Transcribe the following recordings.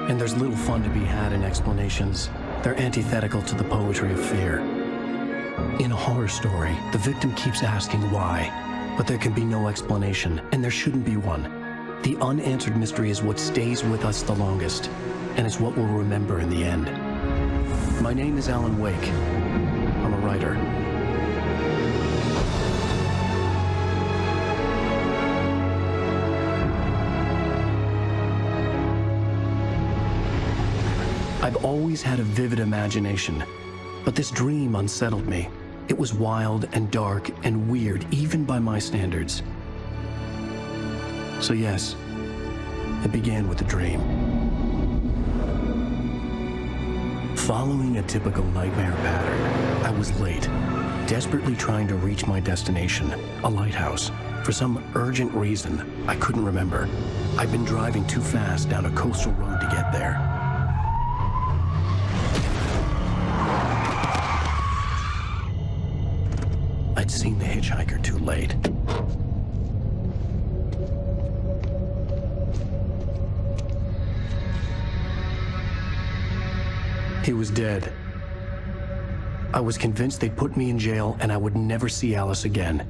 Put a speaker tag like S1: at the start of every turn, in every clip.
S1: And there's little fun to be had in explanations. They're antithetical to the poetry of fear. In a horror story, the victim keeps asking why, but there can be no explanation, and there shouldn't be one. The unanswered mystery is what stays with us the longest, and it's what we'll remember in the end. My name is Alan Wake. I'm a writer. I've always had a vivid imagination, but this dream unsettled me. It was wild and dark and weird, even by my standards. So yes, it began with a dream. Following a typical nightmare pattern, I was late, desperately trying to reach my destination, a lighthouse. For some urgent reason, I couldn't remember. I'd been driving too fast down a coastal road to get there. I'd seen the hitchhiker too late. He was dead. I was convinced they'd put me in jail and I would never see Alice again.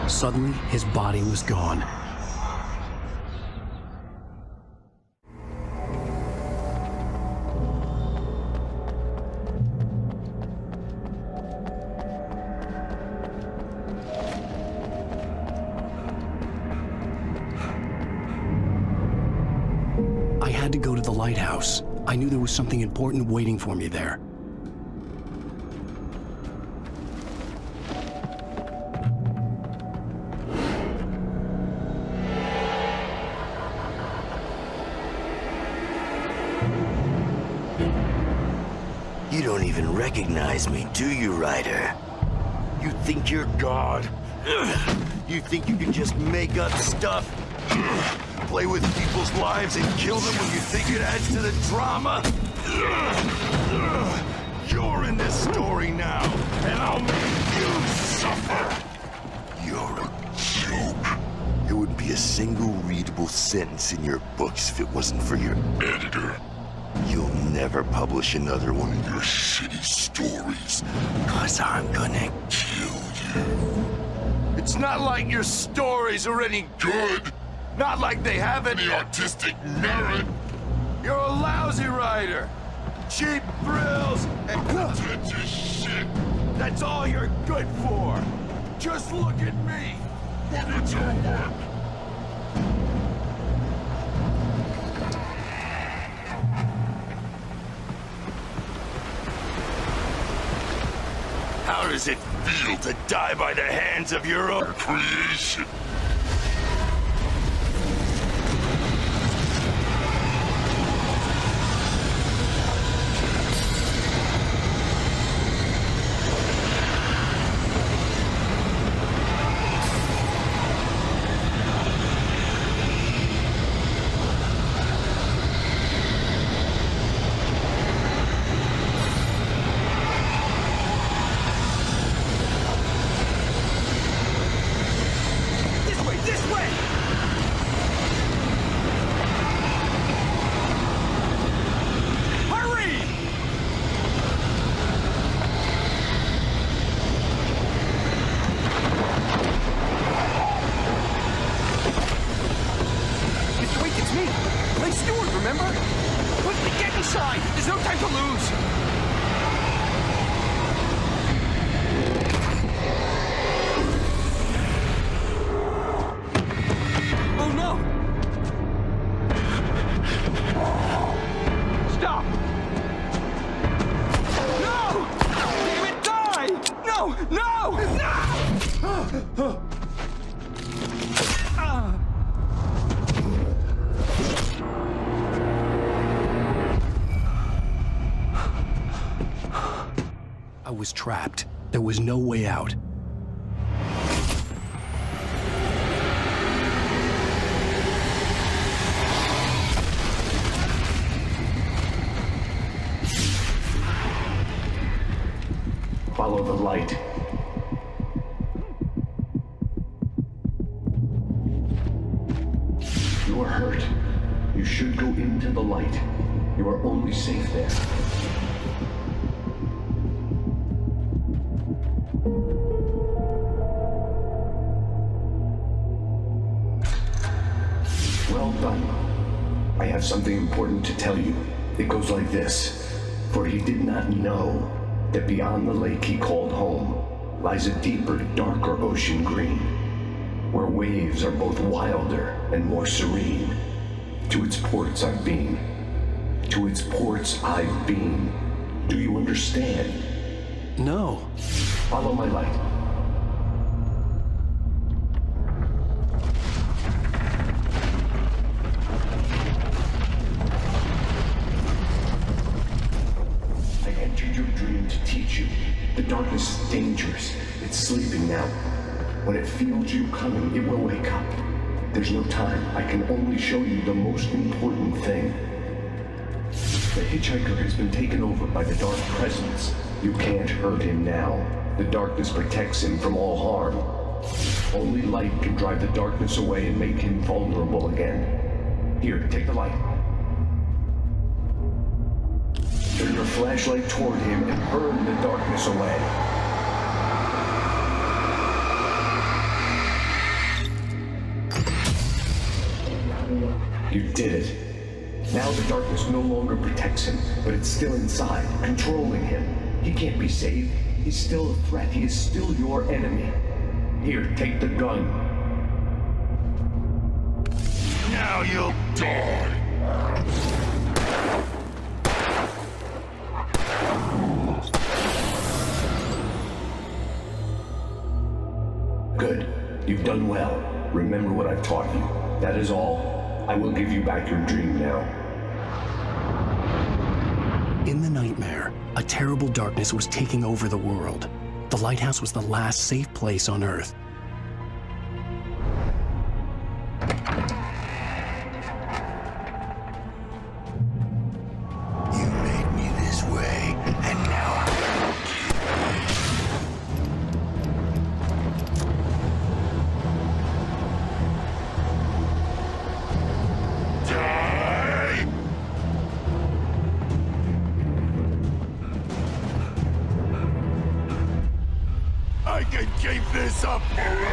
S1: Suddenly, his body was gone. I had to go to the lighthouse. I knew there was something important waiting for me there.
S2: You don't even recognize me, do you, Ryder? You think you're God? You think you can just make up stuff? Play with people's lives and kill them when you think it adds to the drama? You're in this story now, and I'll make you suffer! You're a joke. There wouldn't be a single readable sentence in your books if it wasn't for your editor. You'll never publish another one of your shitty stories, 'cause I'm gonna kill you. It's not like your stories are any good. Not like they have any artistic merit. You're a lousy writer. Cheap thrills and pretentious shit. That's all you're good for. Just look at me. Look at your work. How does it feel to die by the hands of your own creation?
S1: I was trapped. There was no way out.
S3: Follow the light. You are hurt. You should go into the light. You are only safe there. Well done. I have something important to tell you. It goes like this. For he did not know that beyond the lake he called home lies a deeper, darker ocean green, where waves are both wilder and more serene. To its ports I've been. To its ports I've been. Do you understand?
S1: No.
S3: Follow my light. I entered your dream to teach you. The darkness is dangerous. It's sleeping now. When it feels you coming, it will wake up. There's no time. I can only show you the most important thing. The hitchhiker has been taken over by the dark presence. You can't hurt him now. The darkness protects him from all harm. Only light can drive the darkness away and make him vulnerable again. Here, take the light. Turn your flashlight toward him and burn the darkness away. You did it. Now the darkness no longer protects him, but it's still inside, controlling him. He can't be saved. He's still a threat. He is still your enemy. Here, take the gun.
S2: Now you'll die.
S3: Good. You've done well. Remember what I've taught you. That is all. I will give you back your dream now.
S1: In the nightmare, a terrible darkness was taking over the world. The lighthouse was the last safe place on Earth.
S2: You made me this way, and now die! I can keep this up forever!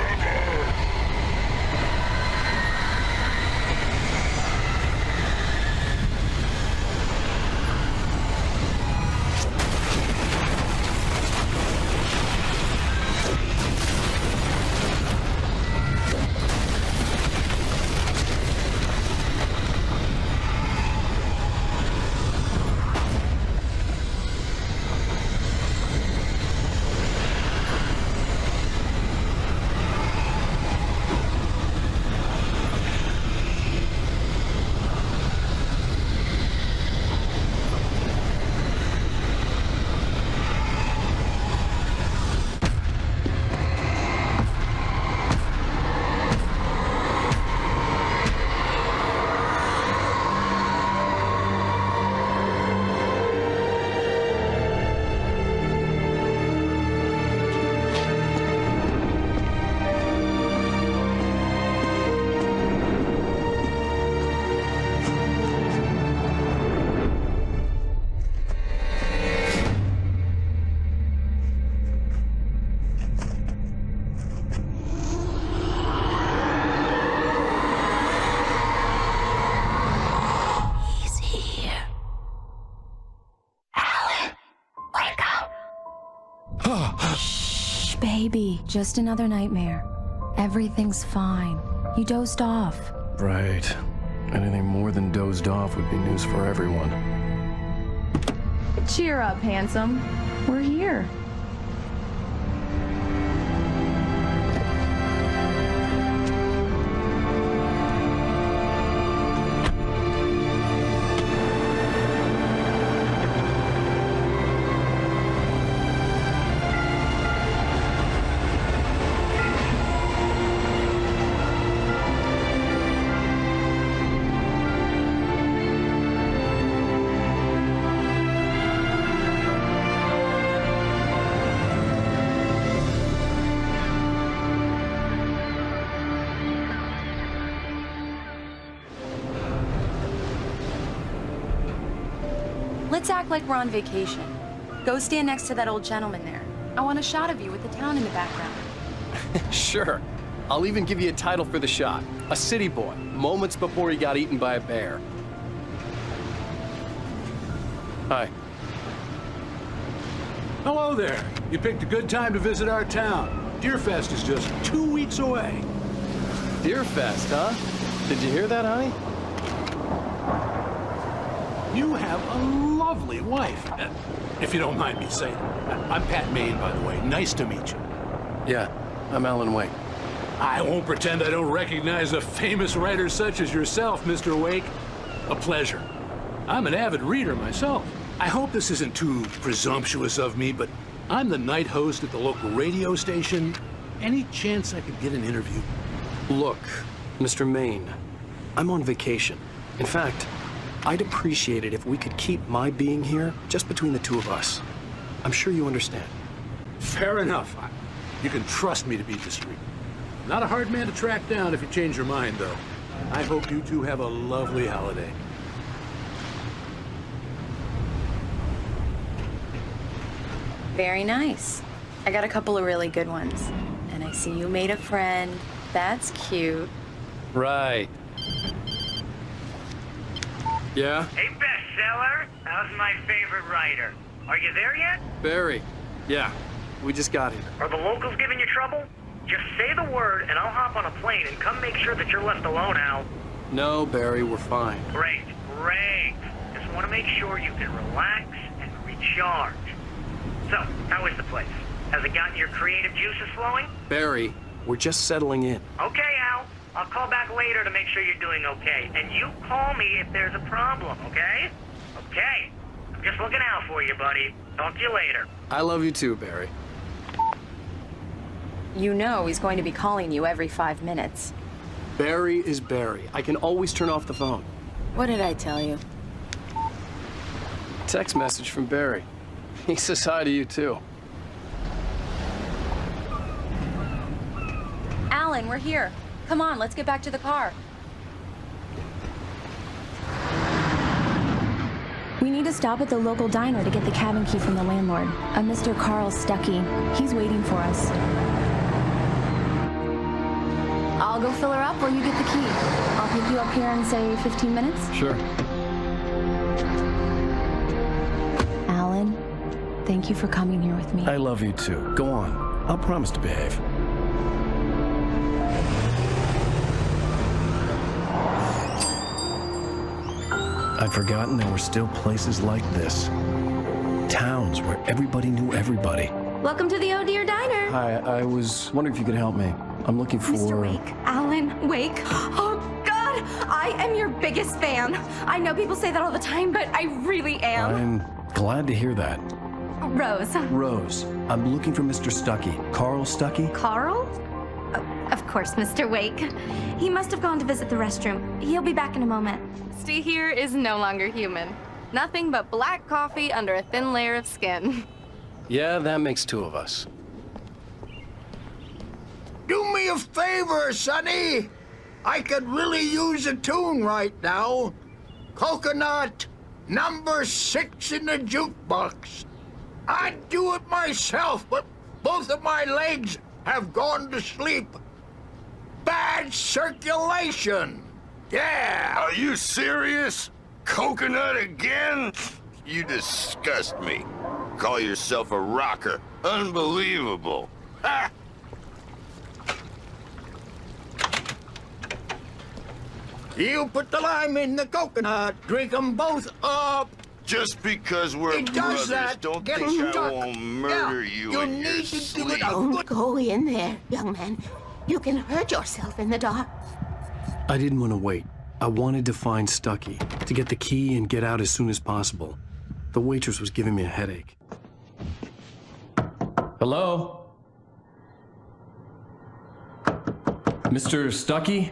S4: Baby, just another nightmare. Everything's fine. You dozed off.
S1: Right. Anything more than dozed off would be news for everyone.
S5: Cheer up, handsome. We're here.
S4: Let's act like we're on vacation. Go stand next to that old gentleman there. I want a shot of you with the town in the background.
S1: Sure. I'll even give you a title for the shot. A city boy, moments before he got eaten by a bear. Hi.
S6: Hello there. You picked a good time to visit our town. Deerfest is just 2 weeks away.
S1: Deerfest, huh? Did you hear that, honey?
S6: You have a lovely wife, if you don't mind me saying. I'm Pat Maine, by the way. Nice to meet you.
S1: Yeah, I'm Alan Wake.
S6: I won't pretend I don't recognize a famous writer such as yourself, Mr. Wake. A pleasure. I'm an avid reader myself. I hope this isn't too presumptuous of me, but I'm the night host at the local radio station. Any chance I could get an interview?
S1: Look, Mr. Maine, I'm on vacation. In fact, I'd appreciate it if we could keep my being here just between the two of us. I'm sure you understand.
S6: Fair enough. You can trust me to be discreet. Not a hard man to track down if you change your mind, though. I hope you two have a lovely holiday.
S4: Very nice. I got a couple of really good ones. And I see you made a friend. That's cute.
S1: Right. Yeah?
S7: Hey, bestseller, how's my favorite writer? Are you there yet?
S1: Barry. Yeah, we just got here.
S7: Are the locals giving you trouble? Just say the word and I'll hop on a plane and come make sure that you're left alone, Al.
S1: No, Barry, we're fine.
S7: Great, great. Just want to make sure you can relax and recharge. So, how is the place? Has it gotten your creative juices flowing?
S1: Barry, we're just settling in.
S7: Okay, Al. I'll call back later to make sure you're doing okay. And you call me if there's a problem, okay? Okay. I'm just looking out for you, buddy. Talk to you later.
S1: I love you too, Barry.
S4: You know he's going to be calling you every 5 minutes.
S1: Barry is Barry. I can always turn off the phone.
S4: What did I tell you?
S1: Text message from Barry. He says hi to you too.
S4: Alan, we're here. Come on, let's get back to the car. We need to stop at the local diner to get the cabin key from the landlord, a Mr. Carl Stuckey. He's waiting for us. I'll go fill her up while you get the key. I'll pick you up here in, say, 15 minutes.
S1: Sure.
S4: Alan, thank you for coming here with me.
S1: I love you too. Go on. I'll promise to behave. I'd forgotten there were still places like this. Towns where everybody knew everybody.
S8: Welcome to the Oh Dear Diner.
S1: Hi, I was wondering if you could help me. I'm looking for...
S8: Mr. Wake. Alan Wake. Oh, God! I am your biggest fan. I know people say that all the time, but I really am.
S1: I'm glad to hear that.
S8: Rose.
S1: Rose, I'm looking for Mr. Stuckey. Carl Stuckey?
S8: Carl? Oh, of course, Mr. Wake. He must have gone to visit the restroom. He'll be back in a moment.
S5: Steve here is no longer human. Nothing but black coffee under a thin layer of skin.
S1: Yeah, that makes two of us.
S9: Do me a favor, Sonny. I could really use a tune right now. Coconut, number 6 in the jukebox. I'd do it myself, but both of my legs have gone to sleep. Bad circulation. Yeah.
S2: Are you serious? Coconut again? You disgust me. Call yourself a rocker. Unbelievable. Ha!
S9: You put the lime in the coconut. Drink them both up.
S2: Just because we're
S9: It does
S2: brothers,
S9: that.
S2: don't
S9: Get
S2: think I
S9: stuck.
S2: won't murder
S9: Yeah,
S2: you
S9: you
S2: in your
S9: need to give
S2: sleep.
S9: it a
S10: Don't go in there, young man. You can hurt yourself in the dark.
S1: I didn't want to wait. I wanted to find Stuckey, to get the key and get out as soon as possible. The waitress was giving me a headache. Hello? Mr. Stuckey?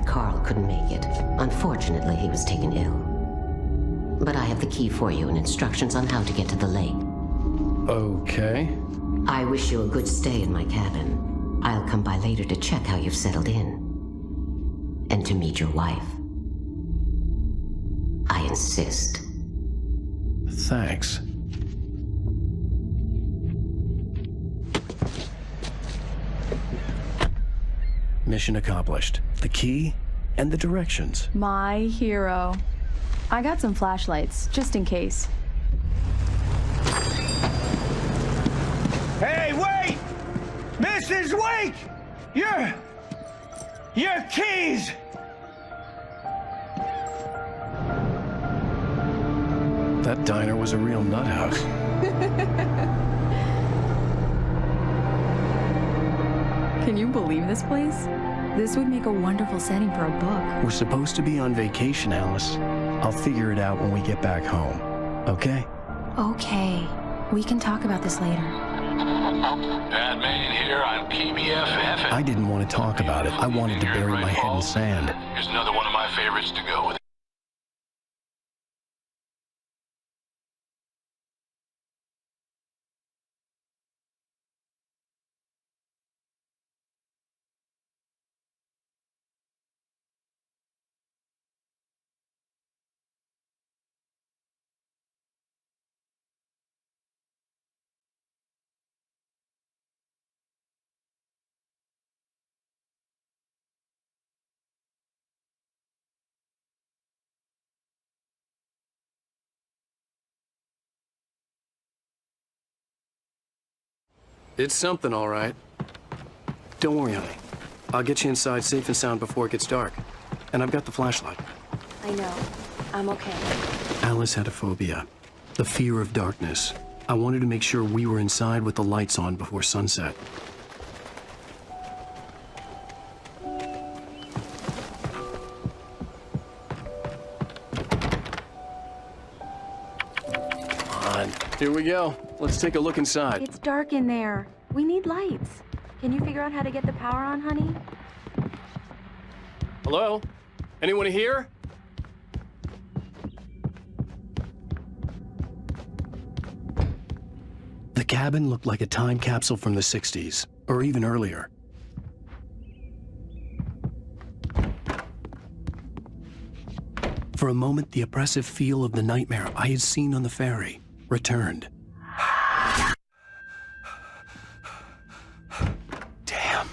S10: Carl couldn't make it. Unfortunately, he was taken ill. But I have the key for you and instructions on how to get to the lake.
S1: Okay.
S10: I wish you a good stay in my cabin. I'll come by later to check how you've settled in. And to meet your wife. insist.
S1: Thanks. Mission accomplished. The key and the directions.
S4: My hero. I got some flashlights, just in case.
S9: Hey, wait! Mrs. Wake! Your keys!
S1: That diner was a real nut house.
S4: Can you believe this place? This would make a wonderful setting for a book.
S1: We're supposed to be on vacation, Alice. I'll figure it out when we get back home. Okay?
S4: Okay. We can talk about this later.
S6: Bad man here on PBFF.
S1: I didn't want to talk about it. I wanted to bury my head in sand.
S6: Here's another one of my favorites to go with.
S1: It's something, all right. Don't worry, honey. I'll get you inside safe and sound before it gets dark. And I've got the flashlight.
S4: I know. I'm okay.
S1: Alice had a phobia. The fear of darkness. I wanted to make sure we were inside with the lights on before sunset. Come on. Here we go. Let's take a look inside.
S4: It's dark in there. We need lights. Can you figure out how to get the power on, honey?
S1: Hello? Anyone here? The cabin looked like a time capsule from the 60s, or even earlier. For a moment, the oppressive feel of the nightmare I had seen on the ferry returned. Damn.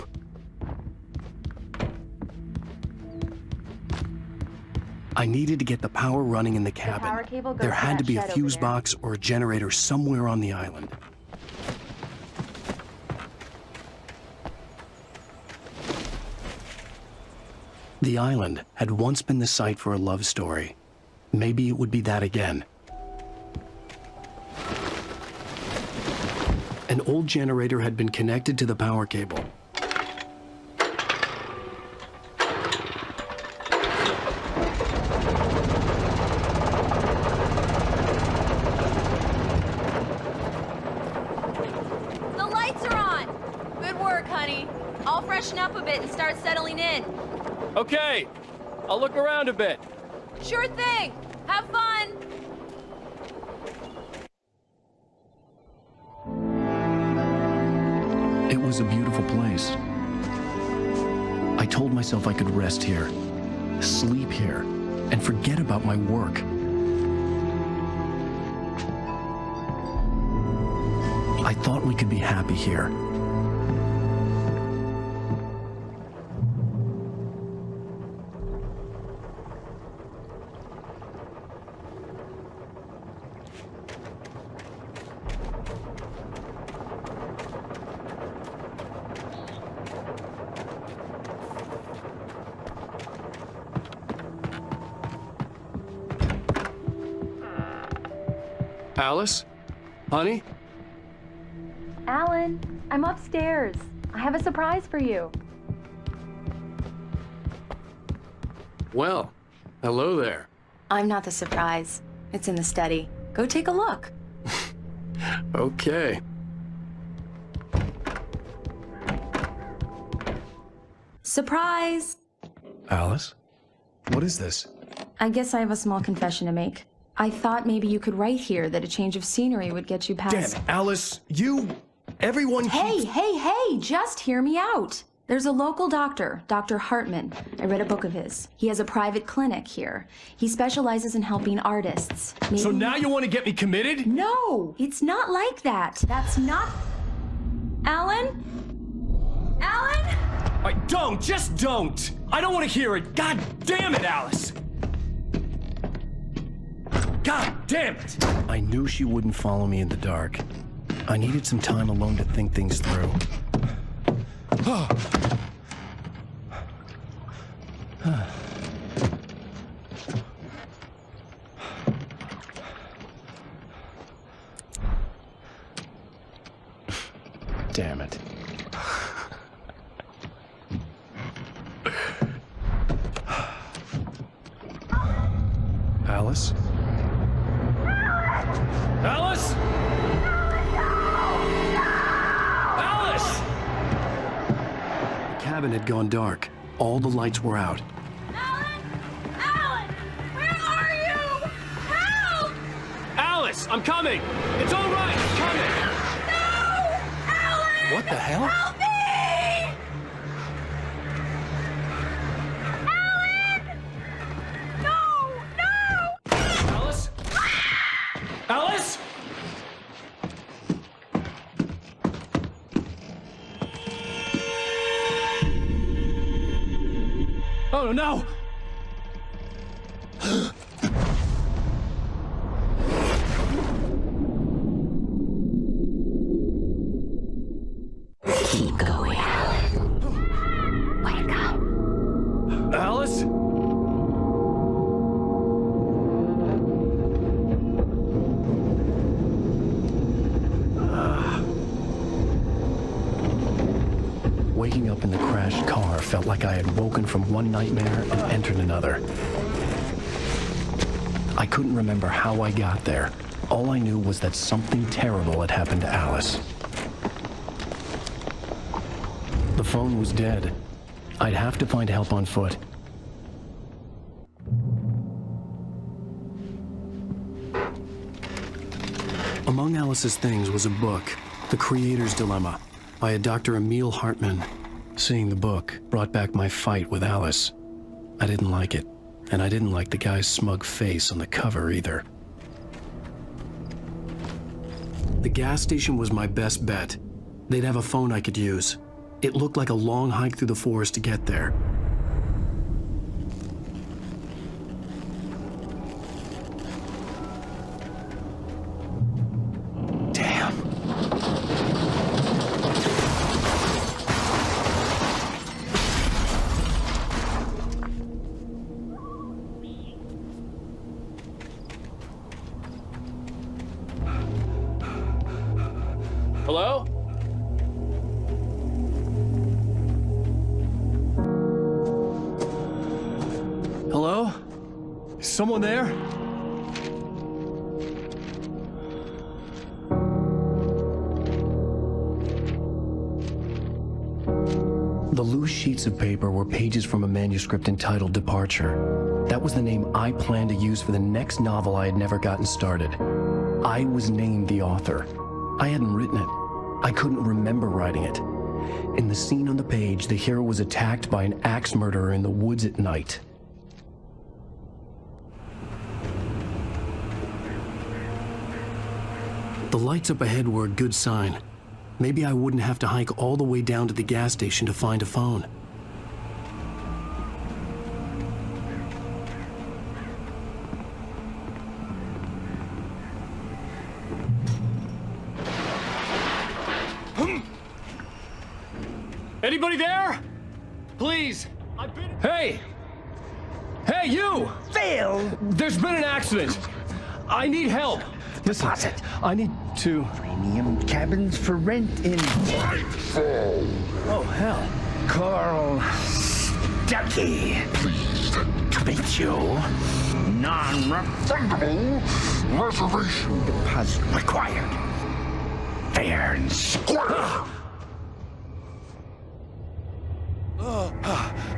S1: I needed to get the power running in the cabin.
S4: power cable goes
S1: There
S4: to
S1: had to
S4: that
S1: be a
S4: shed
S1: fuse
S4: over there.
S1: box or a generator somewhere on the island. The island had once been the site for a love story. Maybe it would be that again. An old generator had been connected to the power cable.
S5: The lights are on! Good work, honey. I'll freshen up a bit and start settling in.
S1: Okay, I'll look around a bit.
S5: Sure thing! Have fun!
S1: It was a beautiful place. I told myself I could rest here, sleep here, and forget about my work. I thought we could be happy here. Alice? Honey?
S4: Alan, I'm upstairs. I have a surprise for you.
S1: Well, hello there.
S4: I'm not the surprise. It's in the study. Go take a look.
S1: Okay.
S4: Surprise!
S1: Alice? What is this?
S4: I guess I have a small confession to make. I thought maybe you could write here that a change of scenery would get you past...
S1: Damn, Alice, everyone
S4: Hey, just hear me out.
S8: There's a local doctor, Dr. Hartman. I read a book of his. He has a private clinic here. He specializes in helping artists. Maybe...
S11: So now you want to get me committed?
S8: No, it's not like that. That's not... Alan? Alan?
S11: Don't, just don't. I don't want to hear it. God damn it, Alice. God damn it.
S1: I knew she wouldn't follow me in the dark. I needed some time alone to think things through. Damn it. Alice?
S11: Alice? Alice!
S1: The cabin had gone dark. All the lights were out.
S8: Alan, where are you? Help!
S11: Alice, I'm coming. It's all right. I'm coming.
S8: No! Alan!
S1: What the hell?
S8: Help me! Alan! No!
S11: Alice? Alice? Oh no!
S10: Keep going. Wake up.
S11: Alice?
S1: Waking up in the crashed car felt like I had woken from one nightmare and entered another. I couldn't remember how I got there. All I knew was that something terrible had happened to Alice. The phone was dead. I'd have to find help on foot. Among Alice's things was a book, The Creator's Dilemma, by a Dr. Emil Hartman. Seeing the book brought back my fight with Alice. I didn't like it, and I didn't like the guy's smug face on the cover either. The gas station was my best bet. They'd have a phone I could use. It looked like a long hike through the forest to get there.
S11: Hello? Hello? Is someone there?
S1: The loose sheets of paper were pages from a manuscript entitled Departure. That was the name I planned to use for the next novel I had never gotten started. I was named the author. I hadn't written it. I couldn't remember writing it. In the scene on the page, the hero was attacked by an axe murderer in the woods at night. The lights up ahead were a good sign. Maybe I wouldn't have to hike all the way down to the gas station to find a phone.
S11: Anybody there? Please. Hey! Hey, you!
S9: Phil!
S11: There's been an accident. I need help. Listen,
S9: Deposit.
S11: I need to...
S9: Premium cabins for rent in Nightfall.
S11: Oh, hell.
S9: Carl Stuckey. Pleased to meet you. Non-refundable reservation deposit required. Fair and square.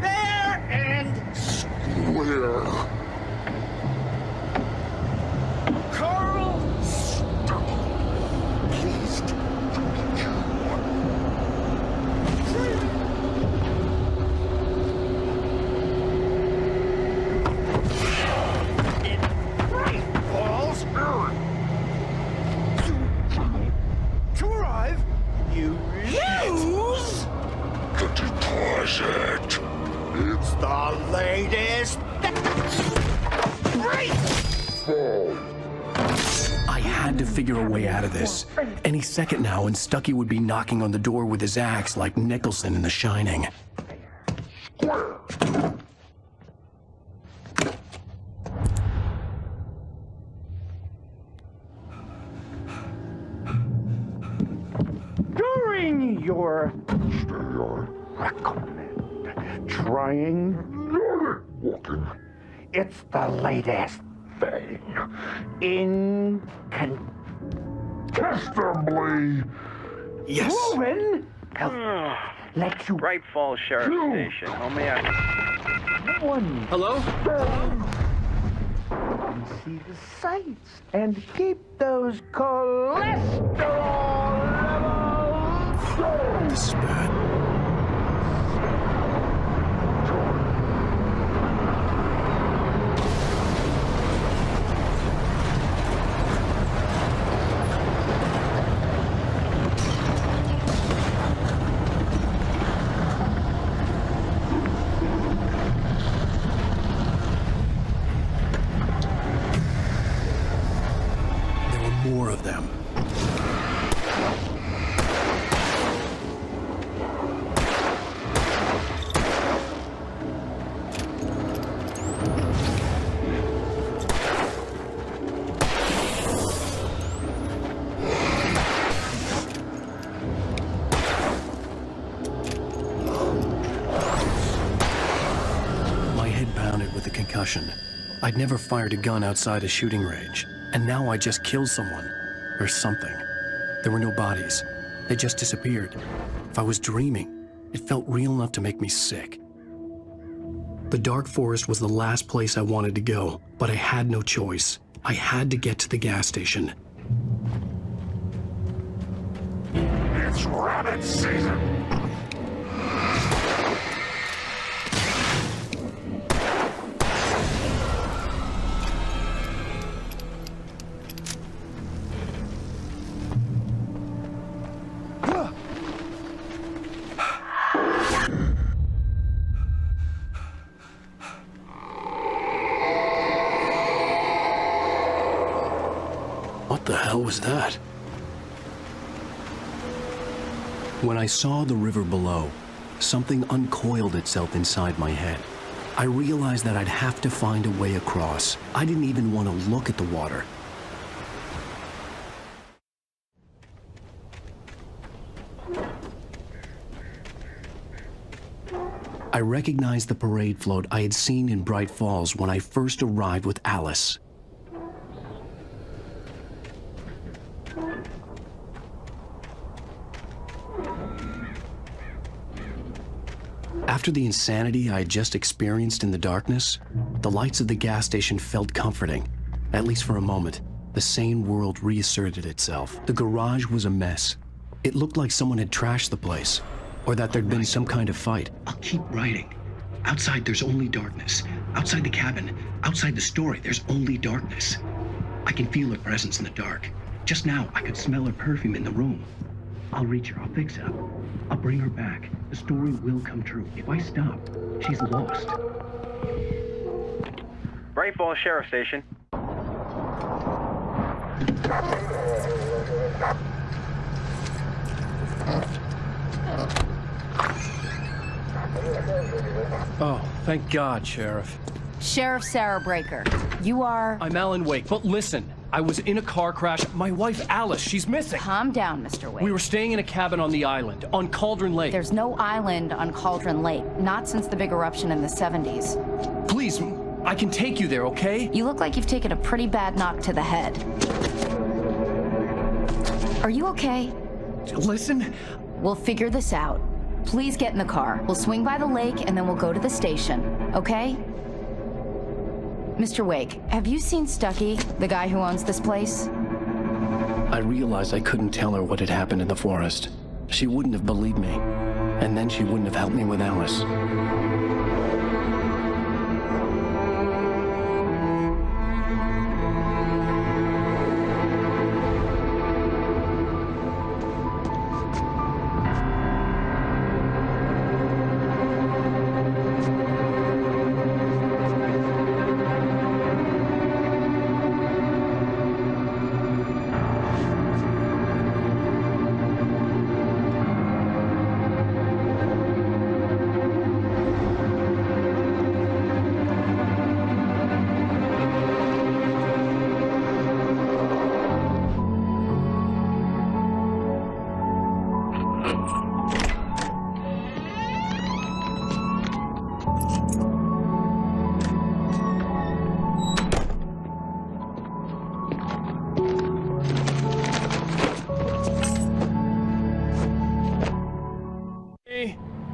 S9: Fair and square. Carl Stuckey. Pleased to meet you. The latest...
S1: I had to figure a way out of this. Any second now, and Stucky would be knocking on the door with his axe like Nicholson in The Shining.
S12: During your recommend trying walking. It's the latest thing. Incontestably
S1: Yes.
S12: proven. Let you
S13: Bright Falls Sheriff Station. Homie,
S12: one
S11: Hello?
S12: and see the sights and keep those cholesterol levels.
S1: This is bad. There were more of them. My head pounded with the concussion. I'd never fired a gun outside a shooting range, and now I just killed someone. Or something. There were no bodies. They just disappeared. If I was dreaming, it felt real enough to make me sick. The dark forest was the last place I wanted to go, but I had no choice. I had to get to the gas station.
S2: It's rabbit season!
S1: What the hell was that? When I saw the river below, something uncoiled itself inside my head. I realized that I'd have to find a way across. I didn't even want to look at the water. I recognized the parade float I had seen in Bright Falls when I first arrived with Alice. After the insanity I had just experienced in the darkness, the lights of the gas station felt comforting, at least for a moment. The sane world reasserted itself. The garage was a mess. It looked like someone had trashed the place, or that there'd been some kind of fight. I'll keep writing. Outside, there's only darkness. Outside the cabin, outside the story, there's only darkness. I can feel her presence in the dark. Just now, I could smell her perfume in the room. I'll reach her. I'll fix it up. I'll bring her back. The story will come true. If I stop, she's lost.
S13: Bright Falls Sheriff Station.
S11: Oh, thank God, Sheriff.
S14: Sheriff Sarah Breaker, you are...
S11: I'm Alan Wake, but listen, I was in a car crash. My wife, Alice, she's missing.
S14: Calm down, Mr. Wake.
S11: We were staying in a cabin on the island, on Cauldron Lake.
S14: There's no island on Cauldron Lake, not since the big eruption in the 70s.
S11: Please, I can take you there, okay?
S14: You look like you've taken a pretty bad knock to the head. Are you okay?
S11: Listen.
S14: We'll figure this out. Please get in the car. We'll swing by the lake and then we'll go to the station, okay? Mr. Wake, have you seen Stucky, the guy who owns this place?
S1: I realized I couldn't tell her what had happened in the forest. She wouldn't have believed me, and then she wouldn't have helped me with Alice.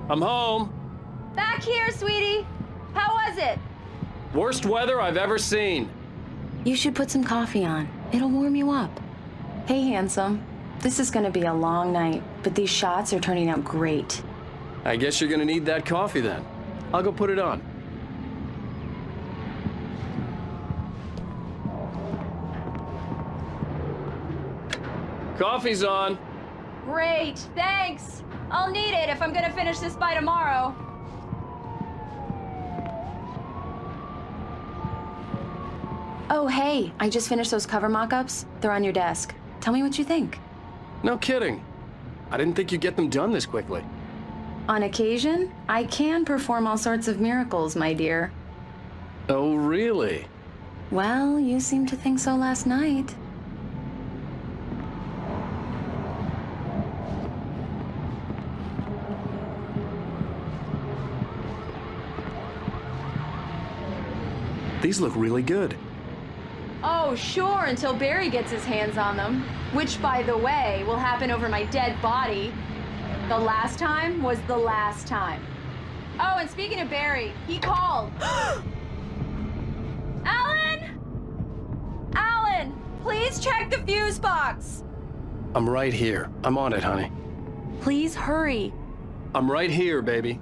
S11: I'm home.
S8: Back here, sweetie. How was it?
S11: Worst weather I've ever seen.
S4: You should put some coffee on. It'll warm you up. Hey, handsome. This is gonna be a long night, but these shots are turning out great.
S11: I guess you're gonna need that coffee then. I'll go put it on. Coffee's on.
S8: Great, thanks. I'll need it if I'm gonna finish this by tomorrow.
S4: Oh, hey, I just finished those cover mock-ups. They're on your desk. Tell me what you think.
S11: No kidding. I didn't think you'd get them done this quickly.
S4: On occasion, I can perform all sorts of miracles, my dear.
S11: Oh, really?
S4: Well, you seemed to think so last night.
S11: These look really good.
S8: Oh, sure, until Barry gets his hands on them. Which, by the way, will happen over my dead body. The last time was the last time. Oh, and speaking of Barry, he called. Alan! Alan, please check the fuse box.
S11: I'm right here. I'm on it, honey.
S8: Please hurry.
S11: I'm right here, baby.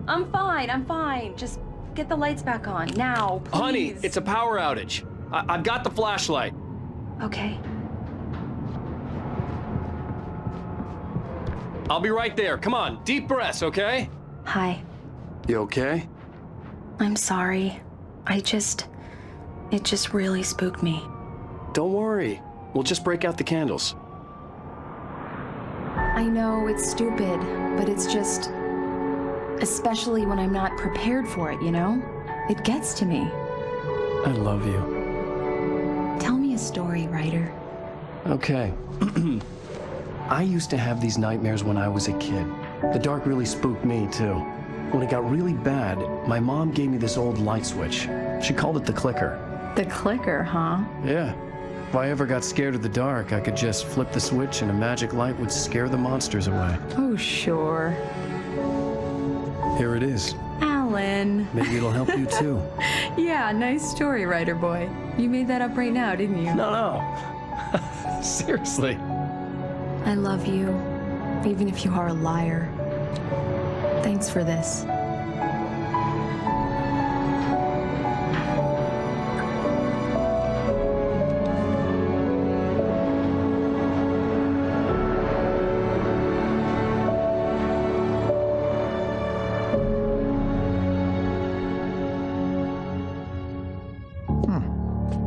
S4: I'm fine. Just get the lights back on, now, please.
S11: Honey, it's a power outage. I've got the flashlight.
S4: Okay.
S11: I'll be right there. Come on, deep breaths, okay?
S4: Hi.
S11: You okay?
S4: I'm sorry. It just really spooked me.
S11: Don't worry. We'll just break out the candles.
S14: I know it's stupid, but it's just... Especially when I'm not prepared for it, you know? It gets to me.
S1: I love you.
S14: Tell me a story, writer.
S1: Okay. I used to have these nightmares when I was a kid. The dark really spooked me, too. When it got really bad, my mom gave me this old light switch. She called it the clicker.
S14: The clicker, huh?
S1: Yeah. If I ever got scared of the dark, I could just flip the switch and a magic light would scare the monsters away.
S14: Oh, sure.
S1: Here it is.
S14: Alan.
S1: Maybe it'll help you, too.
S14: Yeah, nice story, writer boy. You made that up right now, didn't you?
S1: No. Seriously.
S14: I love you, even if you are a liar. Thanks for this.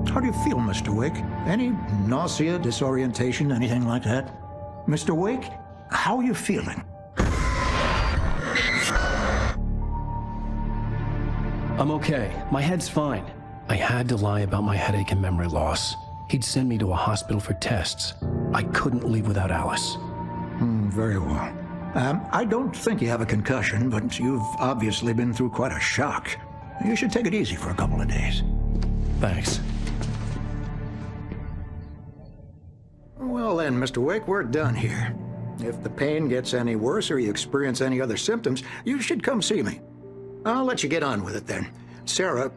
S9: How do you feel, Mr. Wake? Any nausea, disorientation, anything like that? Mr. Wake, how are you feeling?
S1: I'm okay. My head's fine. I had to lie about my headache and memory loss. He'd send me to a hospital for tests. I couldn't leave without Alice.
S9: Very well. I don't think you have a concussion, but you've obviously been through quite a shock. You should take it easy for a couple of days.
S1: Thanks.
S9: Well then, Mr. Wake, we're done here. If the pain gets any worse or you experience any other symptoms, you should come see me. I'll let you get on with it then. Sarah,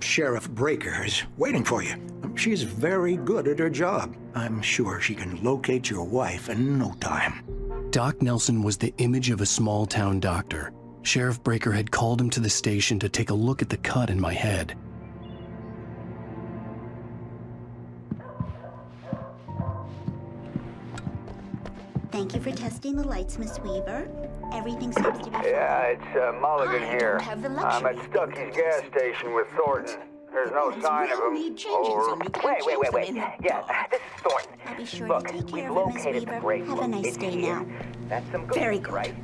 S9: Sheriff Breaker, is waiting for you. She's very good at her job. I'm sure she can locate your wife in no time.
S1: Doc Nelson was the image of a small-town doctor. Sheriff Breaker had called him to the station to take a look at the cut in my head.
S15: Thank you for testing the lights, Miss Weaver. Everything seems to be fine.
S16: Yeah, it's Mulligan
S15: I
S16: here.
S15: don't have the
S16: I'm
S15: luxury
S16: at
S15: of
S16: Stuckey's gas station with Thornton. There's no sign of him. Wait. Yeah, this is Thornton.
S15: I'll be sure
S16: Look,
S15: to take
S16: we've
S15: care of it, Miss
S16: located the
S15: Weaver.
S16: break.
S15: Have a nice day now.
S16: That's some good
S15: Very
S16: news,
S15: good.
S16: right?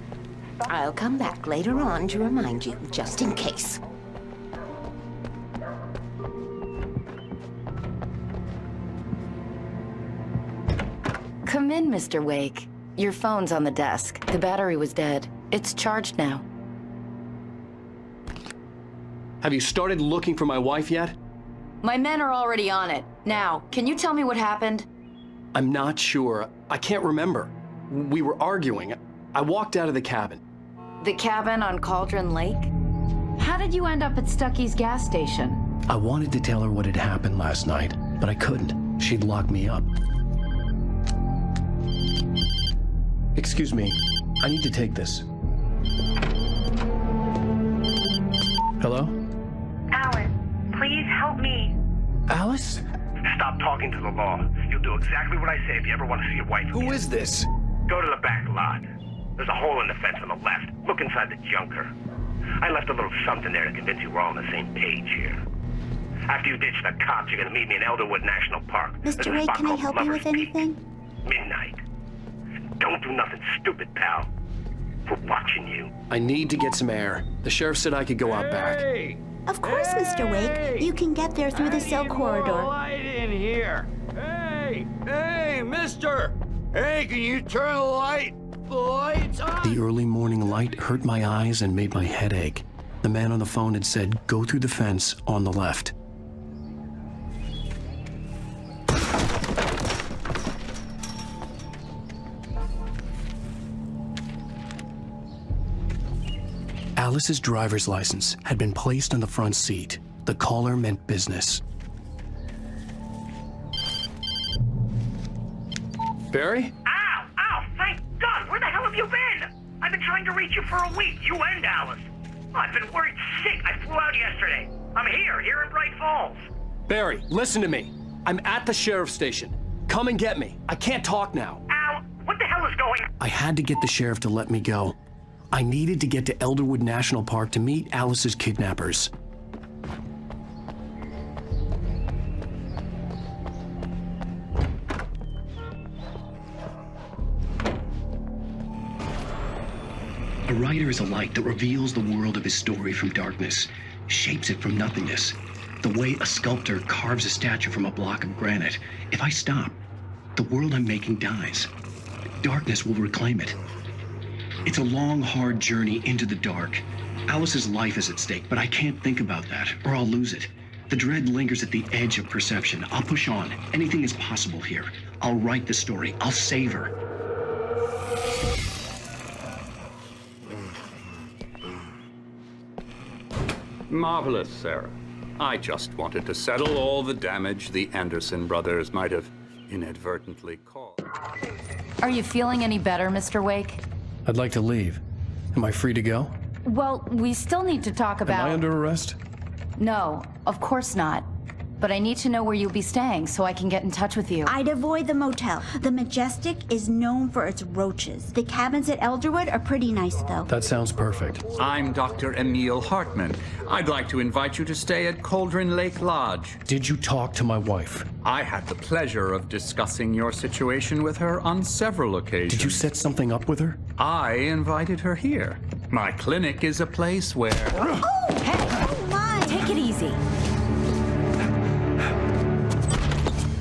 S10: I'll come back later on to remind you, just in case.
S14: Come in, Mr. Wake. Your phone's on the desk. The battery was dead. It's charged now.
S11: Have you started looking for my wife yet?
S14: My men are already on it. Now, can you tell me what happened?
S11: I'm not sure. I can't remember. We were arguing. I walked out of the cabin.
S4: The cabin on Cauldron Lake?
S14: How did you end up at Stucky's gas station?
S1: I wanted to tell her what had happened last night, but I couldn't. She'd locked me up. Excuse me, I need to take this. Hello?
S7: Alice, please help me.
S1: Alice?
S17: Stop talking to the law. You'll do exactly what I say if you ever want to see your wife again.
S2: Who is this?
S17: Go to the back lot. There's a hole in the fence on the left. Look inside the junker. I left a little something there to convince you we're all on the same page here. After you ditch the cops, you're gonna meet me in Elderwood National Park.
S15: Mr. Ray, can I help you with anything?
S17: Midnight. Don't do nothing stupid, pal. We're watching you.
S1: I need to get some air. The sheriff said I could go out back.
S15: Of course, Mr. Wake. You can get there through the cell corridor.
S9: Light in here. Hey, mister. Hey, can you turn the light? The light's on.
S1: The early morning light hurt my eyes and made my head ache. The man on the phone had said, go through the fence on the left. Alice's driver's license had been placed on the front seat. The caller meant business. Barry?
S7: Ow! Ow! Thank God! Where the hell have you been? I've been trying to reach you for a week, you and Alice. Oh, I've been worried sick. I flew out yesterday. I'm here in Bright Falls.
S11: Barry, listen to me. I'm at the sheriff's station. Come and get me. I can't talk now.
S7: Ow! What the hell is going on?
S1: I had to get the sheriff to let me go. I needed to get to Elderwood National Park to meet Alice's kidnappers. A writer is a light that reveals the world of his story from darkness, shapes it from nothingness. The way a sculptor carves a statue from a block of granite. If I stop, the world I'm making dies. Darkness will reclaim it. It's a long, hard journey into the dark. Alice's life is at stake, but I can't think about that, or I'll lose it. The dread lingers at the edge of perception. I'll push on. Anything is possible here. I'll write the story. I'll save her.
S18: Marvelous, Sarah. I just wanted to settle all the damage the Anderson brothers might have inadvertently caused.
S14: Are you feeling any better, Mr. Wake?
S1: I'd like to leave. Am I free to go?
S14: Well, we still need to talk about...
S1: Am I under arrest?
S14: No, of course not. But I need to know where you'll be staying so I can get in touch with you.
S15: I'd avoid the motel. The Majestic is known for its roaches. The cabins at Elderwood are pretty nice, though.
S1: That sounds perfect.
S18: I'm Dr. Emil Hartman. I'd like to invite you to stay at Cauldron Lake Lodge.
S1: Did you talk to my wife?
S18: I had the pleasure of discussing your situation with her on several occasions.
S1: Did you set something up with her?
S18: I invited her here. My clinic is a place where...
S15: Oh, hey! Oh, my!
S14: Take it easy.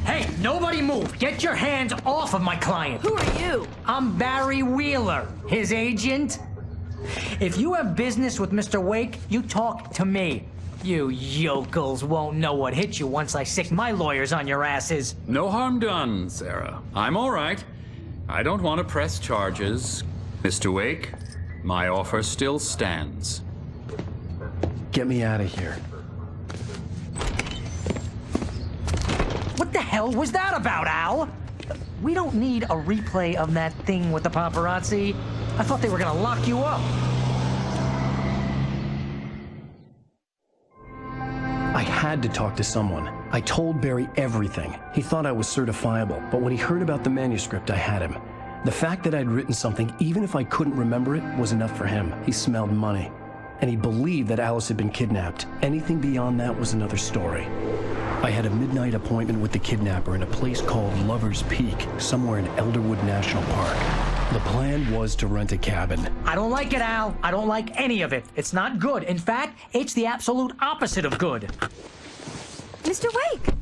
S19: Hey, nobody move! Get your hands off of my client!
S14: Who are you?
S19: I'm Barry Wheeler, his agent. If you have business with Mr. Wake, you talk to me. You yokels won't know what hit you once I sick my lawyers on your asses.
S18: No harm done, Sarah. I'm all right. I don't want to press charges. Mr. Wake, my offer still stands.
S1: Get me out of here.
S19: What the hell was that about, Al? We don't need a replay of that thing with the paparazzi. I thought they were gonna lock you up.
S1: I had to talk to someone. I told Barry everything. He thought I was certifiable, but when he heard about the manuscript, I had him. The fact that I'd written something, even if I couldn't remember it, was enough for him. He smelled money. And he believed that Alice had been kidnapped. Anything beyond that was another story. I had a midnight appointment with the kidnapper in a place called Lover's Peak, somewhere in Elderwood National Park. The plan was to rent a cabin.
S19: I don't like it, Al. I don't like any of it. It's not good. In fact, it's the absolute opposite of good.
S5: Mr. Wake!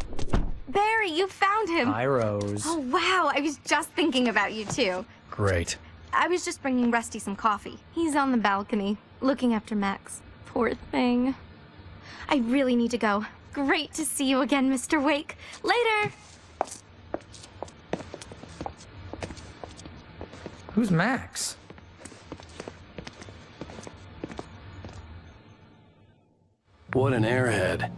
S5: Barry, you found him.
S19: Hi, Rose.
S5: Oh, wow. I was just thinking about you, too.
S1: Great.
S5: I was just bringing Rusty some coffee. He's on the balcony, looking after Max. Poor thing. I really need to go. Great to see you again, Mr. Wake. Later!
S19: Who's Max?
S1: What an airhead.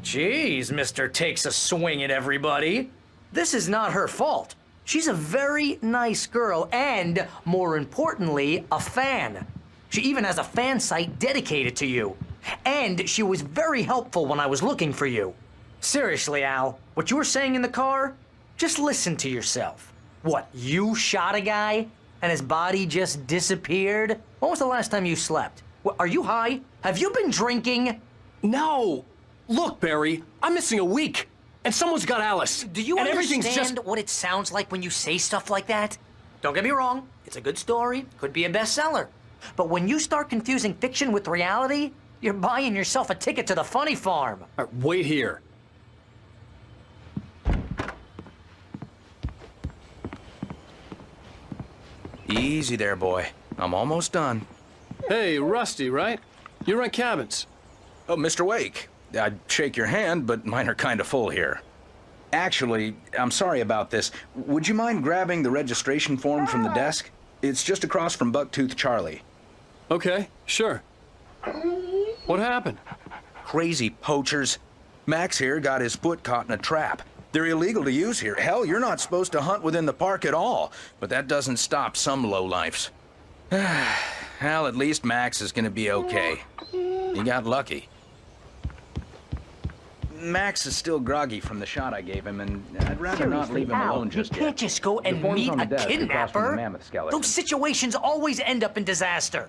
S19: Jeez, Mr. Takes a Swing at Everybody. This is not her fault. She's a very nice girl and, more importantly, a fan. She even has a fan site dedicated to you. And she was very helpful when I was looking for you. Seriously, Al, what you were saying in the car? Just listen to yourself. What, you shot a guy and his body just disappeared? When was the last time you slept? What, are you high? Have you been drinking?
S11: No! Look, Barry, I'm missing a week. And someone's got Alice.
S19: Do you
S11: and
S19: understand what it sounds like when you say stuff like that? Don't get me wrong, it's a good story, could be a bestseller. But when you start confusing fiction with reality, you're buying yourself a ticket to the funny farm.
S11: All right, wait here.
S20: Easy there, boy. I'm almost done.
S11: Hey, Rusty, right? You rent cabins.
S20: Oh, Mr. Wake. I'd shake your hand, but mine are kind of full here. Actually, I'm sorry about this. Would you mind grabbing the registration form from the desk? It's just across from Bucktooth Charlie.
S11: Okay, sure. What happened?
S20: Crazy poachers. Max here got his foot caught in a trap. They're illegal to use here. Hell, you're not supposed to hunt within the park at all. But that doesn't stop some lowlifes. Hell, at least Max is gonna be okay. He got lucky. Max is still groggy from the shot I gave him, and I'd rather not leave him alone just yet.
S19: You can't just go and meet a kidnapper. Those situations always end up in disaster.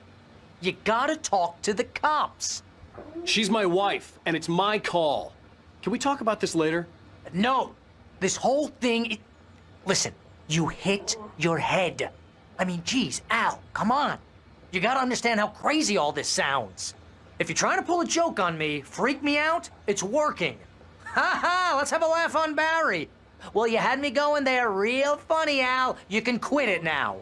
S19: You gotta talk to the cops.
S11: She's my wife, and it's my call. Can we talk about this later?
S19: No. This whole thing... Listen, you hit your head. I mean, geez, Al, come on. You gotta understand how crazy all this sounds. If you're trying to pull a joke on me, freak me out, it's working. Ha ha, let's have a laugh on Barry. Well, you had me going there real funny, Al. You can quit it now.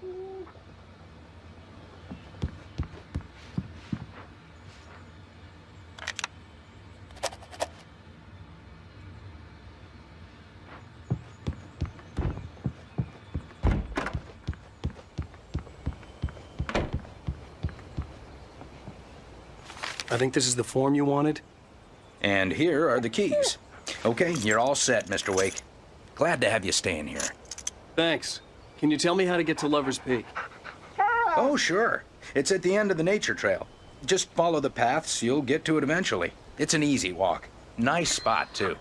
S1: I think this is the form you wanted.
S20: And here are the keys. Okay, you're all set, Mr. Wake. Glad to have you staying here.
S1: Thanks. Can you tell me how to get to Lover's Peak?
S20: Oh, sure. It's at the end of the nature trail. Just follow the paths, you'll get to it eventually. It's an easy walk. Nice spot, too.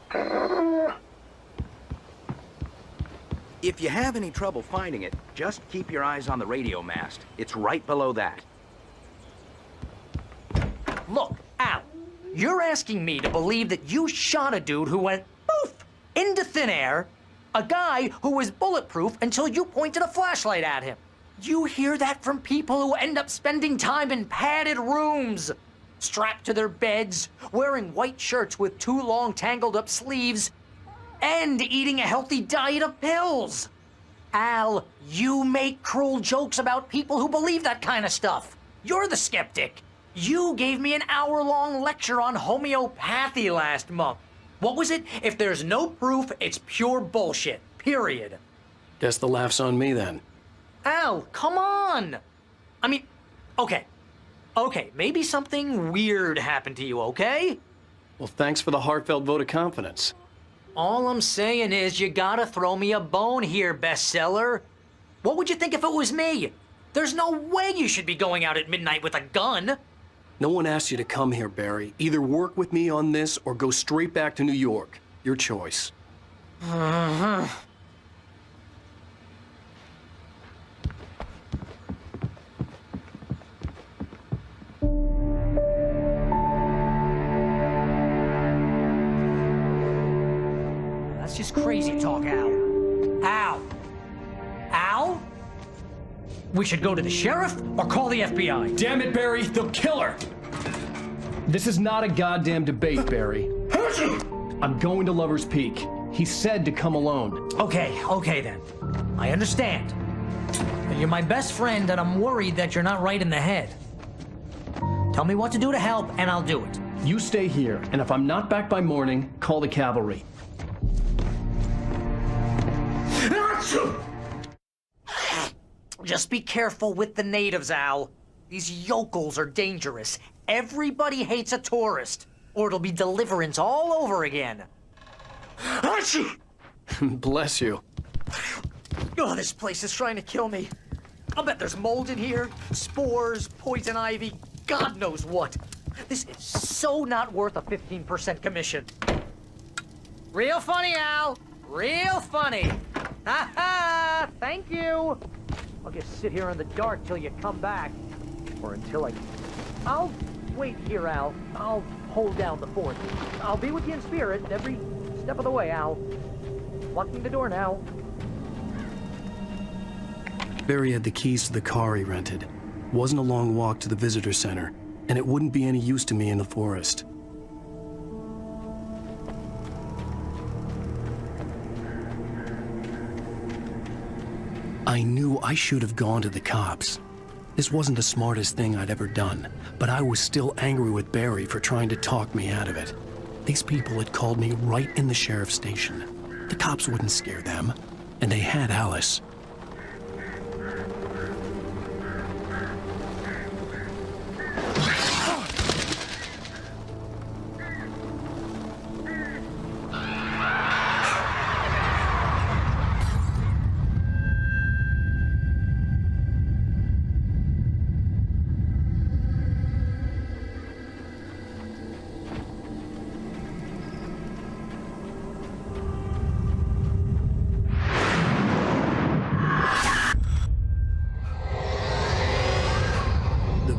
S20: If you have any trouble finding it, just keep your eyes on the radio mast. It's right below that.
S19: Look, Al, you're asking me to believe that you shot a dude who went poof into thin air, a guy who was bulletproof until you pointed a flashlight at him. You hear that from people who end up spending time in padded rooms, strapped to their beds, wearing white shirts with too long tangled up sleeves, and eating a healthy diet of pills. Al, you make cruel jokes about people who believe that kind of stuff. You're the skeptic. You gave me an hour-long lecture on homeopathy last month. What was it? If there's no proof, it's pure bullshit. Period.
S1: Guess the laugh's on me then.
S19: Al, come on! I mean, okay, maybe something weird happened to you, okay?
S1: Well, thanks for the heartfelt vote of confidence.
S19: All I'm saying is you gotta throw me a bone here, bestseller. What would you think if it was me? There's no way you should be going out at midnight with a gun.
S1: No one asked you to come here, Barry. Either work with me on this or go straight back to New York. Your choice.
S19: That's just crazy talk, Al. Al? Al? We should go to the sheriff or call the FBI.
S11: Damn it, Barry, they'll kill her! This is not a goddamn debate, Barry. I'm going to Lover's Peak. He said to come alone.
S19: Okay then. I understand. But you're my best friend and I'm worried that you're not right in the head. Tell me what to do to help and I'll do it.
S11: You stay here, and if I'm not back by morning, call the cavalry.
S19: Just be careful with the natives, Al. These yokels are dangerous. Everybody hates a tourist. or it'll be deliverance all over again.
S11: Bless you.
S19: Oh, this place is trying to kill me. I'll bet there's mold in here, spores, poison ivy, God knows what. This is so not worth a 15% commission. Real funny, Al. Real funny. Ha ha! Thank you. I'll just sit here in the dark till you come back. Or until I'll wait here, Al. I'll hold down the fort. I'll be with you in spirit every step of the way, Al. Locking the door now.
S1: Barry had the keys to the car he rented. Wasn't a long walk to the visitor center, and it wouldn't be any use to me in the forest. I knew I should have gone to the cops. This wasn't the smartest thing I'd ever done, but I was still angry with Barry for trying to talk me out of it. These people had called me right in the sheriff's station. The cops wouldn't scare them, and they had Alice.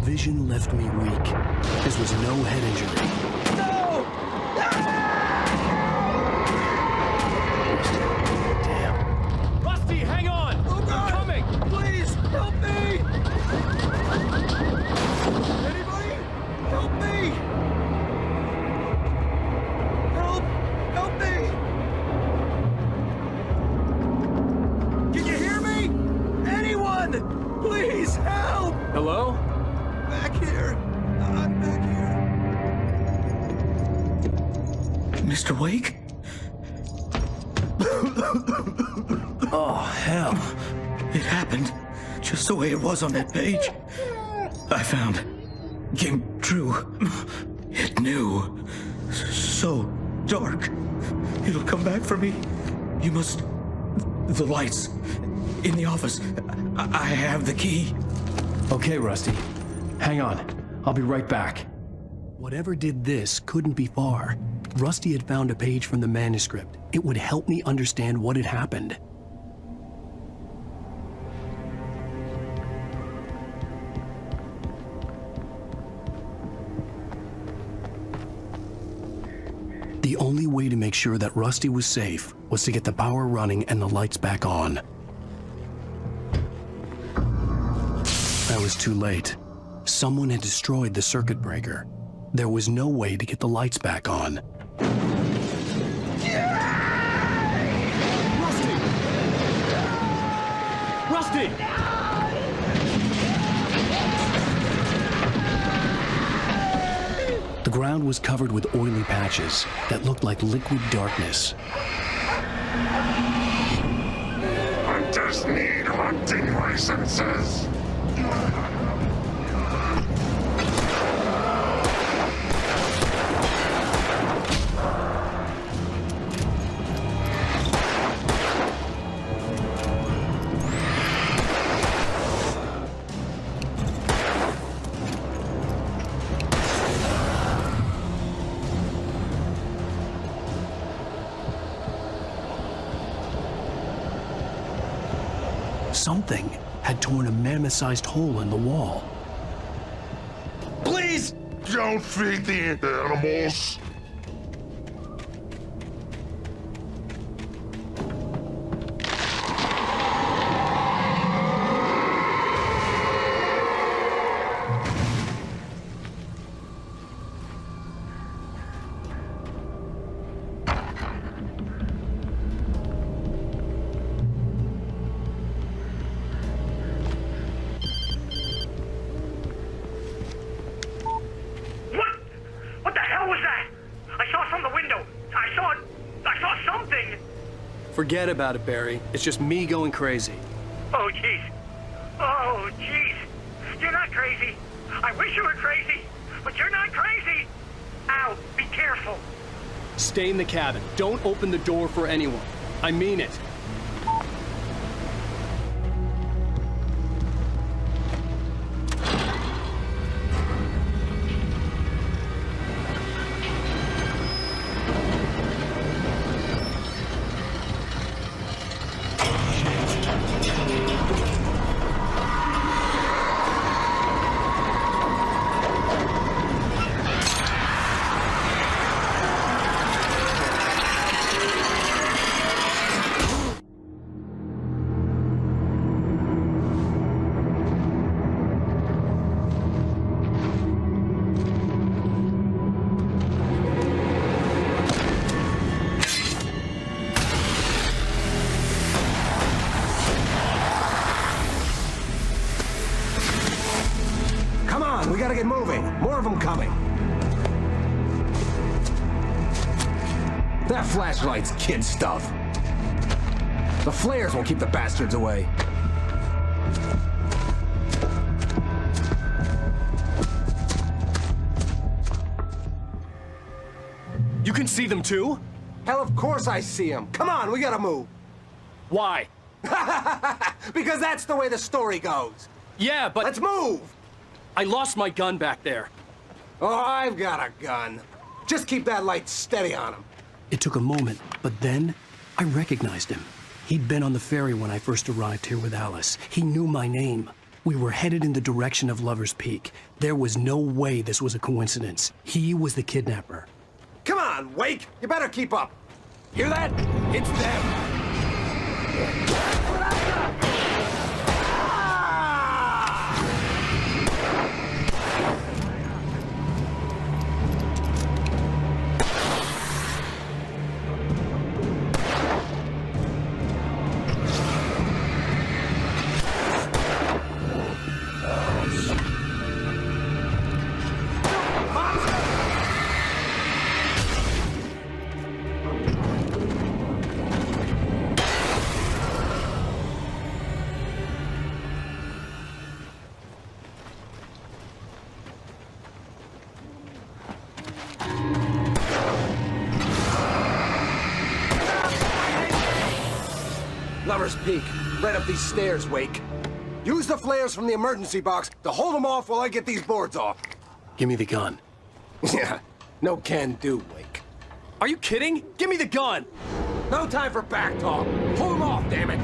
S1: Vision left me weak. This was no head injury.
S9: No!
S11: Damn. Rusty, hang on!
S9: Oh, God!
S11: I'm coming!
S9: Please, help me! Anybody? Help me! Help! Help me! Can you hear me? Anyone! Please, help!
S11: Hello?
S9: Back here. I'm back here.
S21: Mr. Wake?
S1: Oh, hell.
S21: It happened just the way it was on that page. I found. Came true. It knew. So dark. It'll come back for me. You must... The lights. In the office. I have the key.
S1: Okay, Rusty. Hang on. I'll be right back. Whatever did this couldn't be far. Rusty had found a page from the manuscript. It would help me understand what had happened. The only way to make sure that Rusty was safe was to get the power running and the lights back on. I was too late. Someone had destroyed the circuit breaker. There was no way to get the lights back on.
S11: Rusty!
S1: The ground was covered with oily patches that looked like liquid darkness.
S2: Hunters need hunting licenses.
S1: Something had torn a mammoth-sized hole in the wall.
S2: Please don't feed the animals.
S11: Forget about it, Barry. It's just me going crazy.
S7: Oh, jeez. Oh, jeez. You're not crazy. I wish you were crazy, but you're not crazy. Ow, be careful.
S11: Stay in the cabin. Don't open the door for anyone. I mean it.
S3: We gotta get moving. More of them coming. That flashlight's kid stuff. The flares won't keep the bastards away.
S11: You can see them too?
S3: Hell, of course I see them. Come on, we gotta move.
S11: Why?
S3: Because that's the way the story goes.
S11: Yeah, but...
S3: Let's move!
S11: I lost my gun back there.
S3: Oh, I've got a gun. Just keep that light steady on him.
S1: It took a moment, but then I recognized him. He'd been on the ferry when I first arrived here with Alice. He knew my name. We were headed in the direction of Lover's Peak. There was no way this was a coincidence. He was the kidnapper.
S3: Come on, Wake! You better keep up. Hear that? It's them. Lover's Peak. Right up these stairs, Wake. Use the flares from the emergency box to hold them off while I get these boards off.
S1: Give me the gun.
S3: Yeah, no can do, Wake.
S11: Are you kidding? Give me the gun!
S3: No time for back talk. Hold them off, damn it!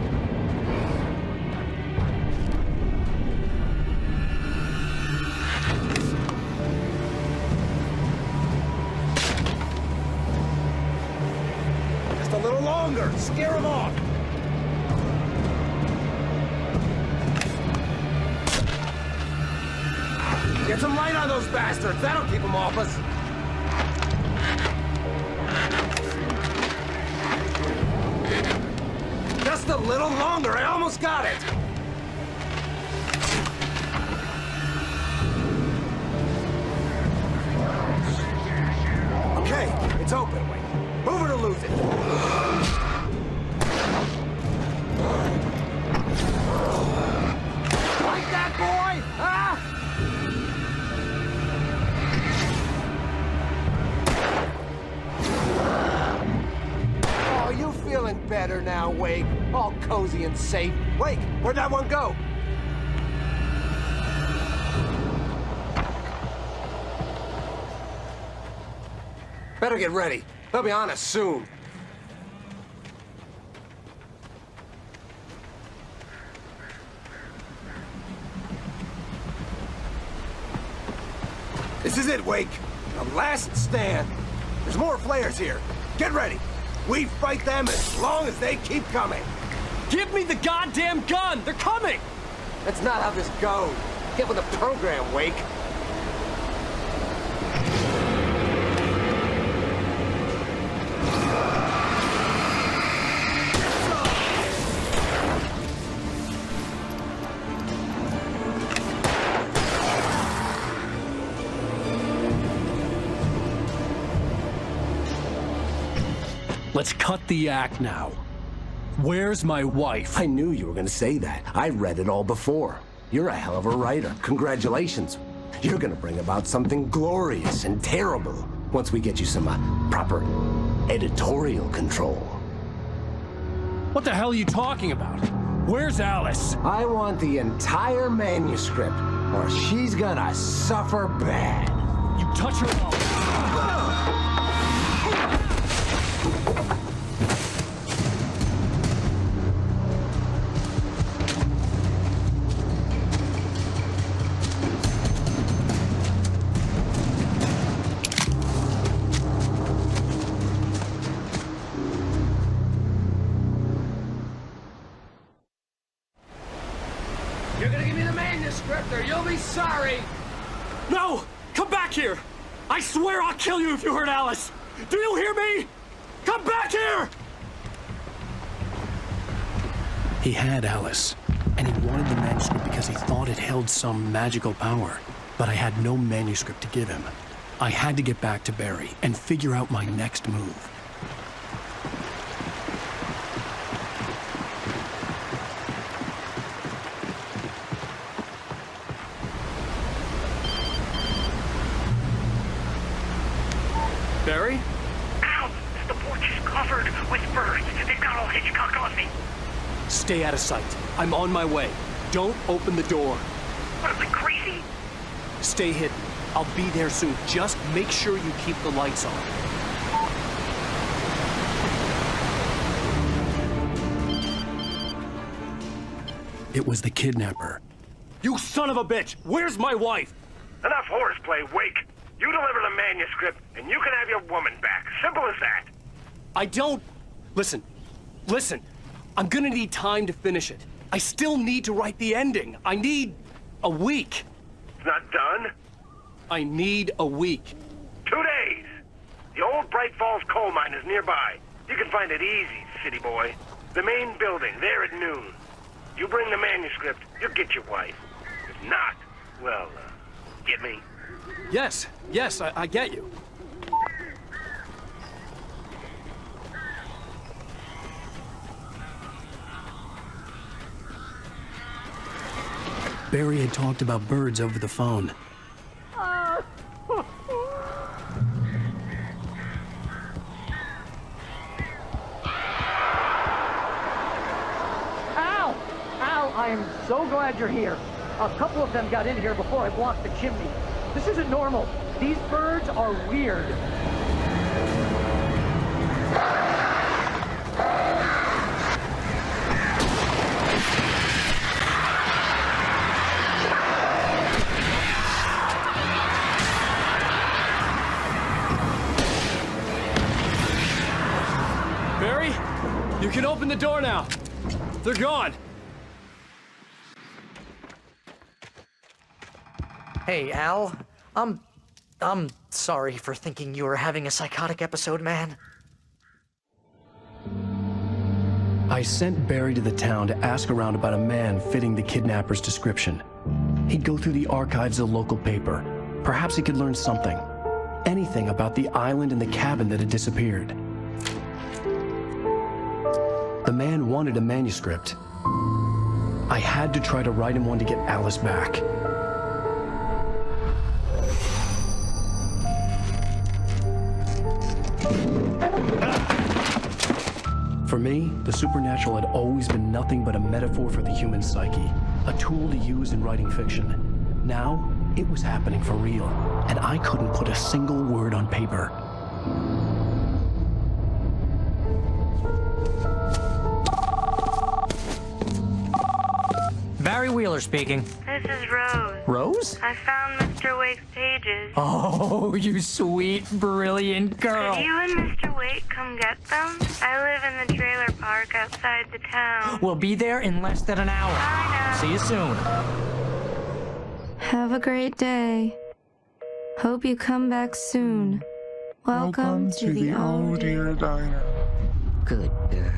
S3: Just a little longer. Scare them off. Get some light on those bastards. That'll keep them off us. Just a little longer. I almost got it. Okay, it's open. Wait. Move it or lose it. Like that, boy? Huh? Oh, you feeling better now, Wake? All cozy and safe. Wake, where'd that one go? Better get ready. They'll be on us soon. This is it, Wake. The last stand. There's more flares here. Get ready. We fight them as long as they keep coming.
S11: Give me the goddamn gun! They're coming!
S3: That's not how this goes. Get with the program, Wake.
S1: Let's cut the act now. Where's my wife?
S22: I knew you were going to say that. I read it all before. You're a hell of a writer. Congratulations. You're going to bring about something glorious and terrible. Once we get you some proper editorial control.
S11: What the hell are you talking about? Where's Alice?
S22: I want the entire manuscript, or she's gonna suffer bad.
S11: You touch her mouth.
S3: You're gonna give me the manuscript or you'll be sorry!
S11: No! Come back here! I swear I'll kill you if you hurt Alice! Do you hear me? Come back here!
S1: He had Alice, and he wanted the manuscript because he thought it held some magical power. But I had no manuscript to give him. I had to get back to Barry and figure out my next move.
S11: Barry?
S7: Ow! The porch is covered with birds. They've got all Hitchcock on me.
S11: Stay out of sight. I'm on my way. Don't open the door.
S7: What, am I crazy?
S11: Stay hidden. I'll be there soon. Just make sure you keep the lights on.
S1: It was the kidnapper.
S11: You son of a bitch! Where's my wife?
S17: Enough horseplay, Wake. You deliver the manuscript, and you can have your woman back. Simple as that.
S11: I don't... Listen. I'm gonna need time to finish it. I still need to write the ending. I need a week.
S17: It's not done.
S11: I need a week.
S17: 2 days. The old Bright Falls coal mine is nearby. You can find it easy, city boy. The main building, there at noon. You bring the manuscript, you'll get your wife. If not, well, get me?
S11: Yes, I get you.
S1: Barry had talked about birds over the phone.
S19: Al, I am so glad you're here. A couple of them got in here before I blocked the chimney. This isn't normal. These birds are weird.
S11: Barry, you can open the door now. They're gone.
S19: Hey, Al. I'm sorry for thinking you were having a psychotic episode, man.
S1: I sent Barry to the town to ask around about a man fitting the kidnapper's description. He'd go through the archives of the local paper. Perhaps he could learn something. Anything about the island and the cabin that had disappeared. The man wanted a manuscript. I had to try to write him one to get Alice back. For me, the supernatural had always been nothing but a metaphor for the human psyche, a tool to use in writing fiction. Now, it was happening for real, and I couldn't put a single word on paper.
S19: Barry Wheeler speaking.
S5: This is Rose.
S19: Rose?
S5: I found Mr. Wake's pages.
S19: Oh, you sweet, brilliant girl.
S5: Could you and Mr. Wake come get them? I live in the trailer park outside the town.
S19: We'll be there in less than an hour.
S5: I know.
S19: See you soon.
S5: Have a great day. Hope you come back soon. Welcome to the Oh Dear
S21: Diner.
S10: Good girl.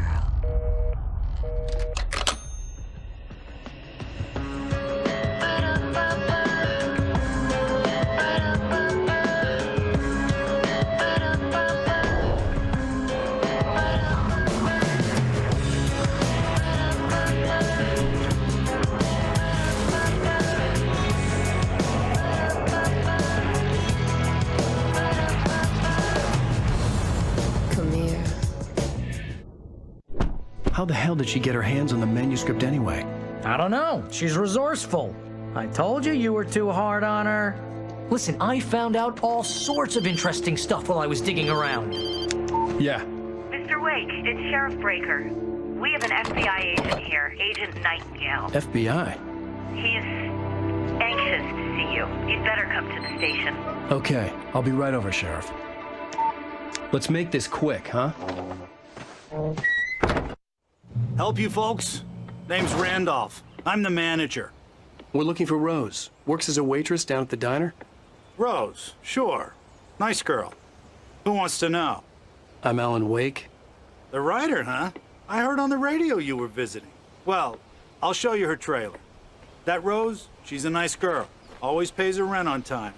S1: How the hell did she get her hands on the manuscript anyway?
S19: I don't know. She's resourceful. I told you were too hard on her. Listen, I found out all sorts of interesting stuff while I was digging around.
S1: Yeah.
S6: Mr. Wake, it's Sheriff Breaker. We have an FBI agent here, Agent Nightingale.
S1: FBI?
S6: He's anxious to see you. You'd better come to the station.
S1: Okay, I'll be right over, Sheriff. Let's make this quick, huh?
S12: Help you folks? Name's Randolph. I'm the manager.
S1: We're looking for Rose. Works as a waitress down at the diner.
S12: Rose, sure. Nice girl. Who wants to know?
S1: I'm Alan Wake.
S12: The writer, huh? I heard on the radio you were visiting. Well, I'll show you her trailer. That Rose, she's a nice girl. Always pays her rent on time.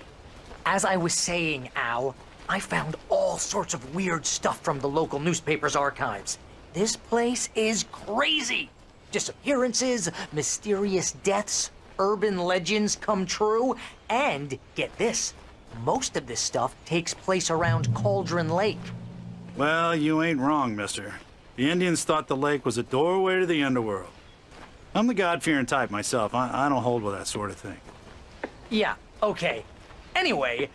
S19: As I was saying, Al, I found all sorts of weird stuff from the local newspaper's archives. This place is crazy. Disappearances, mysterious deaths, urban legends come true, and get this, most of this stuff takes place around Cauldron Lake.
S12: Well, you ain't wrong, mister. The Indians thought the lake was a doorway to the underworld. I'm the God-fearing type myself. I don't hold with that sort of thing.
S19: Yeah, okay. Anyway,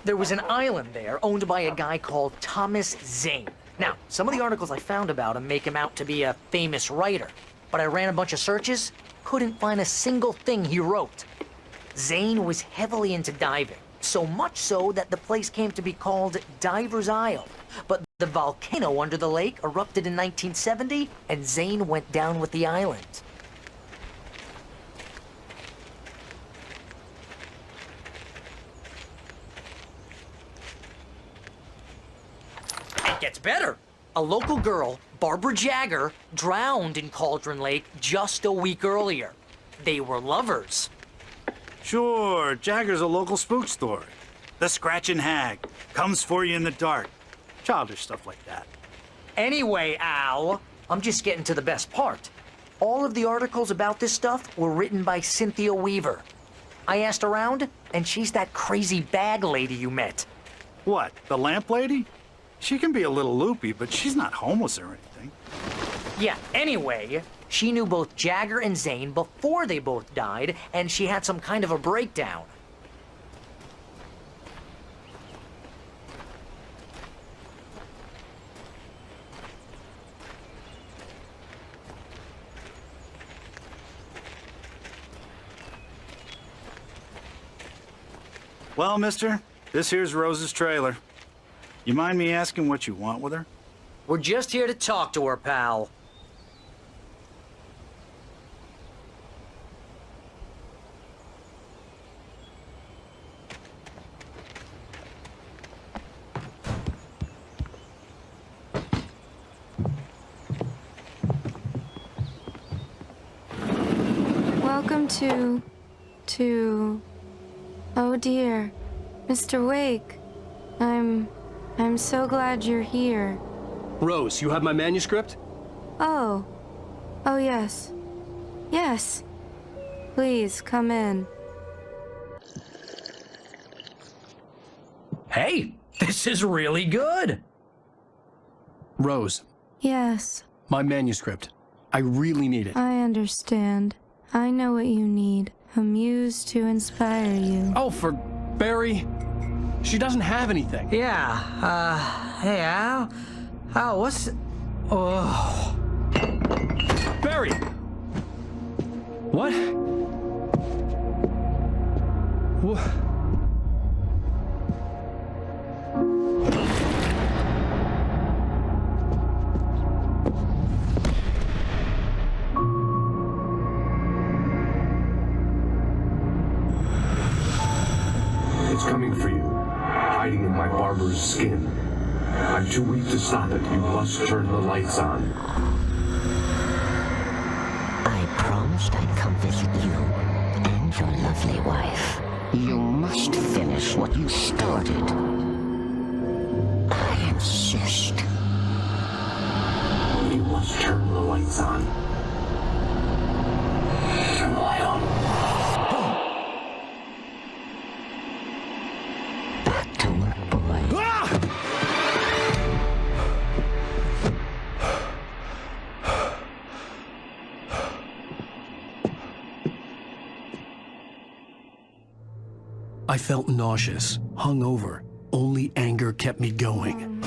S19: there was an island there owned by a guy called Thomas Zane. Now, some of the articles I found about him make him out to be a famous writer, but I ran a bunch of searches, couldn't find a single thing he wrote. Zane was heavily into diving, so much so that the place came to be called Diver's Isle. But the volcano under the lake erupted in 1970, and Zane went down with the island. It gets better. A local girl, Barbara Jagger, drowned in Cauldron Lake just a week earlier. They were lovers.
S12: Sure, Jagger's a local spook story. The Scratching Hag comes for you in the dark. Childish stuff like that.
S19: Anyway, Al, I'm just getting to the best part. All of the articles about this stuff were written by Cynthia Weaver. I asked around, and she's that crazy bag lady you met.
S12: What, the lamp lady? She can be a little loopy, but she's not homeless or anything.
S19: Yeah, anyway, she knew both Jagger and Zane before they both died, and she had some kind of a breakdown.
S12: Well, mister, this here's Rose's trailer. You mind me asking what you want with her?
S19: We're just here to talk to her, pal.
S5: Welcome to... Oh dear, Mr. Wake. I'm so glad you're here.
S1: Rose, you have my manuscript?
S5: Oh. Oh, yes. Yes. Please, come in.
S19: Hey, this is really good.
S1: Rose.
S5: Yes.
S1: My manuscript. I really need it.
S5: I understand. I know what you need. A muse to inspire you.
S1: Oh, for Barry. She doesn't have anything.
S19: Yeah, hey, Al. Al, what's... Oh.
S1: Barry! What? What?
S23: It's coming for you, hiding in my barber's skin. I'm too weak to stop it. You must turn the lights on.
S10: I promised I'd come visit you and your lovely wife. You must finish what you started. I insist.
S23: You must turn the lights on. Turn the light on.
S10: Back to work, boy.
S1: I felt nauseous, hungover. Only anger kept me going.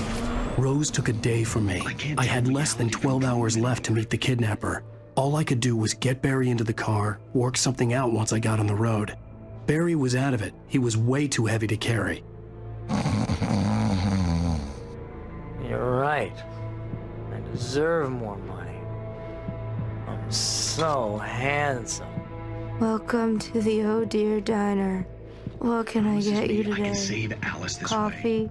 S1: Rose took a day from me. I had less than 12 hours left to meet the kidnapper. All I could do was get Barry into the car, work something out once I got on the road. Barry was out of it. He was way too heavy to carry.
S8: You're right. I deserve more money. I'm so handsome.
S5: Welcome to the Oh Dear Diner. What can I get you today?
S1: I can save Alice this
S5: Coffee?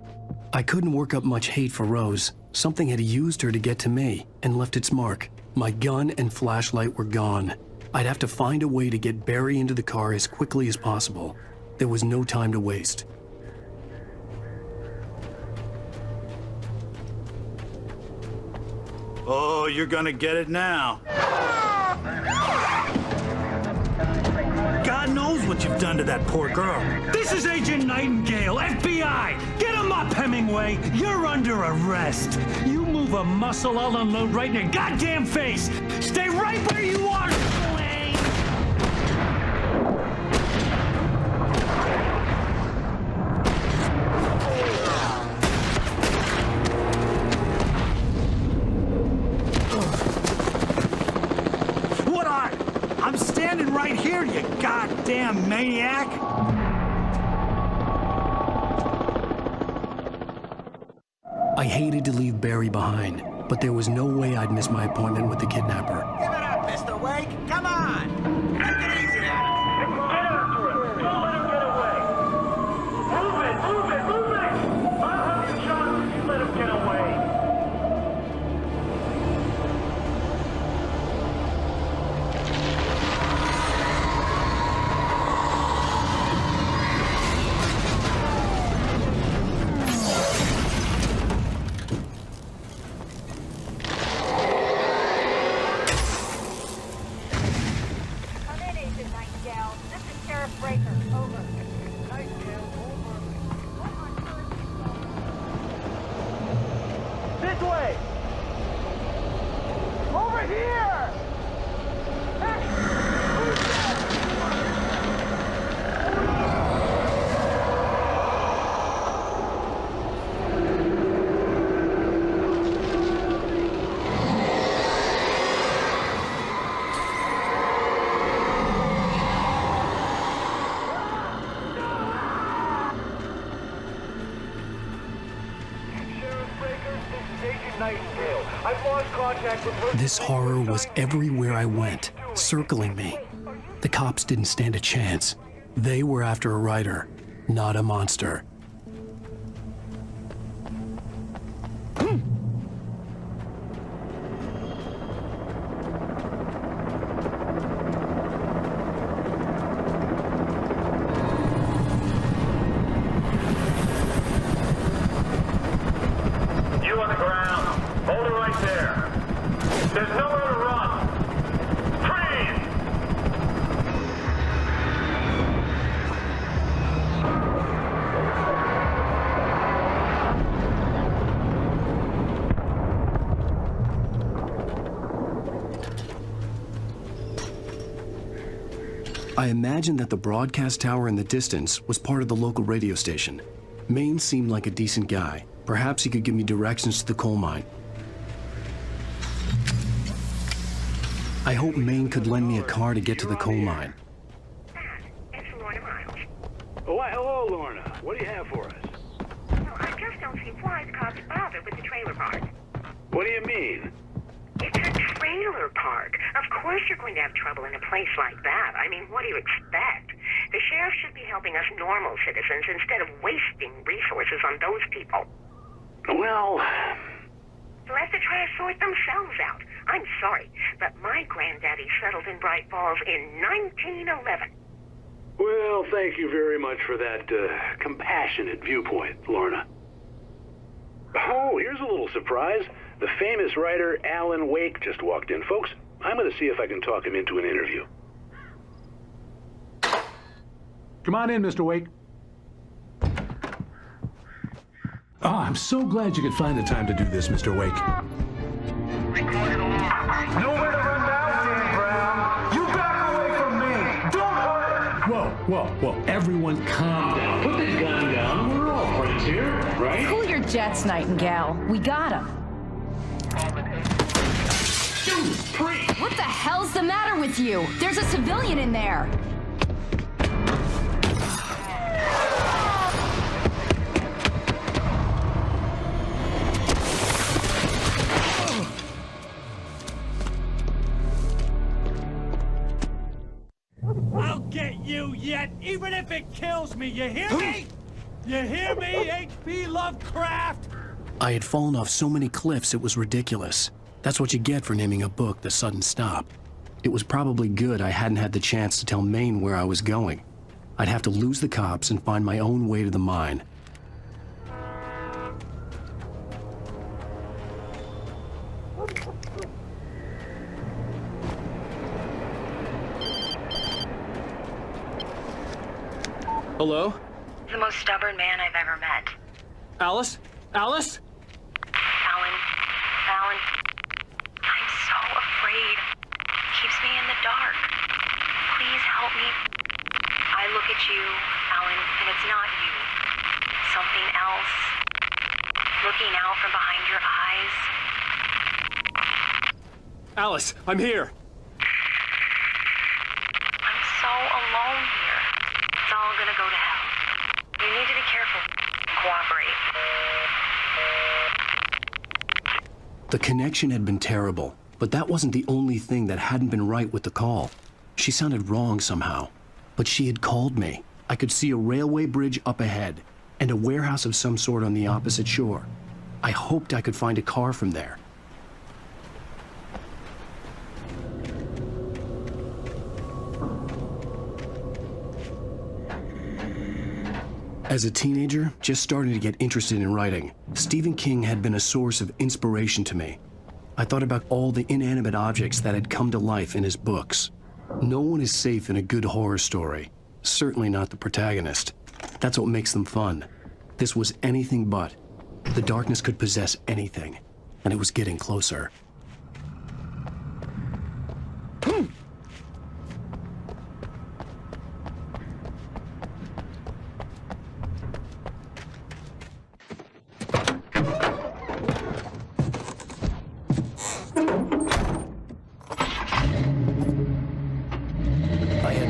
S1: I couldn't work up much hate for Rose. Something had used her to get to me and left its mark. My gun and flashlight were gone. I'd have to find a way to get Barry into the car as quickly as possible. There was no time to waste.
S12: Oh, you're gonna get it now. God knows what you've done to that poor girl.
S13: This is Agent Nightingale, FBI! Get him up, Hemingway! You're under arrest. You move a muscle, I'll unload right in your goddamn face! Stay right where you are, Wayne!
S12: What are? I'm standing right here, you goddamn maniac!
S1: I hated to leave Barry behind, but there was no way I'd miss my appointment with the kidnapper.
S3: Give it up, Mr. Wake. Come on. Take it easy now.
S7: Get after him. Don't let him get away. Move it, move it, move it. I'll have your shot if you let him get away. This way! Over here!
S1: This horror was everywhere I went, circling me. The cops didn't stand a chance. They were after a writer, not a monster.
S7: You on the ground. Hold it right there. There's nowhere to run. Freeze!
S1: I imagined that the broadcast tower in the distance was part of the local radio station. Maine seemed like a decent guy. Perhaps he could give me directions to the coal mine. I hope Maine could lend me a car to get to the coal mine.
S16: Oh, why, hello, Lorna. What do you have for us?
S6: Well, I just don't see why the cops bother with the trailer park.
S16: What do you mean?
S6: It's a trailer park. Of course you're going to have trouble in a place like that. I mean, what do you expect? The sheriff should be helping us normal citizens instead of wasting resources on those people.
S16: Well...
S6: So let the trash sort themselves out. I'm sorry, but my granddaddy settled in Bright Falls in 1911.
S16: Well, thank you very much for that compassionate viewpoint, Lorna. Oh, here's a little surprise. The famous writer Alan Wake just walked in. Folks, I'm going to see if I can talk him into an interview.
S23: Come on in, Mr. Wake. Oh, I'm so glad you could find the time to do this, Mr. Wake.
S7: Nowhere to run now, Dan Brown. You back away from me. Don't hurt.
S23: Whoa, whoa, whoa. Everyone calm down.
S13: Now put the gun down. We're all friends here, right?
S4: Cool your jets, Nightingale. We got him. What the hell's the matter with you? There's a civilian in there.
S13: I'll get you yet, even if it kills me. You hear me? You hear me, H.P. Lovecraft?
S1: I had fallen off so many cliffs it was ridiculous. That's what you get for naming a book The Sudden Stop. It was probably good I hadn't had the chance to tell Maine where I was going. I'd have to lose the cops and find my own way to the mine.
S11: Hello?
S6: The most stubborn man I've ever met.
S11: Alice? Alice?
S6: Alan. Alan. I'm so afraid. Keeps me in the dark. Please help me. I look at you, Alan, and it's not you. Something else. Looking out from behind your eyes.
S11: Alice, I'm here.
S6: I'm so alone here. It's all gonna go to hell. You need to be careful. Cooperate.
S1: The connection had been terrible, but that wasn't the only thing that hadn't been right with the call. She sounded wrong somehow, but she had called me. I could see a railway bridge up ahead and a warehouse of some sort on the opposite shore. I hoped I could find a car from there. As a teenager, just starting to get interested in writing, Stephen King had been a source of inspiration to me. I thought about all the inanimate objects that had come to life in his books. No one is safe in a good horror story, certainly not the protagonist. That's what makes them fun. This was anything but. The darkness could possess anything, and it was getting closer.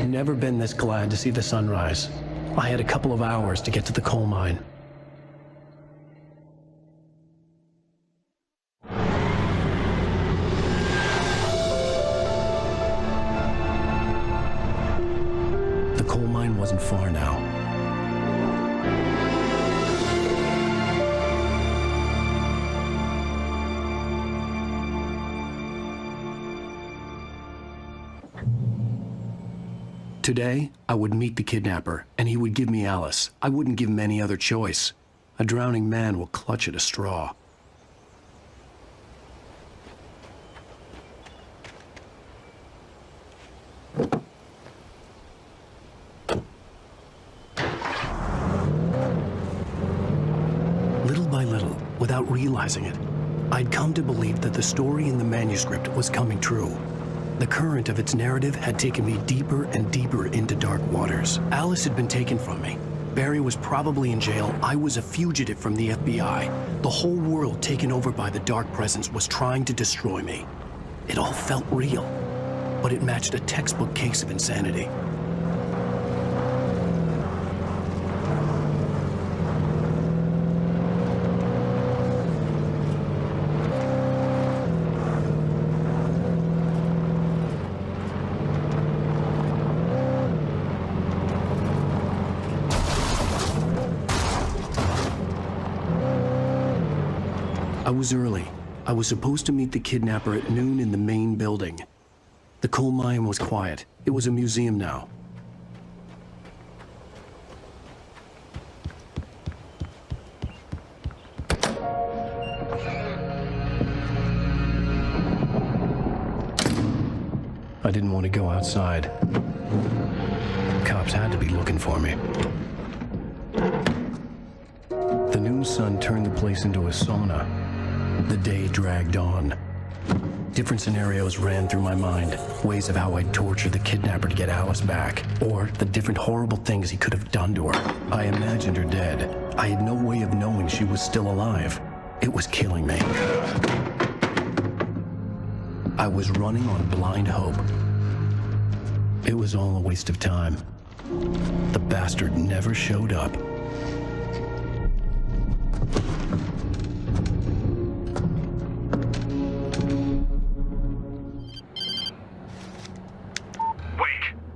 S1: Never been this glad to see the sunrise. I had a couple of hours to get to the coal mine. The coal mine wasn't far now. Today, I would meet the kidnapper, and he would give me Alice. I wouldn't give him any other choice. A drowning man will clutch at a straw. Little by little, without realizing it, I'd come to believe that the story in the manuscript was coming true. The current of its narrative had taken me deeper and deeper into dark waters. Alice had been taken from me. Barry was probably in jail. I was a fugitive from the FBI. The whole world taken over by the dark presence was trying to destroy me. It all felt real, but it matched a textbook case of insanity. I was early. I was supposed to meet the kidnapper at noon in the main building. The coal mine was quiet. It was a museum now. I didn't want to go outside. Cops had to be looking for me. The noon sun turned the place into a sauna. The day dragged on. Different scenarios ran through my mind. Ways of how I'd torture the kidnapper to get Alice back. Or the different horrible things he could have done to her. I imagined her dead. I had no way of knowing she was still alive. It was killing me. I was running on blind hope. It was all a waste of time. The bastard never showed up.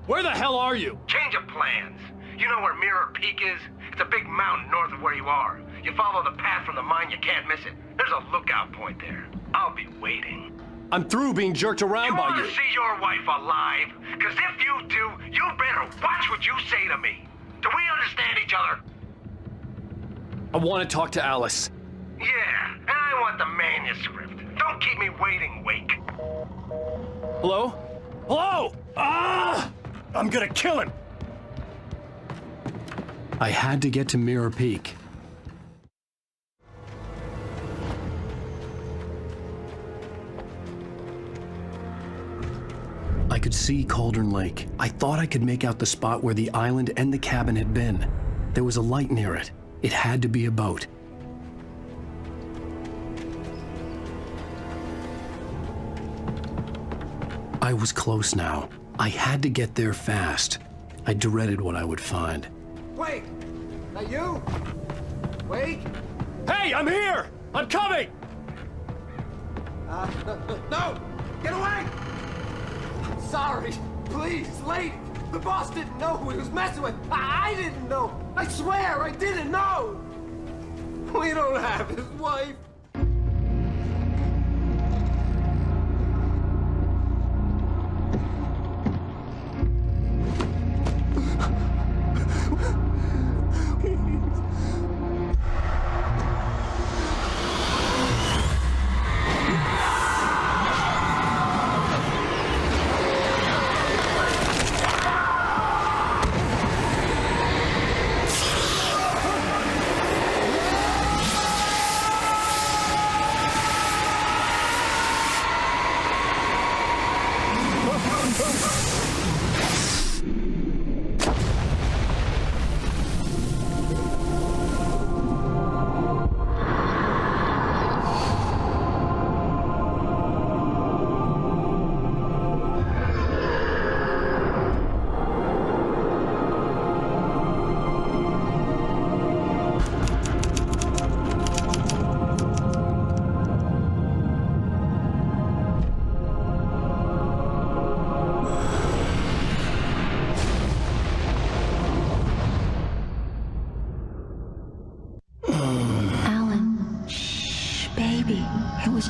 S11: Where the hell are you?
S17: Change of plans. You know where Mirror Peak is? It's a big mountain north of where you are. You follow the path from the mine, you can't miss it. There's a lookout point there. I'll be waiting.
S11: I'm through being jerked around by you.
S17: You want to see your wife alive? Because if you do, you better watch what you say to me. Do we understand each other?
S11: I want to talk to Alice.
S17: Yeah, and I want the manuscript. Don't keep me waiting, Wake.
S11: Hello? Hello? Ah! I'm gonna kill him!
S1: I had to get to Mirror Peak. I could see Cauldron Lake. I thought I could make out the spot where the island and the cabin had been. There was a light near it. It had to be a boat. I was close now. I had to get there fast. I dreaded what I would find.
S3: Wait! That you? Wait!
S11: Hey, I'm here! I'm coming!
S3: No! Get away! I'm sorry. Please, lady. The boss didn't know who he was messing with. I didn't know. I swear I didn't know. We don't have his wife.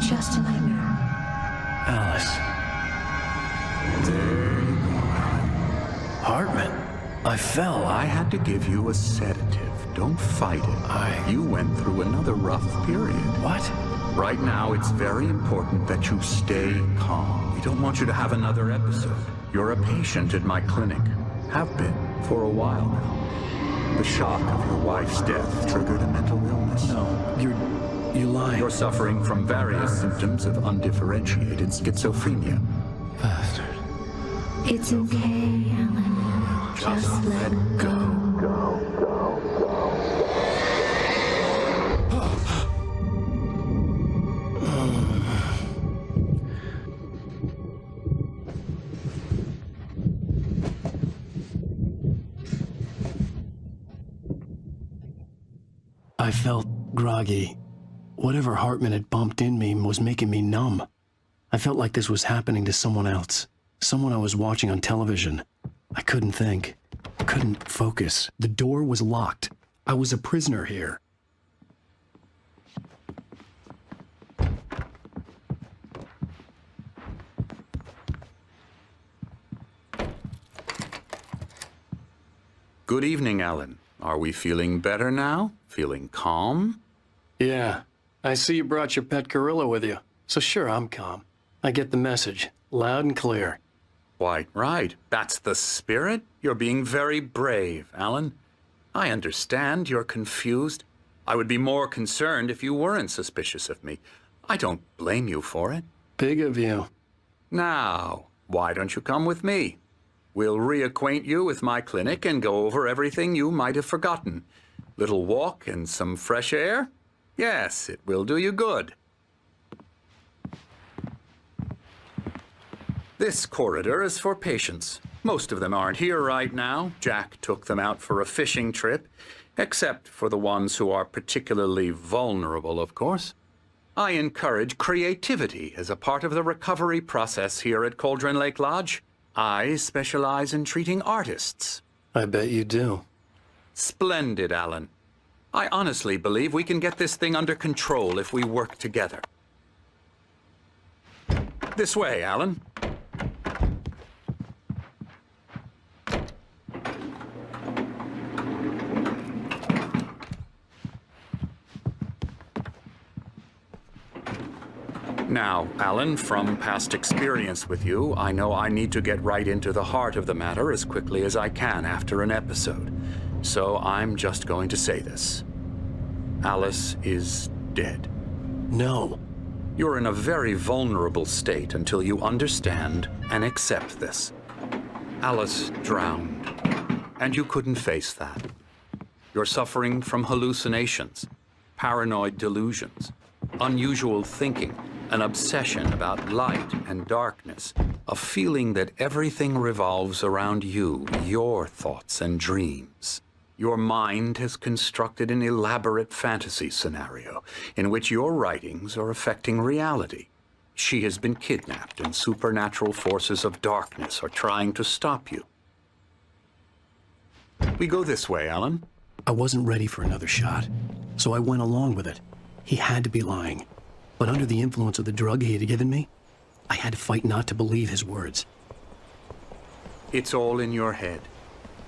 S10: Just a nightmare.
S1: Alice.
S14: There you go, Alan.
S1: Hartman, I fell.
S14: I had to give you a sedative. Don't fight it. You went through another rough period.
S1: What?
S14: Right now, it's very important that you stay calm. We don't want you to have another episode. You're a patient at my clinic. Have been for a while now. The shock of your wife's death triggered a mental illness.
S1: No, you lie.
S14: You're suffering from various symptoms of undifferentiated schizophrenia.
S1: Bastard.
S10: It's okay, Alan. Just let go.
S1: I felt groggy. Whatever Hartman had bumped in me was making me numb. I felt like this was happening to someone else. Someone I was watching on television. I couldn't think. Couldn't focus. The door was locked. I was a prisoner here.
S14: Good evening, Alan. Are we feeling better now? Feeling calm?
S1: Yeah. I see you brought your pet gorilla with you. So sure, I'm calm. I get the message. Loud and clear.
S14: Quite right. That's the spirit. You're being very brave, Alan. I understand you're confused. I would be more concerned if you weren't suspicious of me. I don't blame you for it.
S1: Big of you.
S14: Now, why don't you come with me? We'll reacquaint you with my clinic and go over everything you might have forgotten. Little walk and some fresh air? Yes, it will do you good. This corridor is for patients. Most of them aren't here right now. Jack took them out for a fishing trip, except for the ones who are particularly vulnerable, of course. I encourage creativity as a part of the recovery process here at Cauldron Lake Lodge. I specialize in treating artists.
S1: I bet you do.
S14: Splendid, Alan. I honestly believe we can get this thing under control if we work together. This way, Alan. Now, Alan, from past experience with you, I know I need to get right into the heart of the matter as quickly as I can after an episode. So I'm just going to say this. Alice is dead.
S1: No.
S14: You're in a very vulnerable state until you understand and accept this. Alice drowned, and you couldn't face that. You're suffering from hallucinations, paranoid delusions, unusual thinking, an obsession about light and darkness, a feeling that everything revolves around you, your thoughts and dreams. Your mind has constructed an elaborate fantasy scenario in which your writings are affecting reality. She has been kidnapped and supernatural forces of darkness are trying to stop you. We go this way, Alan.
S1: I wasn't ready for another shot, so I went along with it. He had to be lying. But under the influence of the drug he had given me, I had to fight not to believe his words.
S14: It's all in your head.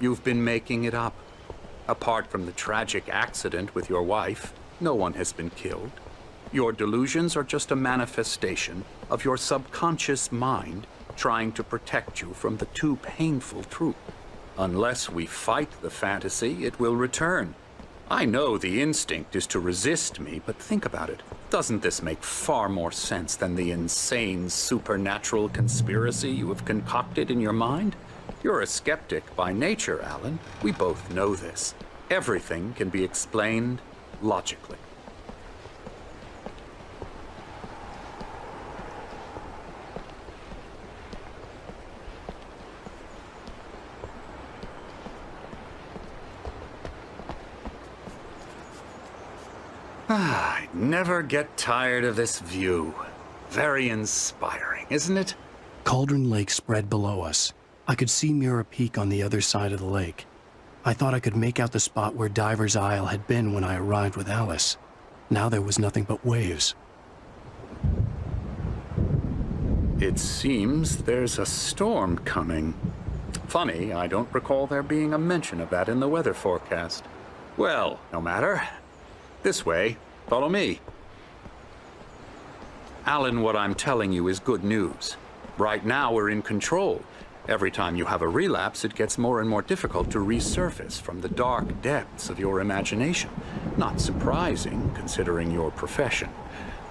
S14: You've been making it up. Apart from the tragic accident with your wife, no one has been killed. Your delusions are just a manifestation of your subconscious mind trying to protect you from the too painful truth. Unless we fight the fantasy, it will return. I know the instinct is to resist me, but think about it. Doesn't this make far more sense than the insane supernatural conspiracy you have concocted in your mind? You're a skeptic by nature, Alan. We both know this. Everything can be explained logically. I never get tired of this view. Very inspiring, isn't it?
S1: Cauldron Lake spread below us. I could see Mirror Peak on the other side of the lake. I thought I could make out the spot where Diver's Isle had been when I arrived with Alice. Now there was nothing but waves.
S14: It seems there's a storm coming. Funny, I don't recall there being a mention of that in the weather forecast. Well, no matter. This way. Follow me. Alan, what I'm telling you is good news. Right now, we're in control. Every time you have a relapse, it gets more and more difficult to resurface from the dark depths of your imagination. Not surprising, considering your profession.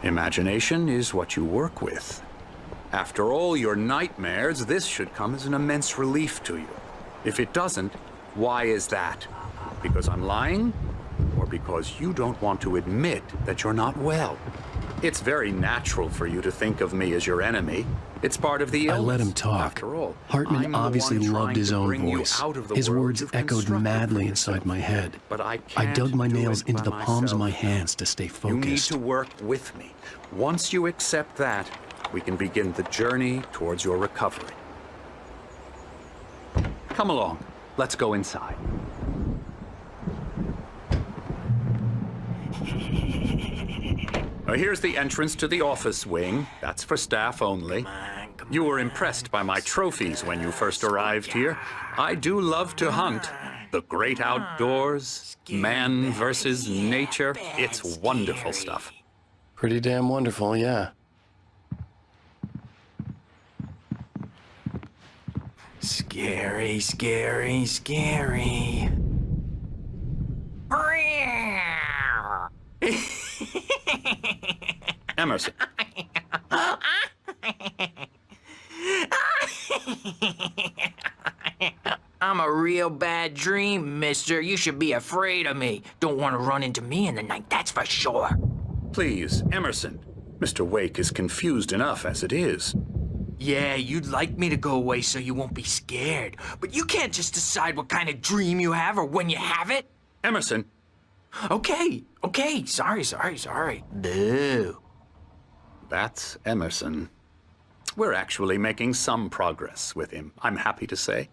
S14: Imagination is what you work with. After all your nightmares, this should come as an immense relief to you. If it doesn't, why is that? Because I'm lying? Or because you don't want to admit that you're not well? It's very natural for you to think of me as your enemy. It's part of the illness.
S1: I let him talk.
S14: After all,
S1: Hartman obviously loved his own voice. His words echoed madly inside my head.
S14: But I
S1: dug my nails into the palms of my hands to stay focused.
S14: You need to work with me. Once you accept that, we can begin the journey towards your recovery. Come along. Let's go inside. Here's the entrance to the office wing. That's for staff only. You were impressed by my trophies when you first arrived here. I do love to hunt. The great outdoors, man versus nature. It's wonderful stuff.
S1: Pretty damn wonderful, yeah.
S21: Scary, scary, scary.
S14: Emerson.
S15: I'm a real bad dream, mister. You should be afraid of me. Don't want to run into me in the night, that's for sure.
S14: Please, Emerson. Mr. Wake is confused enough as it is.
S15: Yeah, you'd like me to go away so you won't be scared. But you can't just decide what kind of dream you have or when you have it.
S14: Emerson.
S15: Okay. Sorry. Boo.
S14: That's Emerson. We're actually making some progress with him, I'm happy to say.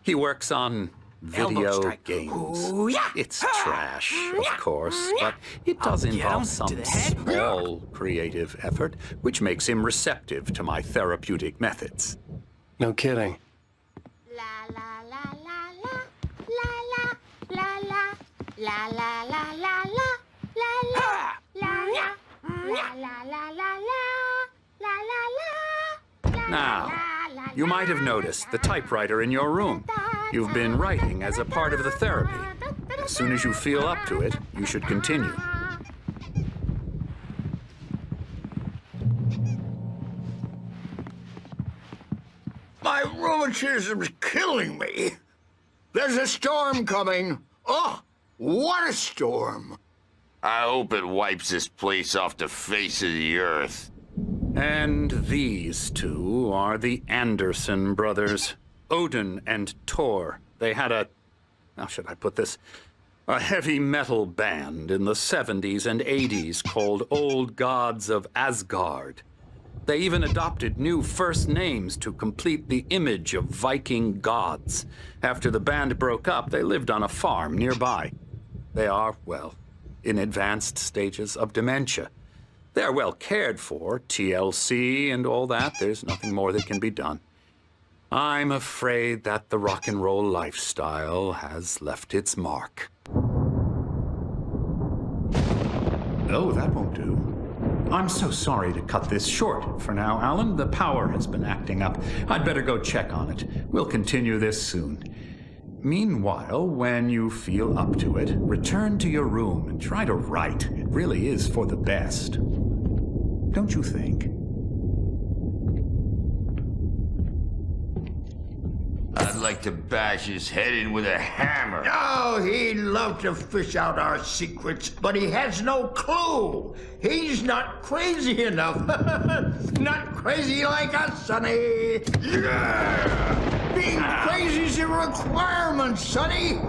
S14: He works on video games.
S15: Ooh, yeah.
S14: It's trash, of course, but it does involve some small creative effort, which makes him receptive to my therapeutic methods.
S1: No kidding.
S14: Now, you might have noticed the typewriter in your room. You've been writing as a part of the therapy. As soon as you feel up to it, you should continue.
S9: My rheumatism's killing me. There's a storm coming. Oh, what a storm.
S2: I hope it wipes this place off the face of the earth.
S14: And these two are the Anderson brothers, Odin and Thor. They had how should I put this? A heavy metal band in the 70s and 80s called Old Gods of Asgard. They even adopted new first names to complete the image of Viking gods. After the band broke up, they lived on a farm nearby. They are, well, in advanced stages of dementia. They're well cared for, TLC and all that. There's nothing more that can be done. I'm afraid that the rock and roll lifestyle has left its mark. Oh, that won't do. I'm so sorry to cut this short for now, Alan. The power has been acting up. I'd better go check on it. We'll continue this soon. Meanwhile, when you feel up to it, return to your room and try to write. It really is for the best. Don't you think?
S2: I'd like to bash his head in with a hammer.
S9: Oh, he'd love to fish out our secrets, but he has no clue. He's not crazy enough. Not crazy like us, Sonny. Yeah! Being crazy's a requirement, Sonny.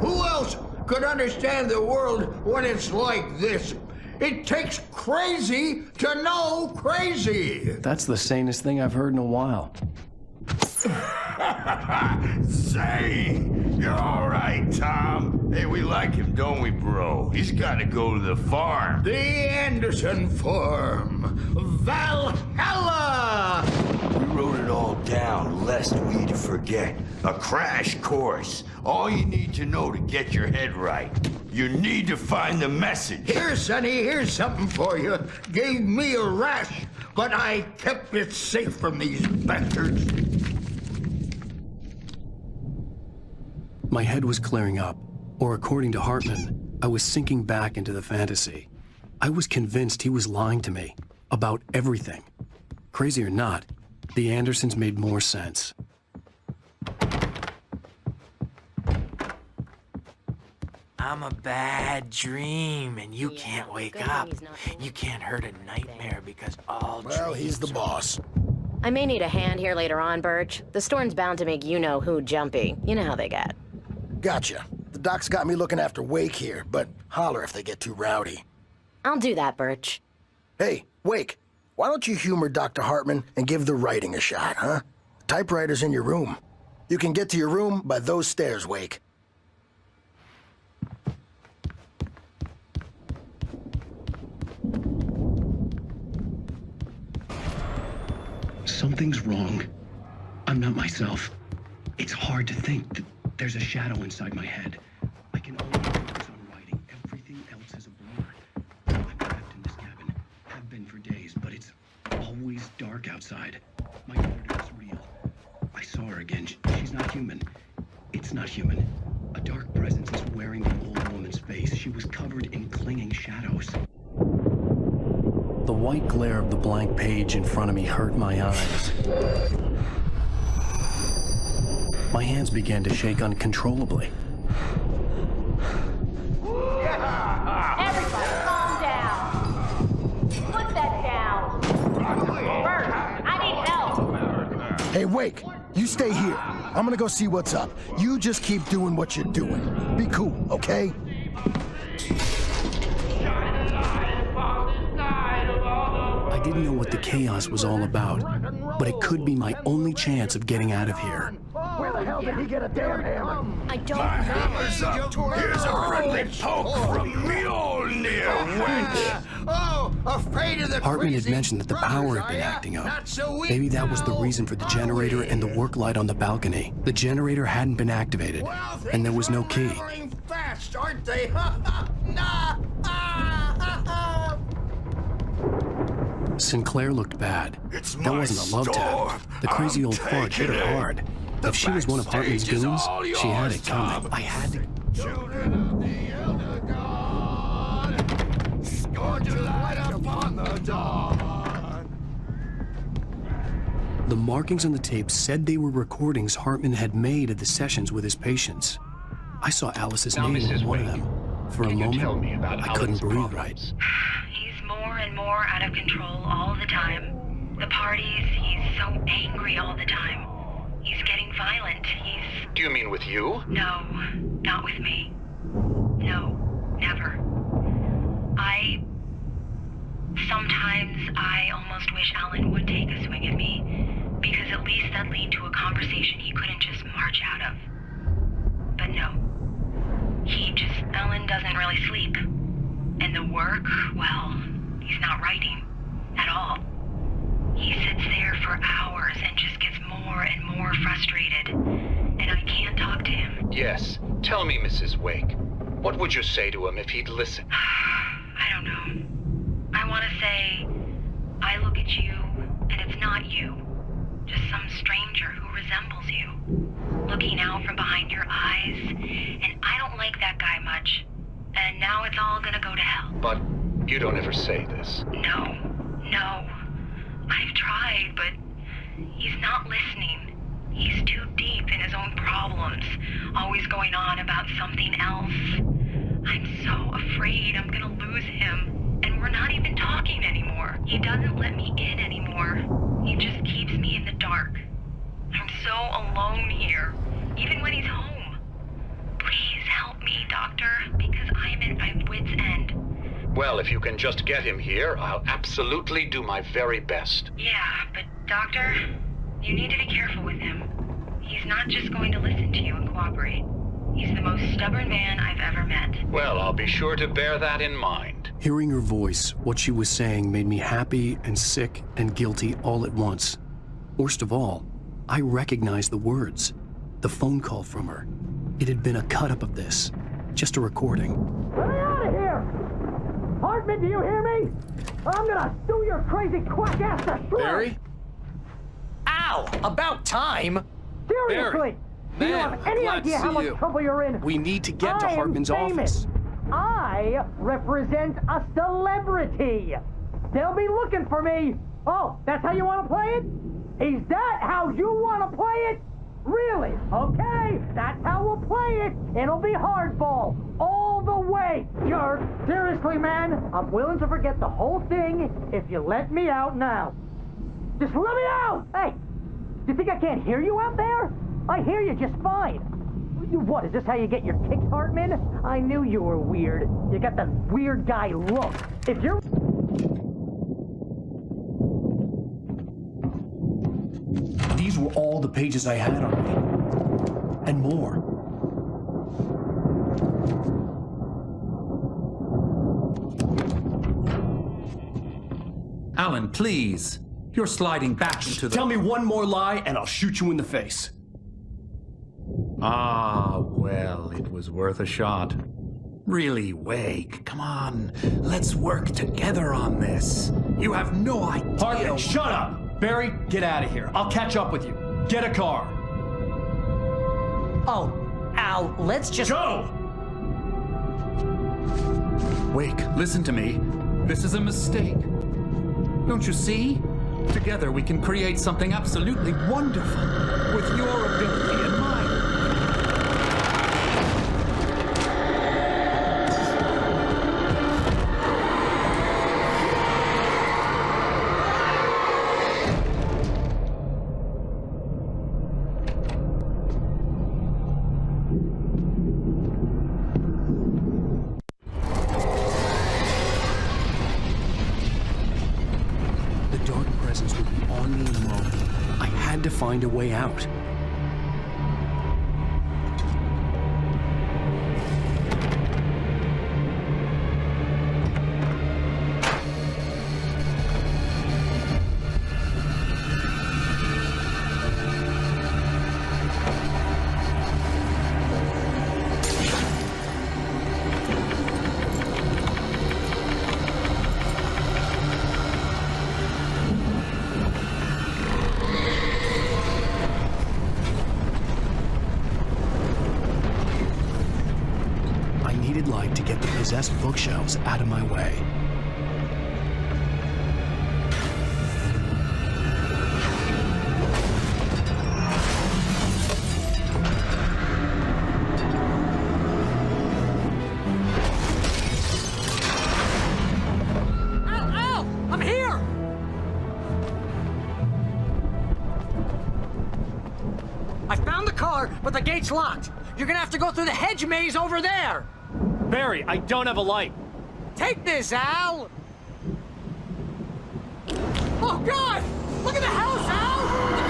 S9: Who else could understand the world when it's like this? It takes crazy to know crazy.
S1: That's the sanest thing I've heard in a while.
S2: Say, you're all right, Tom. Hey, we like him, don't we, bro? He's got to go to the farm.
S9: The Anderson farm. Valhalla!
S2: We wrote it all down, lest we'd forget. A crash course. All you need to know to get your head right. You need to find the message.
S9: Here, Sonny, here's something for you. Gave me a rash, but I kept it safe from these bastards.
S1: My head was clearing up, or according to Hartman, I was sinking back into the fantasy. I was convinced he was lying to me about everything. Crazy or not, the Andersons made more sense.
S15: I'm a bad dream, and you can't wake up. You can't hurt a nightmare because all
S18: Well, he's the boss.
S20: I may need a hand here later on, Birch. The storm's bound to make you-know-who jumpy. You know how they get.
S18: Gotcha. The doc's got me looking after Wake here, but holler if they get too rowdy.
S20: I'll do that, Birch.
S18: Hey, Wake, why don't you humor Dr. Hartman and give the writing a shot, huh? Typewriter's in your room. You can get to your room by those stairs, Wake.
S1: Something's wrong. I'm not myself. It's hard to think that there's a shadow inside my head. I can only focus on writing. Everything else is a blur. I'm trapped in this cabin. Have been for days, but it's always dark outside. My daughter is real. I saw her again. She's not human. It's not human. A dark presence is wearing the old woman's face. She was covered in clinging shadows. The white glare of the blank page in front of me hurt my eyes. My hands began to shake uncontrollably.
S4: Everybody, calm down. Put that down. Bert, I need help.
S18: Hey, Wake, you stay here. I'm gonna go see what's up. You just keep doing what you're doing. Be cool, okay?
S1: I didn't know what the chaos was all about, but it could be my only chance of getting out of here.
S18: Where the hell did he get a damn hammer?
S4: I don't
S2: My
S4: know.
S2: hammer's up. Here's a friendly poke from Mjolnir, wench.
S9: Oh, afraid of the
S1: Hartman had
S9: freezing
S1: mentioned that the power had been
S9: brothers, are ya?
S1: acting up.
S9: Not so weak
S1: Maybe that was the
S9: now.
S1: reason for the generator and the work light on the balcony. The generator hadn't been activated,
S9: Well,
S1: and there was no
S9: things
S1: key.
S9: are unraveling fast, aren't they? Nah.
S1: Sinclair looked bad.
S2: It's
S1: That
S2: my
S1: wasn't a love
S2: store.
S1: tap. The crazy
S2: I'm
S1: old fart hit her
S2: taking it.
S1: hard.
S2: The
S1: If she was one of Hartman's
S2: backstage is
S1: goons,
S2: all
S1: she had
S2: yours,
S1: it coming.
S2: Tom.
S1: I had to.
S2: Children of the Elder God, scorch your light upon the dawn.
S1: The markings on the tape said they were recordings Hartman had made at the sessions with his patients. I saw Alice's
S8: Now,
S1: name
S8: Mrs.
S1: on one of
S8: Wake,
S1: them. For a
S8: can you tell me
S1: moment,
S8: about
S1: I couldn't
S8: Alan's
S1: breathe
S8: problems?
S1: right.
S19: He's more and more out of control all the time. The parties, he's so angry all the time. He's getting violent. He's...
S8: Do you mean with you?
S19: No, not with me. No, never. Sometimes I almost wish Alan would take a swing at me, because at least that'd lead to a conversation he couldn't just march out of. But no. Alan doesn't really sleep. And the work, well, he's not writing at all. He sits there for hours and just gets more and more frustrated. And I can't talk to him.
S8: Yes. Tell me, Mrs. Wake. What would you say to him if he'd listen?
S19: I don't know. I want to say, I look at you, and it's not you. Just some stranger who resembles you. Looking out from behind your eyes. And I don't like that guy much. And now it's all gonna go to hell.
S8: But you don't ever say this.
S19: No. I've tried, but he's not listening. He's too deep in his own problems, always going on about something else. I'm so afraid I'm gonna lose him, and we're not even talking anymore. He doesn't let me in anymore. He just keeps me in the dark. I'm so alone here, even when he's home. Please help me, Doctor, because I'm at my wit's end.
S8: Well, if you can just get him here, I'll absolutely do my very best.
S19: Yeah, but Doctor, you need to be careful with him. He's not just going to listen to you and cooperate. He's the most stubborn man I've ever met.
S8: Well, I'll be sure to bear that in mind.
S1: Hearing her voice, what she was saying made me happy and sick and guilty all at once. Worst of all, I recognized the words. The phone call from her. It had been a cut-up of this. Just a recording.
S3: Get me out of here! Hartman, do you hear me? I'm gonna sue your crazy quack ass to shred!
S15: Barry? Ow! About time!
S3: Seriously! Do you
S15: Man,
S3: have
S15: I'm
S3: any
S15: glad to
S3: idea how
S15: see
S3: much
S15: you.
S3: trouble you're in?
S1: We need to get to
S3: I am
S1: Hartman's
S3: famous.
S1: office.
S3: I represent a celebrity. They'll be looking for me. Oh, that's how you want to play it? Is that how you want to play it? Really? Okay, that's how we'll play it. It'll be hardball all the way, jerk. Seriously, man, I'm willing to forget the whole thing if you let me out now. Just let me out! Hey, do you think I can't hear you out there? I hear you just fine. What, is this how you get your kicks, Hartman? I knew you were weird. You got the weird guy look. If you're...
S1: These were all the pages I had on me. And more.
S14: Alan, please. You're sliding back into the...
S11: Tell me one more lie and I'll shoot you in the face.
S14: Ah, well, it was worth a shot. Really, Wake, come on. Let's work together on this. You have no idea...
S11: Hartman, shut up! Barry, get out of here. I'll catch up with you. Get a car.
S15: Oh, Al, let's just...
S11: Go!
S14: Wake, listen to me. This is a mistake. Don't you see? Together we can create something absolutely wonderful. With your ability and mine.
S1: presence would be on me in a moment. I had to find a way out. Light to get the possessed bookshelves out of my way.
S3: Al! I'm here! I found the car, but the gate's locked. You're gonna have to go through the hedge maze over there.
S11: Barry, I don't have a light.
S3: Take this, Al! Oh, God! Look at the house, Al! Look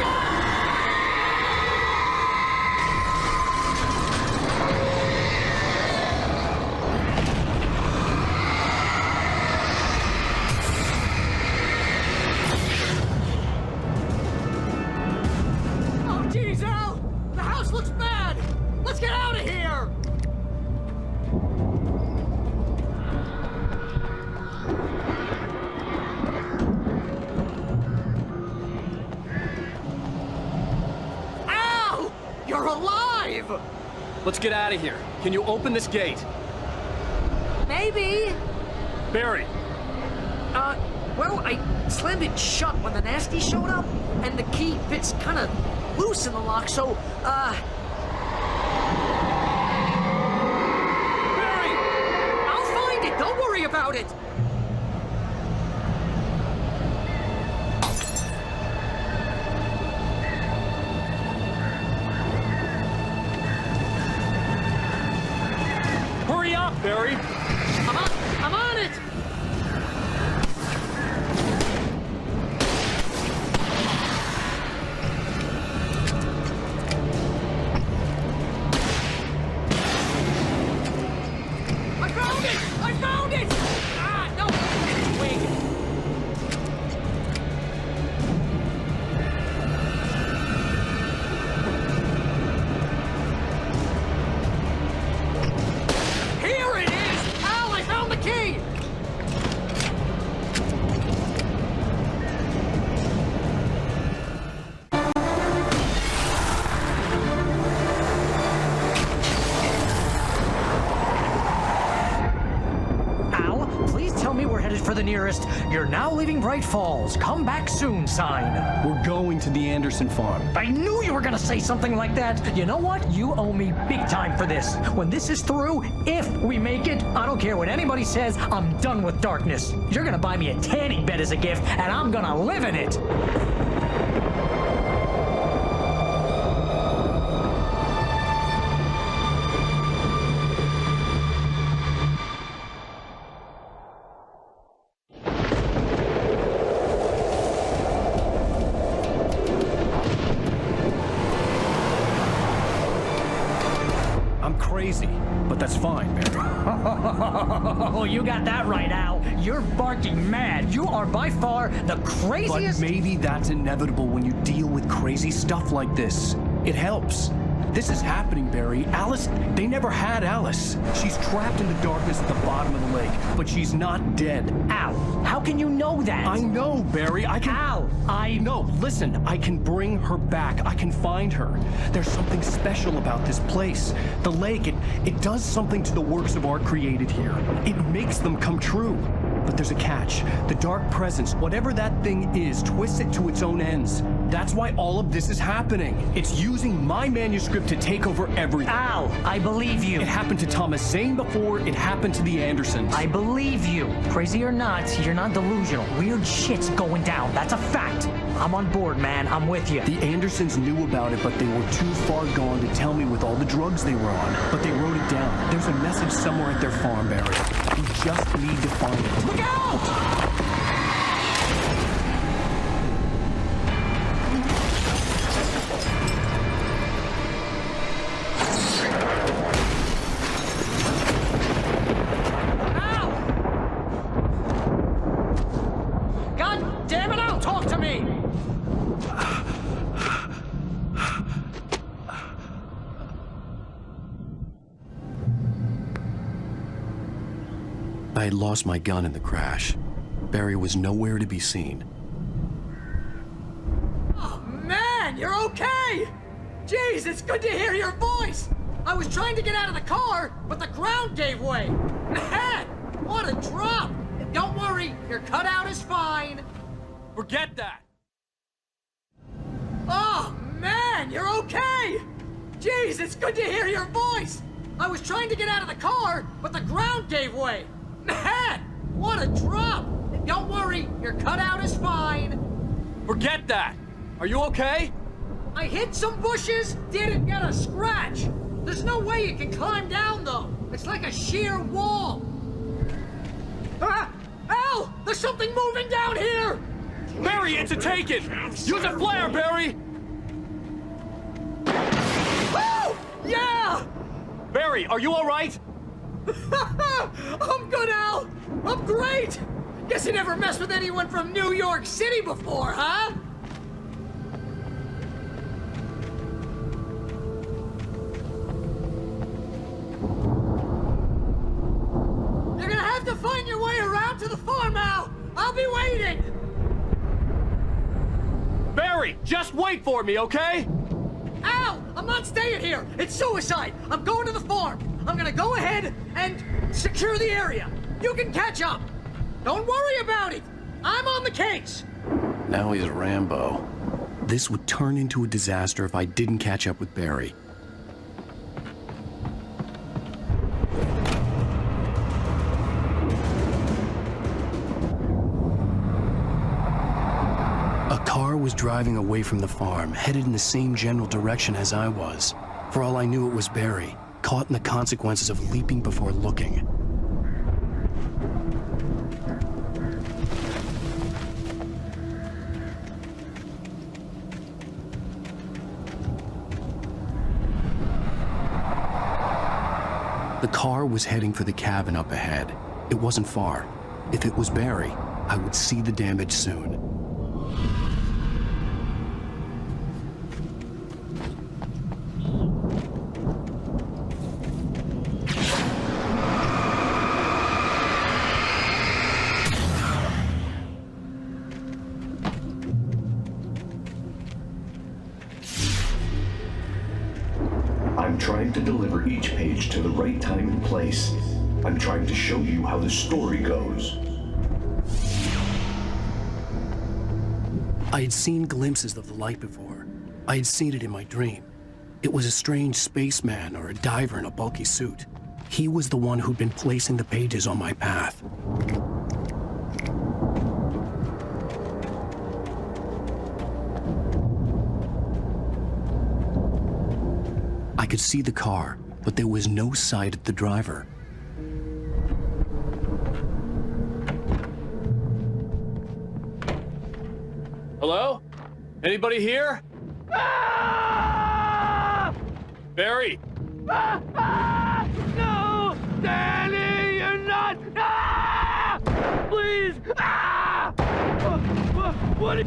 S3: Oh, jeez, Al! The house looks bad! Let's get out of here! You're alive!
S11: Let's get out of here. Can you open this gate?
S3: Maybe.
S11: Barry.
S3: Well, I slammed it shut when the nasty showed up, and the key fits kind of loose in the lock, so,
S11: Barry!
S3: I'll find it! Don't worry about it!
S11: Hurry up, Barry!
S3: I'm on it! I found it! Ah, no! Wait. Here it is! Al, I found the key! For the nearest, you're now leaving Bright Falls. Come back soon sign.
S11: We're going to the Anderson farm.
S3: I knew you were gonna say something like that. You know what? You owe me big time for this. When this is through, if we make it, I don't care what anybody says, I'm done with darkness. You're gonna buy me a tanning bed as a gift, and I'm gonna live in it.
S11: Crazy, but that's fine, Barry.
S3: Oh, you got that right, Al. You're barking mad. You are by far the craziest...
S1: But maybe that's inevitable when you deal with crazy stuff like this. It helps. This is happening, Barry. Alice, they never had Alice. She's trapped in the darkness at the bottom of the lake, but she's not dead.
S3: Al, how can you know that?
S1: I know, Barry. I can...
S3: Al,
S1: No, listen. I can bring her back. I can find her. There's something special about this place. The lake, it does something to the works of art created here. It makes them come true. But there's a catch. The dark presence, whatever that thing is, twists it to its own ends. That's why all of this is happening. It's using my manuscript to take over everything.
S3: Al, I believe you.
S1: It happened to Thomas Zane before. It happened to the Andersons.
S3: I believe you. Crazy or not, you're not delusional. Weird shit's going down. That's a fact. I'm on board, man. I'm with you.
S1: The Andersons knew about it, but they were too far gone to tell me with all the drugs they were on. But they wrote it down. There's a message somewhere at their farm, Barry. We just need to find it.
S3: Look out! Crocodile, talk to me!
S1: I had lost my gun in the crash. Barry was nowhere to be seen.
S3: Oh, man, you're okay! Jeez, it's good to hear your voice! I was trying to get out of the car, but the ground gave way. Man, what a drop! Don't worry, your cutout is fine.
S5: Forget that!
S3: Oh, man, you're okay! Jeez, it's good to hear your voice! I was trying to get out of the car, but the ground gave way. Man, what a drop! Don't worry, your cutout is fine.
S5: Forget that! Are you okay?
S3: I hit some bushes, didn't get a scratch. There's no way you can climb down, though. It's like a sheer wall. Ah! Al! There's something moving down here!
S5: Barry, it's a taken! Use a flare, Barry!
S3: Oh! Yeah!
S5: Barry, are you alright?
S3: I'm good, Al! I'm great! Guess you never messed with anyone from New York City before, huh? You're gonna have to find your way around to the farm, Al! I'll be waiting!
S5: Barry, just wait for me, okay?
S3: Al! I'm not staying here! It's suicide! I'm going to the farm! I'm gonna go ahead and secure the area! You can catch up! Don't worry about it! I'm on the case!
S1: Now he's Rambo. This would turn into a disaster if I didn't catch up with Barry. A car was driving away from the farm, headed in the same general direction as I was. For all I knew, it was Barry, caught in the consequences of leaping before looking. The car was heading for the cabin up ahead. It wasn't far. If it was Barry, I would see the damage soon.
S23: I'm trying to deliver each page to the right time and place. I'm trying to show you how the story goes.
S1: I had seen glimpses of the light before. I had seen it in my dream. It was a strange spaceman or a diver in a bulky suit. He was the one who'd been placing the pages on my path. I could see the car, but there was no sight of the driver.
S5: Hello? Anybody here? Ah! Barry!
S3: Ah! No! Danny, you're not! Ah! Please! Ah! What?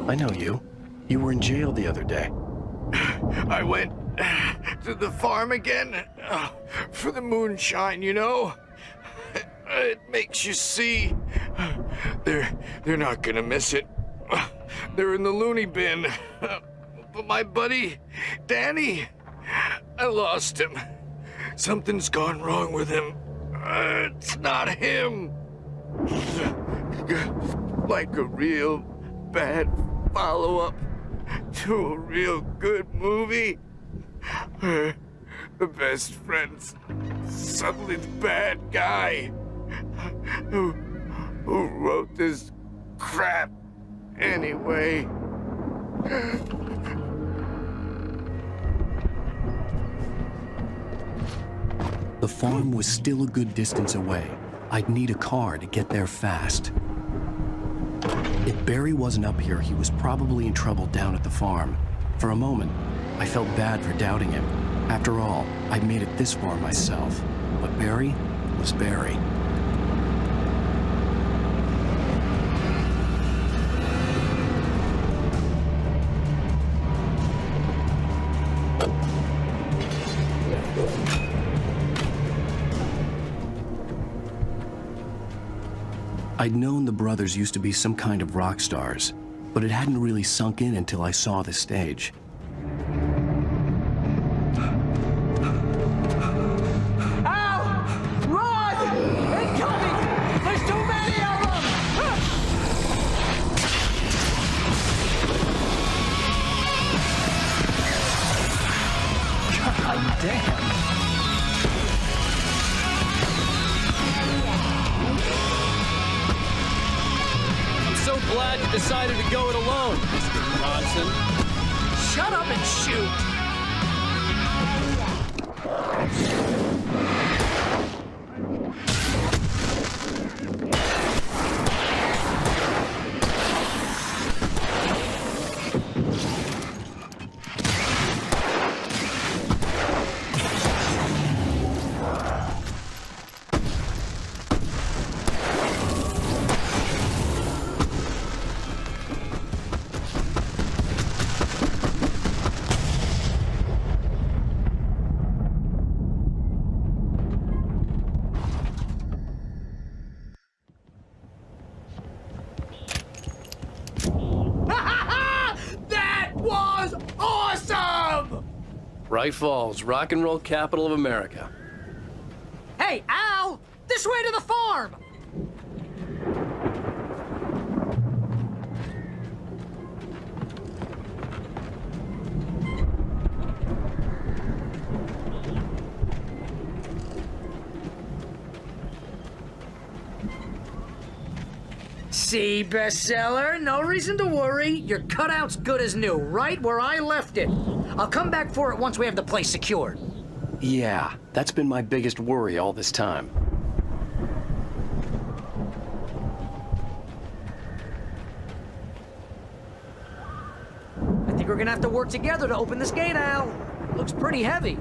S1: I know you. You were in jail the other day.
S9: I went to the farm again for the moonshine, you know? It makes you see. They're not gonna miss it. They're in the loony bin. But my buddy, Danny, I lost him. Something's gone wrong with him. It's not him. Like a real bad follow-up to a real good movie. The best friend's suddenly the bad guy who wrote this crap anyway.
S1: The farm was still a good distance away. I'd need a car to get there fast. If Barry wasn't up here, he was probably in trouble down at the farm. For a moment, I felt bad for doubting him. After all, I'd made it this far myself. But Barry was Barry. I'd known the brothers used to be some kind of rock stars, but it hadn't really sunk in until I saw the stage.
S3: Ow! Run! Incoming! There's too many of them!
S11: God damn.
S5: So glad you decided to go it alone, Mr. Johnson.
S15: Shut up and shoot!
S5: Bright Falls, rock and roll capital of America.
S15: Hey, Al! This way to the farm! See, bestseller? No reason to worry. Your cutout's good as new, right where I left it. I'll come back for it once we have the place secured.
S1: Yeah, that's been my biggest worry all this time.
S15: I think we're gonna have to work together to open this gate, Al. Looks pretty heavy.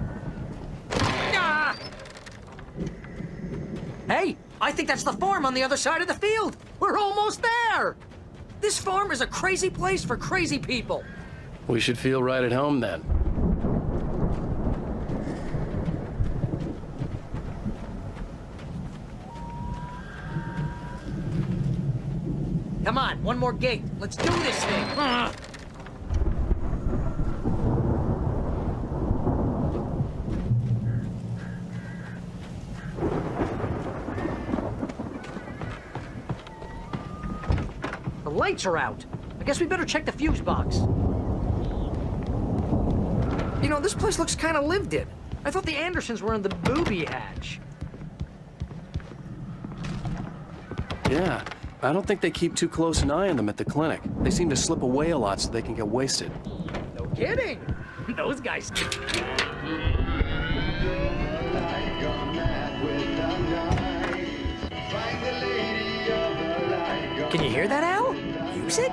S15: Ah! Hey, I think that's the farm on the other side of the field. We're almost there. This farm is a crazy place for crazy people.
S5: We should feel right at home then.
S15: Come on, one more gate. Let's do this thing. The lights are out. I guess we better check the fuse box. You know, this place looks kind of lived in. I thought the Andersons were in the booby hatch.
S1: Yeah, I don't think they keep too close an eye on them at the clinic. They seem to slip away a lot so they can get wasted.
S15: No kidding. Those guys. Can you hear that, Al? Music?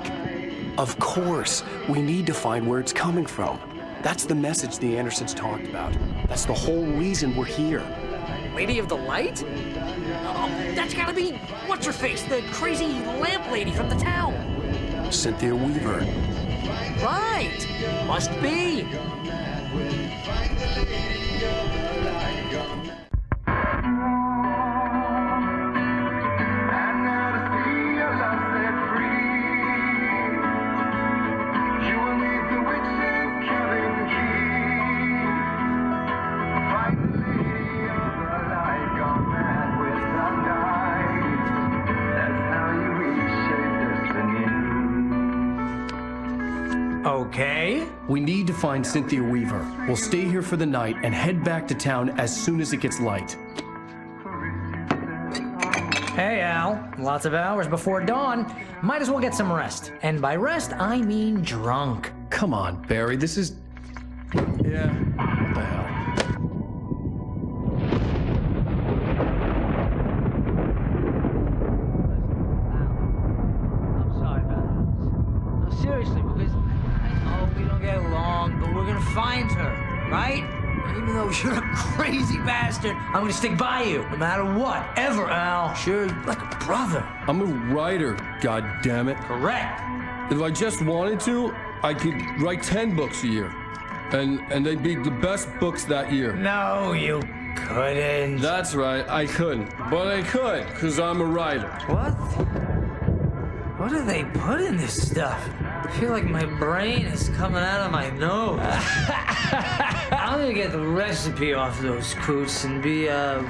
S1: Of course. We need to find where it's coming from. That's the message the Andersons talked about. That's the whole reason we're here.
S15: Lady of the Light? Oh, that's gotta be what's-her-face, the crazy lamp lady from the town.
S1: Cynthia Weaver.
S15: Right. Must be. Okay.
S11: We need to find Cynthia Weaver. We'll stay here for the night and head back to town as soon as it gets light.
S15: Hey, Al. Lots of hours before dawn. Might as well get some rest. And by rest, I mean drunk.
S11: Come on, Barry. This is... Yeah, what the hell?
S15: I'm sorry about that. No, seriously, because I know we don't get along, but we're gonna find her, right? Even though you're a crazy bastard.
S12: bastard. I'm gonna stick by you, no matter what, ever, Al. Sure, like a brother.
S11: I'm a writer, goddammit.
S12: Correct.
S11: If I just wanted to, I could write 10 books a year. And they'd be the best books that year.
S12: No, you couldn't.
S11: That's right, I couldn't. But I could, because I'm a writer.
S12: What? What do they put in this stuff? I feel like my brain is coming out of my nose. I'm gonna get the recipe off those coots and be a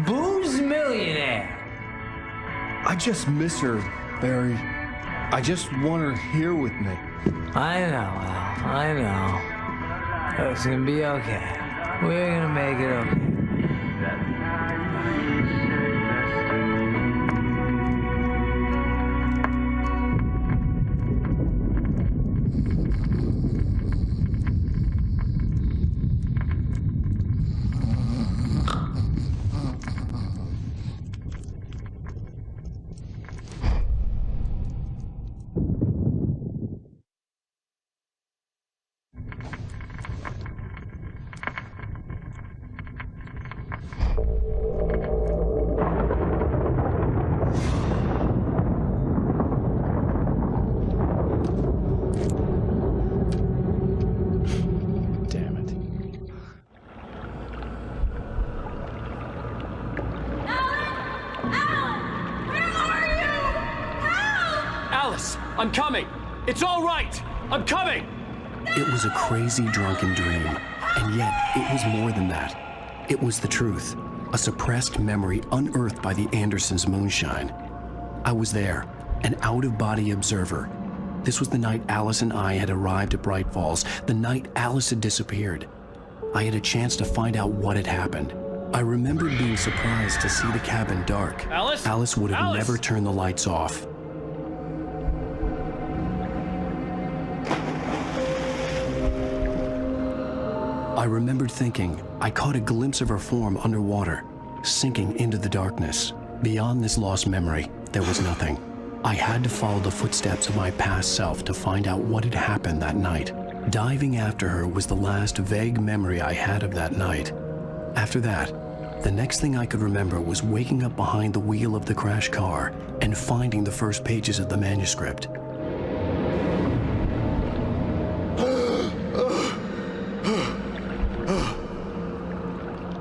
S12: booze millionaire.
S11: I just miss her, Barry. I just want her here with me.
S12: I know, Al. I know. It's gonna be okay. We're gonna make it okay.
S5: I'm coming! It's all right! I'm coming!
S1: It was a crazy, drunken dream, and yet it was more than that. It was the truth, a suppressed memory unearthed by the Andersons' moonshine. I was there, an out-of-body observer. This was the night Alice and I had arrived at Bright Falls, the night Alice had disappeared. I had a chance to find out what had happened. I remembered being surprised to see the cabin dark.
S5: Alice?
S1: Alice would have
S5: Alice!
S1: never turned the lights off. I remembered thinking I caught a glimpse of her form underwater, sinking into the darkness. Beyond this lost memory, there was nothing. I had to follow the footsteps of my past self to find out what had happened that night. Diving after her was the last vague memory I had of that night. After that, the next thing I could remember was waking up behind the wheel of the crashed car and finding the first pages of the manuscript.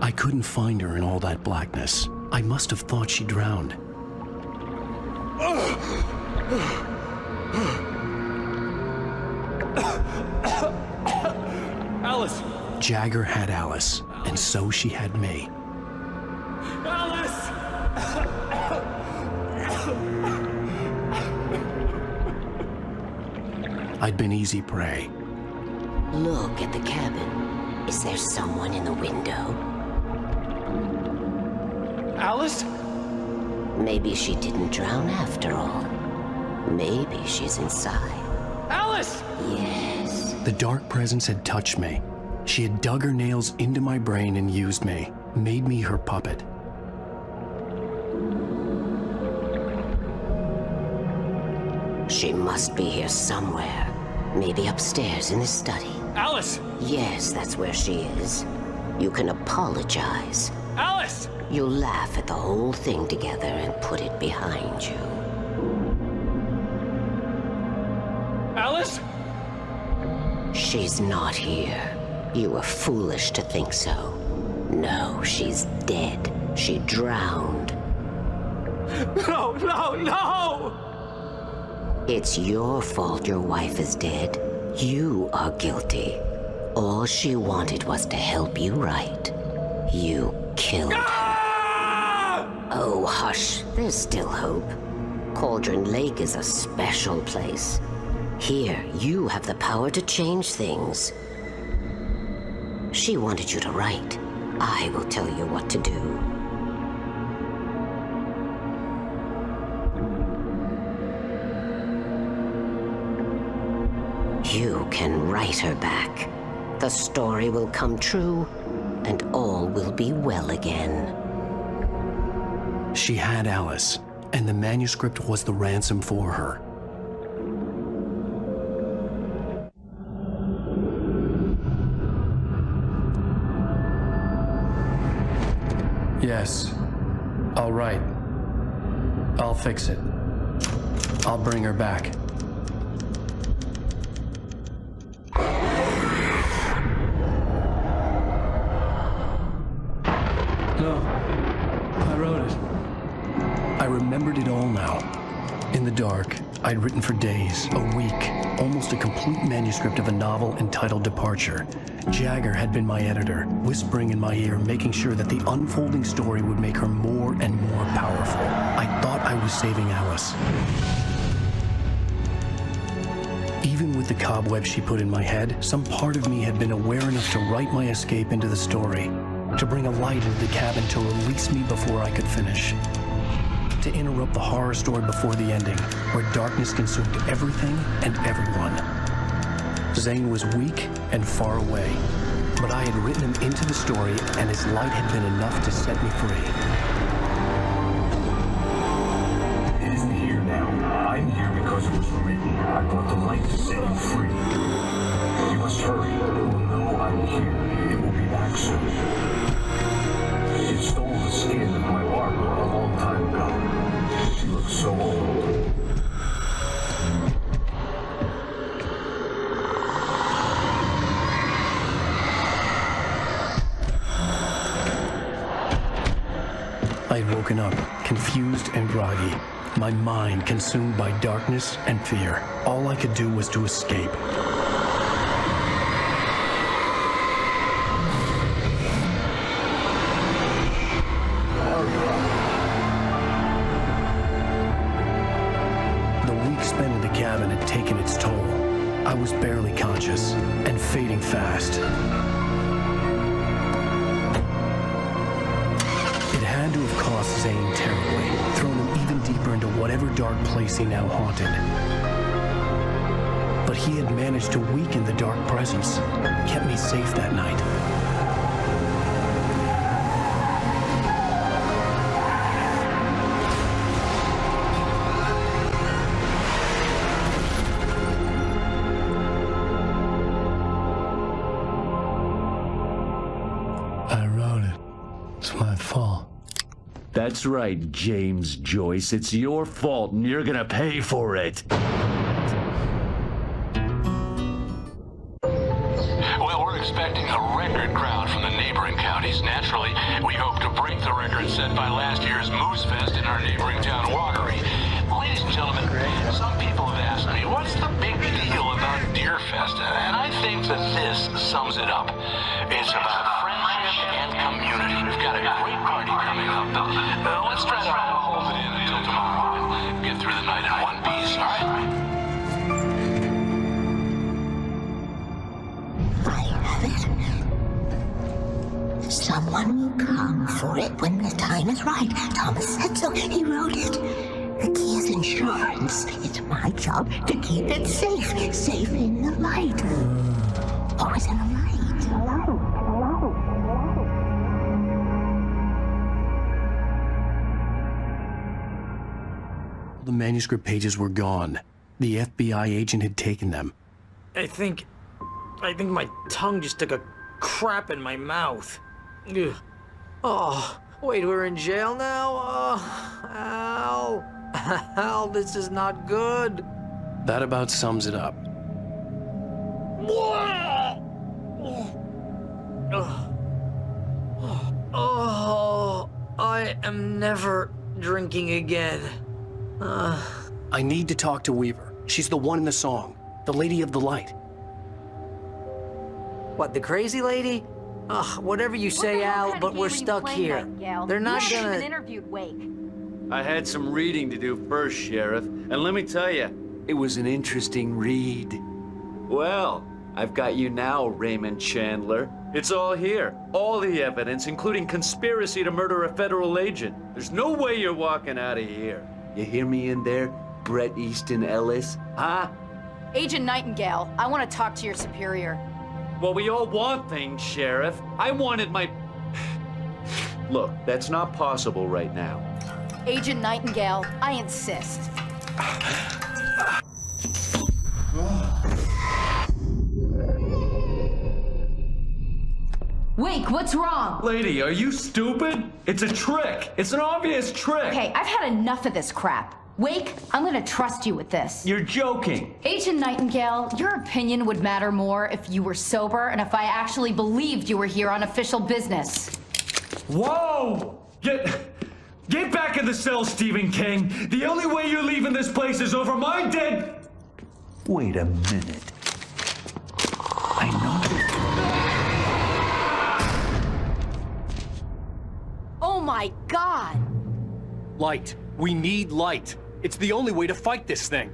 S1: I couldn't find her in all that blackness. I must have thought she drowned.
S5: Alice!
S1: Jagger had Alice, and so she had me.
S5: Alice!
S1: I'd been easy prey.
S10: Look at the cabin. Is there someone in the window?
S5: Alice?
S10: Maybe she didn't drown after all. Maybe she's inside.
S5: Alice!
S10: Yes.
S1: The dark presence had touched me. She had dug her nails into my brain and used me, made me her puppet.
S10: She must be here somewhere. Maybe upstairs in the study.
S5: Alice!
S10: Yes, that's where she is. You can apologize.
S5: Alice!
S10: You'll laugh at the whole thing together and put it behind you.
S5: Alice?
S10: She's not here. You were foolish to think so. No, she's dead. She drowned.
S5: No, no, no!
S10: It's your fault your wife is dead. You are guilty. All she wanted was to help you right. You killed her. Oh, hush. There's still hope. Cauldron Lake is a special place. Here, you have the power to change things. She wanted you to write. I will tell you what to do. You can write her back. The story will come true, and all will be well again.
S1: She had Alice, and the manuscript was the ransom for her. Yes. All right. I'll fix it. I'll bring her back. No. I wrote it. I remembered it all now. In the dark, I'd written for days, a week, almost a complete manuscript of a novel entitled Departure. Jagger had been my editor, whispering in my ear, making sure that the unfolding story would make her more and more powerful. I thought I was saving Alice. Even with the cobweb she put in my head, some part of me had been aware enough to write my escape into the story, to bring a light into the cabin to release me before I could finish. To interrupt the horror story before the ending, where darkness consumed everything and everyone. Zane was weak and far away, but I had written him into the story, and his light had been enough to set me free.
S23: It isn't here now. I'm here because it was written. I brought the light to set you free. You must hurry. It will know I'm here. It will be back soon. It stole the skin of my barber a long time ago. She looks so old.
S1: I had woken up, confused and groggy, my mind consumed by darkness and fear. All I could do was to escape. The week spent in the cabin had taken its toll. I was barely conscious and fading fast. Had to have cost Zane terribly, thrown him even deeper into whatever dark place he now haunted. But he had managed to weaken the dark presence, kept me safe that night. I wrote it. It's my fault.
S7: That's right, James Joyce. It's your fault, and you're gonna pay for it.
S16: Well, we're expecting a record crowd from the neighboring counties. Naturally, we hope to break the record set by last year's Moose Fest in our neighboring town, Walkery. Ladies and gentlemen, some people have asked me, what's the big deal about Deer Fest? And I think that this sums it up. It's about friendship and community. We've got a great party coming up. Let's try to hold it in until tomorrow and get through the night in one piece, all right?
S10: I have it. Someone will come for it when the time is right. Thomas said so. He wrote it. The key is insurance. It's my job to keep it safe. Safe in the light. Always in the light.
S1: The manuscript pages were gone. The FBI agent had taken them.
S15: I think my tongue just took a crap in my mouth. Ugh. Oh, wait, we're in jail now? Oh, Al. Al, this is not good.
S1: That about sums it up.
S15: Oh, I am never drinking again.
S1: I need to talk to Weaver. She's the one in the song. The Lady of the Light.
S15: What, the crazy lady? Ugh, whatever you say, Al, but we're stuck here. They're not gonna...
S4: interviewed Wake.
S7: I had some reading to do first, Sheriff, and let me tell you, it was an interesting read. Well, I've got you now, Raymond Chandler. It's all here. All the evidence, including conspiracy to murder a federal agent. There's no way you're walking out of here. You hear me in there, Bret Easton Ellis? Huh?
S4: Agent Nightingale, I want to talk to your superior.
S7: Well, we all want things, Sheriff. I wanted my... Look, that's not possible right now.
S4: Agent Nightingale, I insist. Wake! Wake, what's wrong?
S11: Lady, are you stupid? It's a trick. It's an obvious trick.
S4: Okay, I've had enough of this crap. Wake, I'm gonna trust you with this.
S11: You're joking.
S4: Agent Nightingale, your opinion would matter more if you were sober and if I actually believed you were here on official business.
S11: Whoa! Get back in the cell, Stephen King. The only way you're leaving this place is over my dead...
S23: Wait a minute. I know.
S4: Oh my God!
S5: Light. We need light. It's the only way to fight this thing.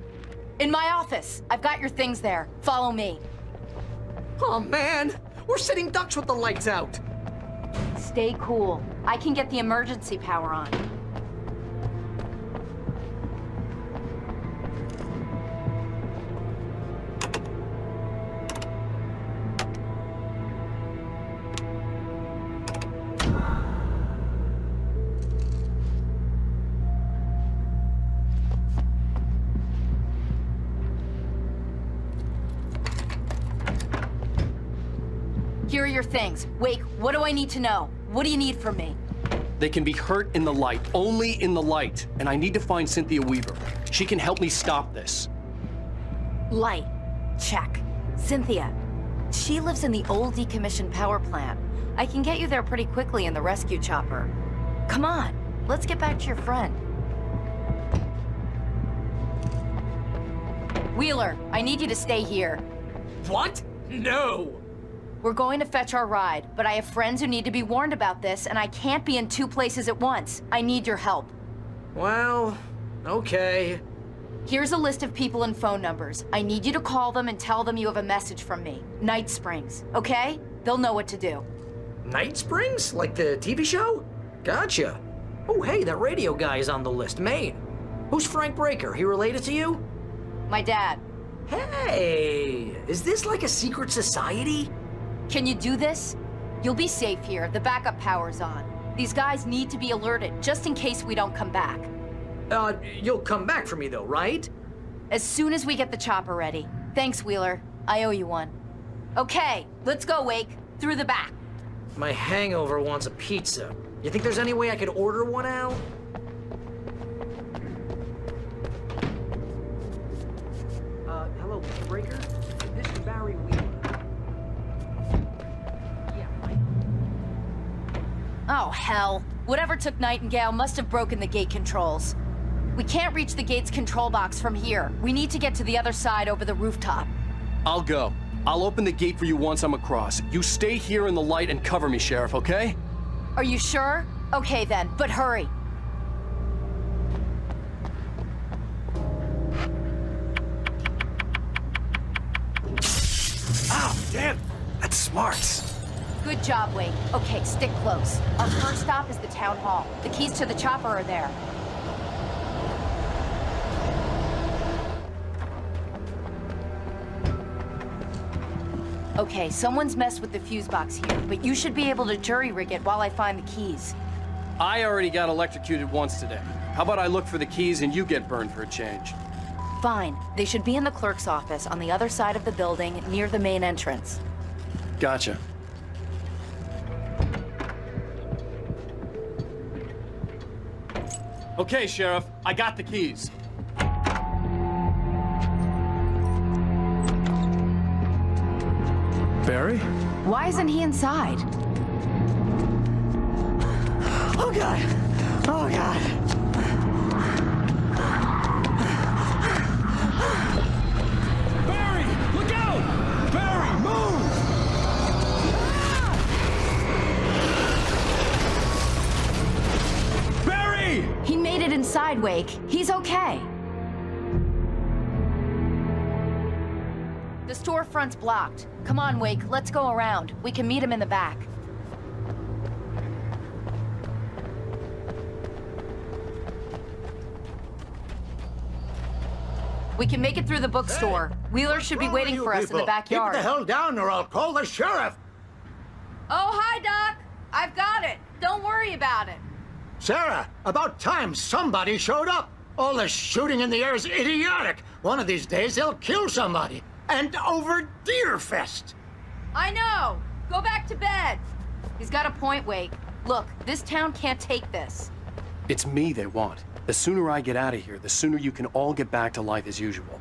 S4: In my office. I've got your things there. Follow me.
S15: Oh man, we're sitting ducks with the lights out.
S4: Stay cool. I can get the emergency power on. Here are your things. Wake, what do I need to know? What do you need from me?
S5: They can be hurt in the light, only in the light. And I need to find Cynthia Weaver. She can help me stop this.
S4: Light. Check. Cynthia. She lives in the old decommissioned power plant. I can get you there pretty quickly in the rescue chopper. Come on, let's get back to your friend. Wheeler, I need you to stay here.
S15: What? No!
S4: We're going to fetch our ride, but I have friends who need to be warned about this, and I can't be in 2 places at once. I need your help.
S15: Well, okay.
S4: Here's a list of people and phone numbers. I need you to call them and tell them you have a message from me. Night Springs, okay? They'll know what to do.
S15: Night Springs? Like the TV show? Gotcha. Oh, hey, that radio guy is on the list, Maine. Who's Frank Breaker? He related to you?
S4: My dad.
S15: Hey, is this like a secret society?
S4: Can you do this? You'll be safe here. The backup power's on. These guys need to be alerted, just in case we don't come back.
S15: You'll come back for me though, right?
S4: As soon as we get the chopper ready. Thanks, Wheeler. I owe you one. Okay, let's go, Wake. Through the back.
S15: My hangover wants a pizza. You think there's any way I could order one out? Hello, Mr. Breaker? This is Barry Wheeler.
S4: Oh, hell. Whatever took Nightingale must have broken the gate controls. We can't reach the gate's control box from here. We need to get to the other side over the rooftop.
S5: I'll go. I'll open the gate for you once I'm across. You stay here in the light and cover me, Sheriff, okay?
S4: Are you sure? Okay then, but hurry.
S5: Ow, damn! That's smart.
S4: Good job, Wade. Okay, stick close. Our first stop is the town hall. The keys to the chopper are there. Okay, someone's messed with the fuse box here, but you should be able to jury-rig it while I find the keys.
S5: I already got electrocuted once today. How about I look for the keys and you get burned for a change?
S4: Fine. They should be in the clerk's office on the other side of the building, near the main entrance.
S5: Gotcha. Okay, Sheriff, I got the keys.
S1: Barry?
S4: Why isn't he inside?
S12: Oh, God! Oh, God!
S11: Barry! Look out! Barry, move! Barry!
S4: He made it inside, Wake. He's okay. The storefront's blocked. Come on, Wake, let's go around. We can meet him in the back. We can make it through the bookstore. Wheeler should be waiting for us in the backyard.
S9: Keep the hell down or I'll call the sheriff.
S4: Oh, hi, Doc. I've got it. Don't worry about it.
S9: Sarah, about time somebody showed up. All this shooting in the air is idiotic. One of these days they'll kill somebody. And over Deerfest.
S4: I know. Go back to bed. He's got a point, Wake. Look, this town can't take this.
S5: It's me they want. The sooner I get out of here, the sooner you can all get back to life as usual.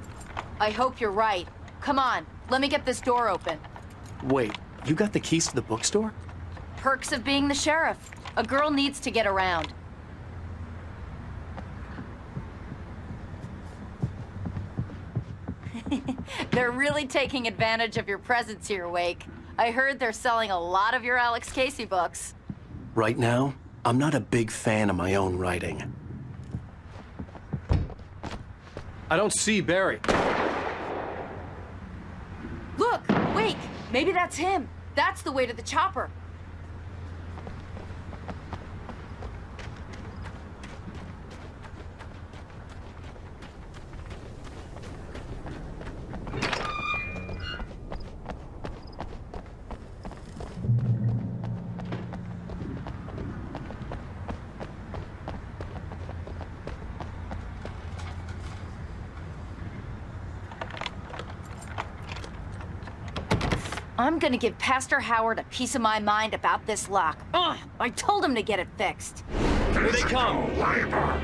S4: I hope you're right. Come on, let me get this door open.
S5: Wait, you got the keys to the bookstore?
S4: Perks of being the sheriff. A girl needs to get around. They're really taking advantage of your presence here, Wake. I heard they're selling a lot of your Alex Casey books.
S1: Right now, I'm not a big fan of my own writing.
S5: I don't see Barry.
S4: Look, Wake, maybe that's him. That's the way to the chopper. I'm gonna give Pastor Howard a piece of my mind about this lock. Ugh, I told him to get it fixed.
S5: Here they come.
S2: Labor.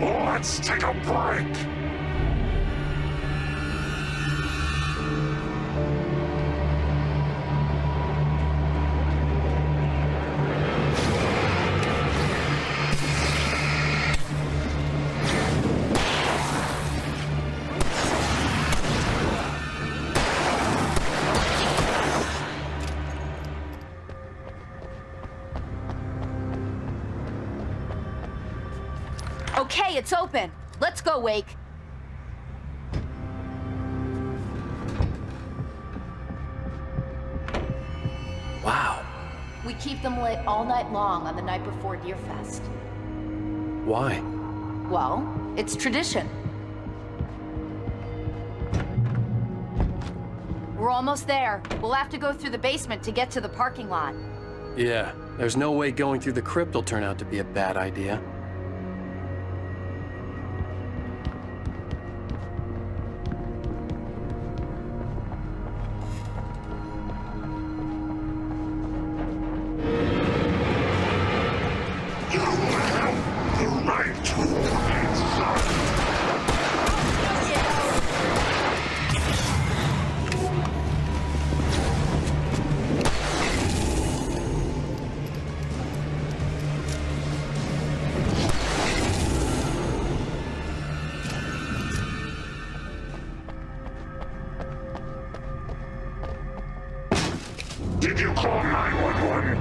S2: Let's take a break.
S4: Okay, it's open. Let's go, Wake.
S1: Wow.
S4: We keep them lit all night long on the night before Deerfest.
S1: Why?
S4: Well, it's tradition. We're almost there. We'll have to go through the basement to get to the parking lot.
S5: Yeah, there's no way going through the crypt will turn out to be a bad idea.
S2: Did you call 911?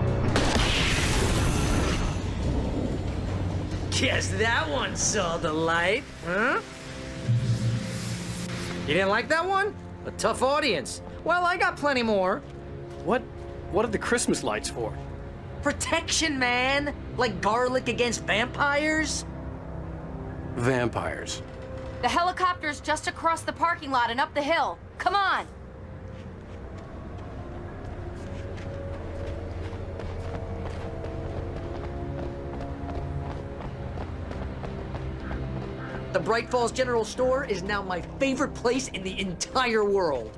S15: Guess that one saw the light, huh? You didn't like that one? A tough audience. Well, I got plenty more.
S5: What are the Christmas lights for?
S15: Protection, man! Like garlic against vampires?
S5: Vampires.
S4: The helicopter's just across the parking lot and up the hill. Come on!
S15: The Bright Falls General Store is now my favorite place in the entire world.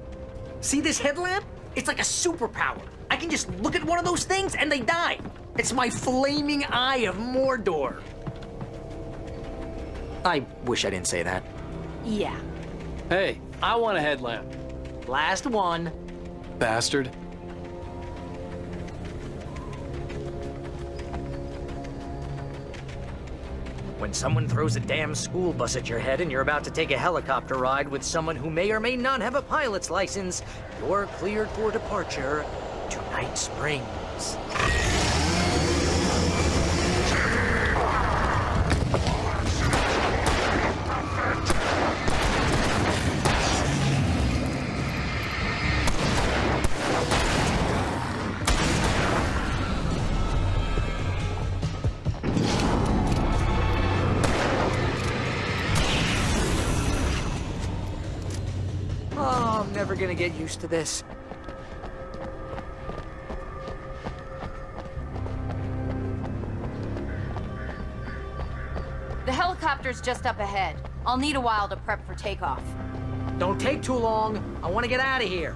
S15: See this headlamp? It's like a superpower. I can just look at one of those things and they die. It's my flaming eye of Mordor. I wish I didn't say that.
S4: Yeah.
S5: Hey, I want a headlamp.
S15: Last one.
S5: Bastard.
S15: When someone throws a damn school bus at your head and you're about to take a helicopter ride with someone who may or may not have a pilot's license, you're cleared for departure to Night Springs. Oh, I'm never gonna get used to this.
S4: The helicopter's just up ahead. I'll need a while to prep for takeoff.
S15: Don't take too long. I want to get out of here.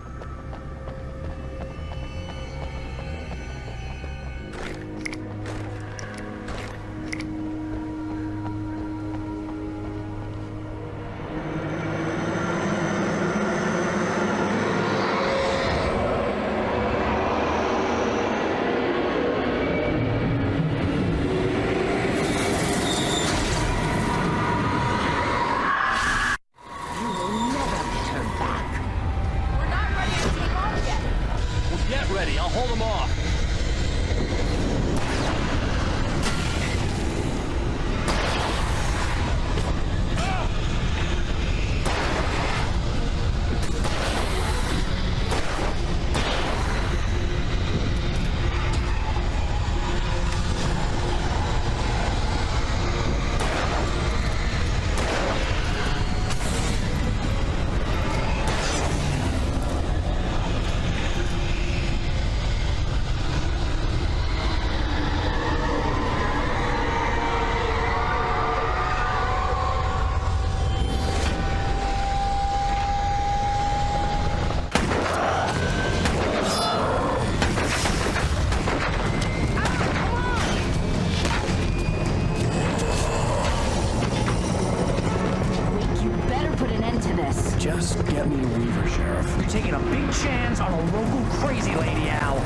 S1: Nina Weaver, Sheriff.
S6: You're taking a big chance on a local crazy lady, Al.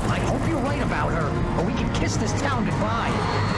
S6: I hope you're right about her, or we can kiss this town goodbye.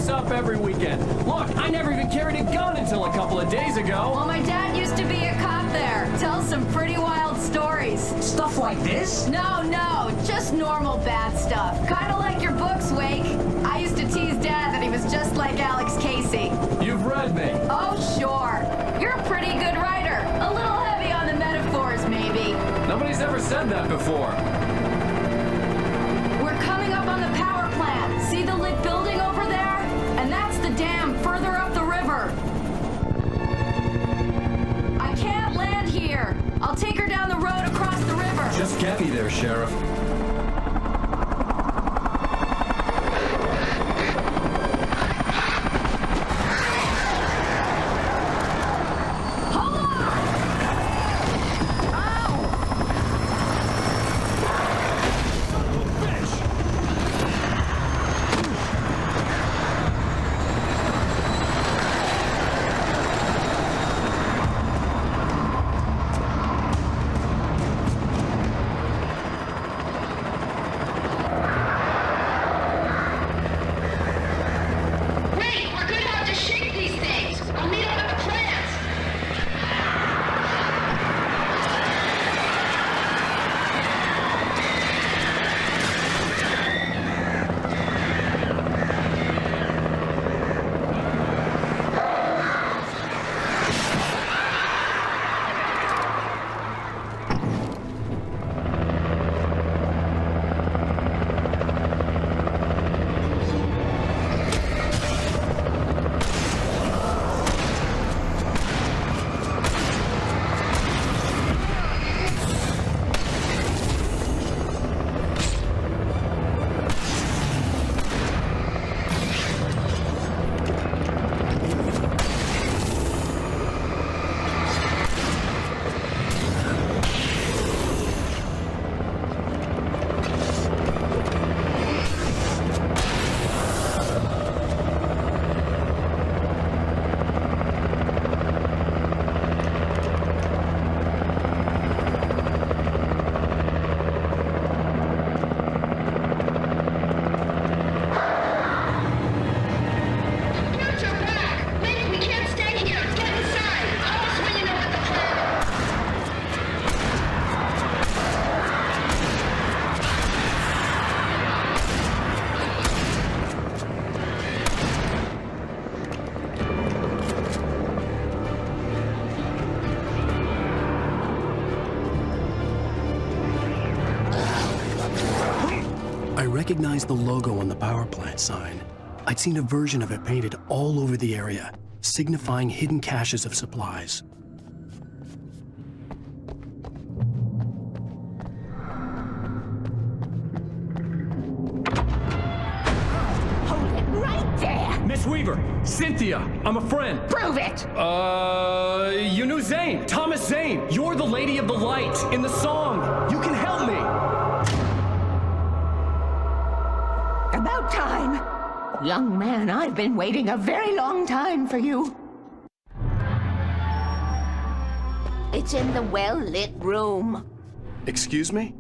S11: Up every weekend. Look, I never even carried a gun until a couple of days ago.
S4: Well, my dad used to be a cop there. Tells some pretty wild stories.
S6: Stuff like this?
S4: No, just normal bad stuff. Kind of like your books, Wake. I used to tease Dad that he was just like Alex Casey.
S11: You've read me.
S4: Oh, sure. You're a pretty good writer. A little heavy on the metaphors, maybe.
S11: Nobody's ever said that before.
S4: We're coming up on the power plant. See the lit building over there? And that's the dam further up the river. I can't land here. I'll take her down the road across the river.
S11: Just get me there, Sheriff.
S1: I recognized the logo on the power plant sign. I'd seen a version of it painted all over the area, signifying hidden caches of supplies.
S10: Hold it right there!
S11: Miss Weaver! Cynthia! I'm a friend!
S10: Prove it!
S11: You knew Zane! Thomas Zane! You're the Lady of the Light in the song! You can help me!
S10: About time! Young man, I've been waiting a very long time for you. It's in the well-lit room.
S1: Excuse me?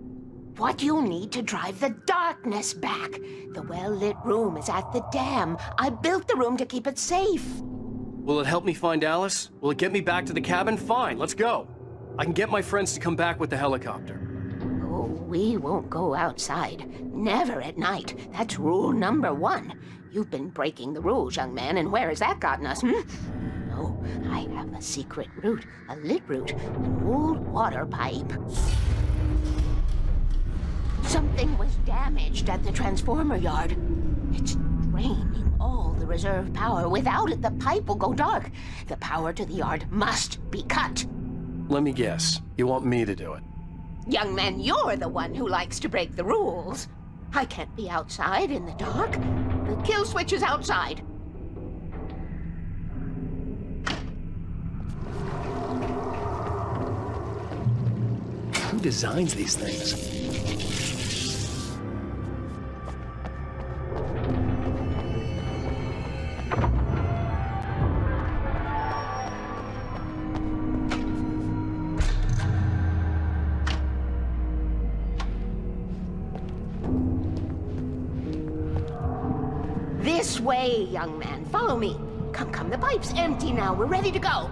S10: What you need to drive the darkness back. The well-lit room is at the dam. I built the room to keep it safe.
S5: Will it help me find Alice? Will it get me back to the cabin? Fine, let's go. I can get my friends to come back with the helicopter.
S10: Oh, we won't go outside. Never at night. That's rule number 1. You've been breaking the rules, young man, and where has that gotten us, No, I have a secret route, a lit route, an old water pipe. Something was damaged at the transformer yard. It's draining all the reserve power. Without it, the pipe will go dark. The power to the yard must be cut.
S5: Let me guess. You want me to do it?
S13: Young man, you're the one who likes to break the rules. I can't be outside in the dark. The kill switch is outside.
S1: Who designs these things?
S13: This way, young man. Follow me. Come, come. The pipe's empty now. We're ready to go.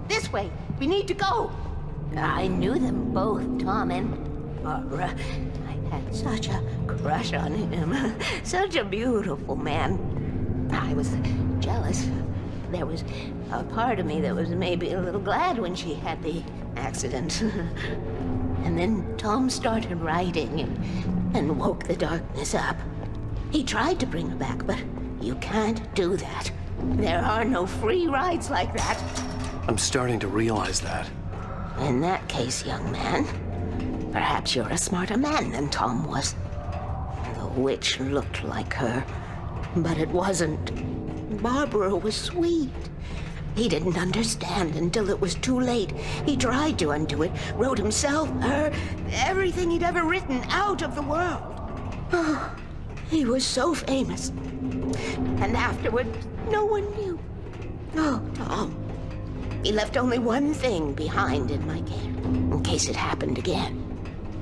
S13: This way. We need to go. I knew them both, Tom and Barbara. I had such a crush on him. Such a beautiful man. I was jealous. There was a part of me that was maybe a little glad when she had the accident. And then Tom started writing and woke the darkness up. He tried to bring her back, but you can't do that. There are no free rides like that.
S1: I'm starting to realize that.
S13: In that case, young man, perhaps you're a smarter man than Tom was. The witch looked like her, but it wasn't. Barbara was sweet. He didn't understand until it was too late. He tried to undo it, wrote himself, her, everything he'd ever written out of the world. Oh, he was so famous. And afterward, no one knew. Oh, Tom. He left only one thing behind in my care, in case it happened again.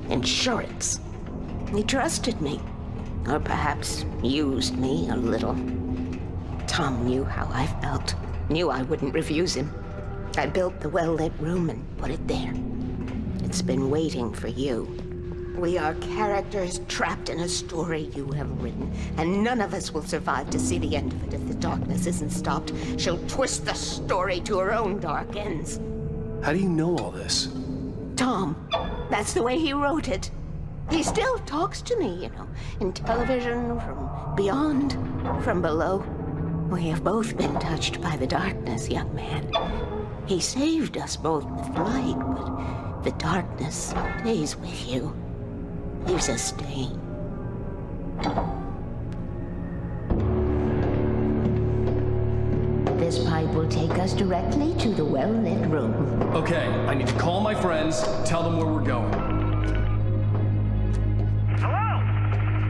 S13: Insurance. He trusted me. Or perhaps used me a little. Tom knew how I felt. Knew I wouldn't refuse him. I built the well-lit room and put it there. It's been waiting for you. We are characters trapped in a story you have written, and none of us will survive to see the end of it if the darkness isn't stopped. She'll twist the story to her own dark ends.
S1: How do you know all this?
S13: Tom, that's the way he wrote it. He still talks to me, you know, in television, from beyond, from below. We have both been touched by the darkness, young man. He saved us both with light, but the darkness stays with you. Leaves a stain. This pipe will take us directly to the well-lit room.
S11: Okay, I need to call my friends, tell them where we're going.
S17: Hello?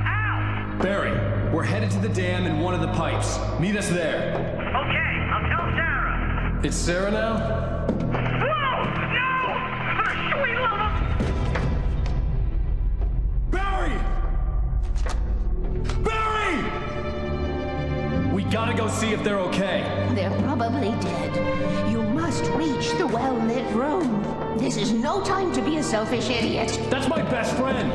S17: Al!
S11: Barry, we're headed to the dam in one of the pipes. Meet us there.
S17: Okay, I'll tell Sarah.
S11: It's Sarah now?
S17: Whoa! No! Sweet love!
S11: Barry! Barry! We gotta go see if they're okay.
S13: They're probably dead. You must reach the well-lit room. This is no time to be a selfish idiot.
S11: That's my best friend.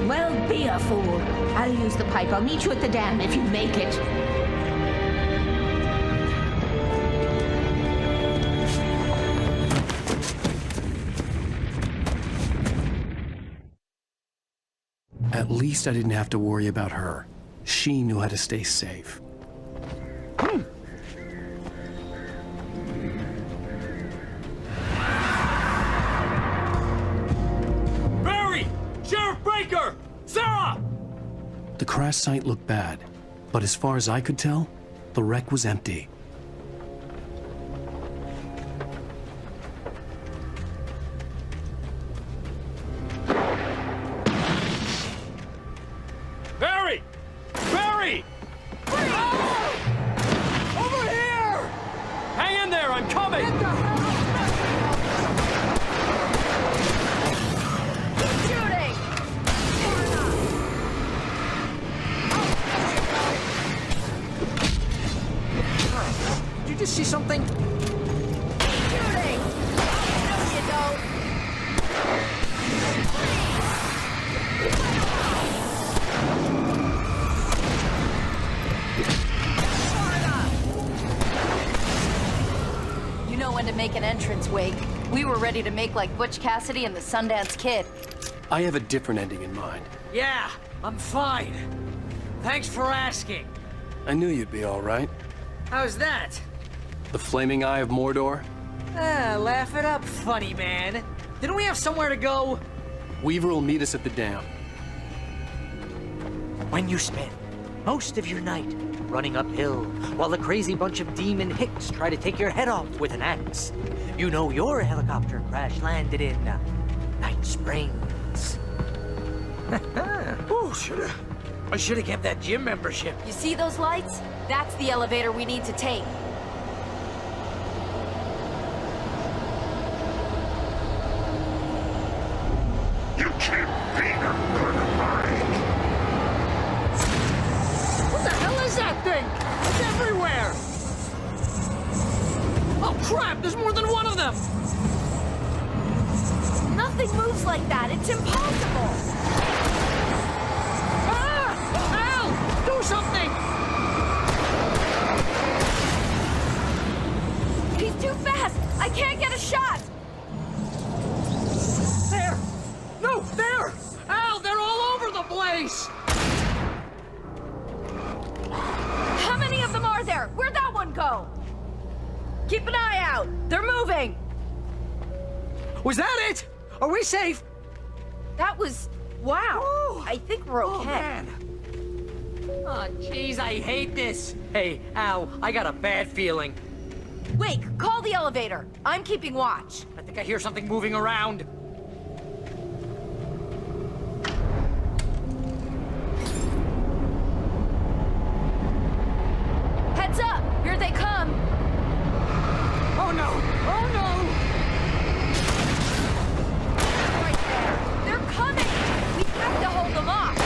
S13: Well, be a fool. I'll use the pipe. I'll meet you at the dam if you make it.
S1: At least I didn't have to worry about her. She knew how to stay safe.
S17: Barry! Sheriff Baker! Sarah!
S1: The crash site looked bad, but as far as I could tell, the wreck was empty.
S17: Barry! Barry!
S3: Over here!
S17: Hang in there, I'm coming!
S3: Shooting!
S15: Did you just see something?
S3: Shooting! No, you don't.
S4: You know when to make an entrance, Wake. We were ready to make like Butch Cassidy and the Sundance Kid.
S1: I have a different ending in mind.
S15: Yeah, I'm fine.
S12: Thanks for asking.
S5: I knew you'd be all right.
S12: How's that?
S5: The flaming eye of Mordor?
S12: Laugh it up, funny man. Didn't we have somewhere to go?
S5: Weaver will meet us at the dam.
S15: When you spend most of your night running uphill while a crazy bunch of demon hicks try to take your head off with an axe, you know your helicopter crash landed in Night Springs. Ooh, I should have kept that gym membership.
S4: You see those lights? That's the elevator we need to take.
S2: You can't beat a good mind.
S12: What the hell is that thing? It's everywhere! Oh crap, there's more than one of them!
S4: Nothing moves like that. It's impossible.
S12: Ah! Al! Do something!
S4: He's too fast. I can't get a shot.
S12: There! No, there! Al, they're all over the place!
S4: How many of them are there? Where'd that one go? Keep an eye out. They're moving.
S12: Was that it? Are we safe?
S4: That was... Wow.
S12: Woo.
S4: I think we're okay.
S12: Oh, man. Oh, jeez, I hate this. Hey, Al, I got a bad feeling.
S4: Wake, call the elevator. I'm keeping watch.
S12: I think I hear something moving around.
S4: Heads up! Here they come!
S12: Oh no! Oh no!
S4: Right there! They're coming! We have to hold them off!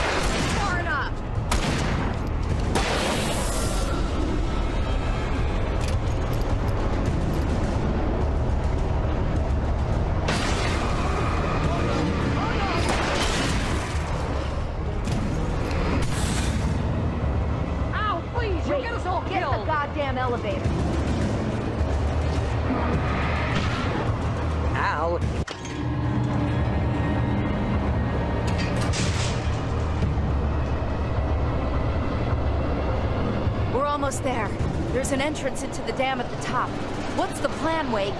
S4: Far enough!
S12: Ow, please! You'll get us all
S4: Get
S12: killed!
S4: the goddamn elevator!
S12: Al!
S4: We're almost there. There's an entrance into the dam at the top. What's the plan, Wake?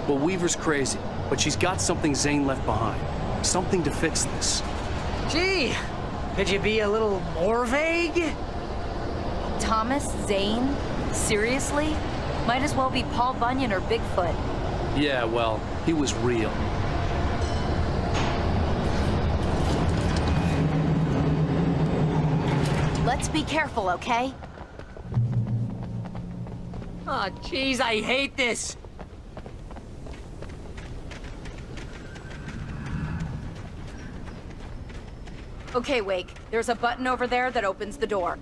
S5: Well, Weaver's crazy, but she's got something Zane left behind. Something to fix this.
S12: Gee! Could you be a little more vague?
S4: Thomas Zane? Seriously? Might as well be Paul Bunyan or Bigfoot.
S5: Yeah, well, he was real.
S4: Let's be careful, okay?
S12: Oh, jeez, I hate this!
S4: Okay, Wake. There's a button over there that opens the door.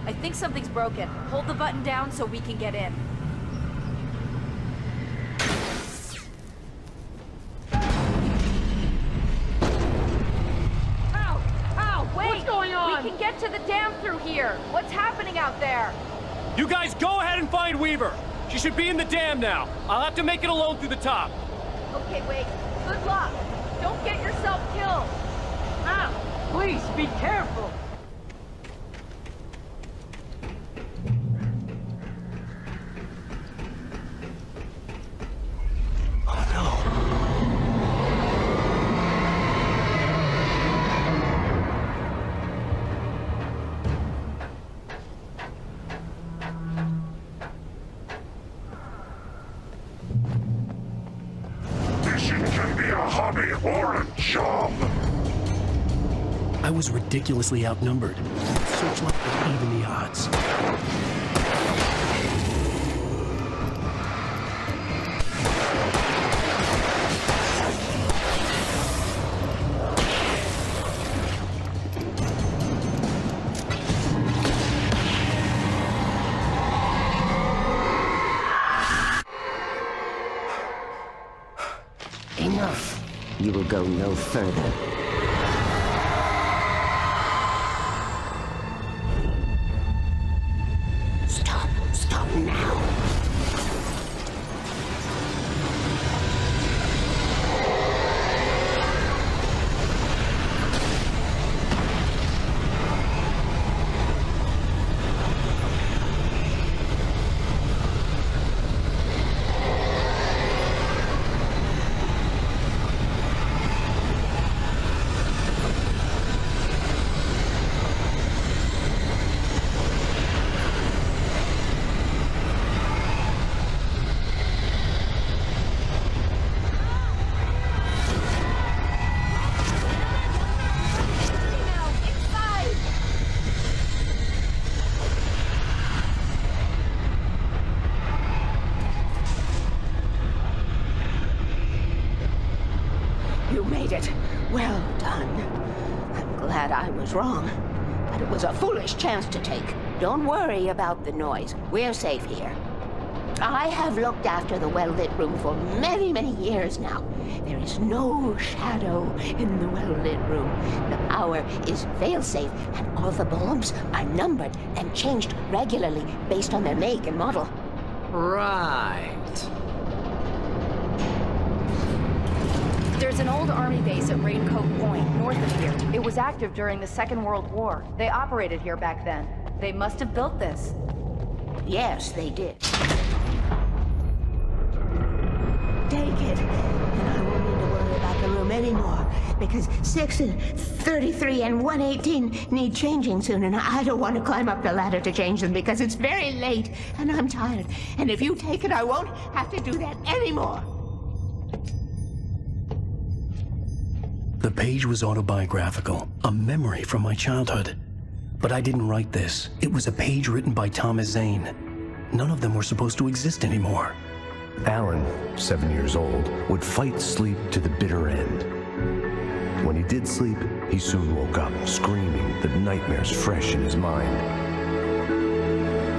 S4: I think something's broken. Hold the button down so we can get in.
S12: Ow! Ow!
S4: Wait!
S12: What's going on?
S4: We can get to the dam through here. What's happening out there?
S17: You guys go ahead and find Weaver. She should be in the dam now. I'll have to make it alone through the top.
S4: Okay, Wake. Good luck. Don't get yourself killed.
S12: Ow! Please, be careful!
S2: Fishing can be a hobby or a job.
S1: I was ridiculously outnumbered. Searchlight was even the odds.
S10: Enough. You will go no further. Stop. Stop now.
S13: You made it. Well done. I'm glad I was wrong. But it was a foolish chance to take. Don't worry about the noise. We're safe here. I have looked after the well-lit room for many, many years now. There is no shadow in the well-lit room. The power is fail-safe, and all the bulbs are numbered and changed regularly based on their make and model.
S15: Right.
S4: There's an old army base at Raincoat Point, north of here. It was active during the Second World War. They operated here back then. They must have built this.
S13: Yes, they did. Take it, and I won't need to worry about the room anymore, because 6 and 33 and 118 need changing soon, and I don't want to climb up the ladder to change them because it's very late, and I'm tired. And if you take it, I won't have to do that anymore.
S1: The page was autobiographical, a memory from my childhood. But I didn't write this. It was a page written by Thomas Zane. None of them were supposed to exist anymore.
S20: Alan, 7 years old, would fight sleep to the bitter end. When he did sleep, he soon woke up, screaming, the nightmares fresh in his mind.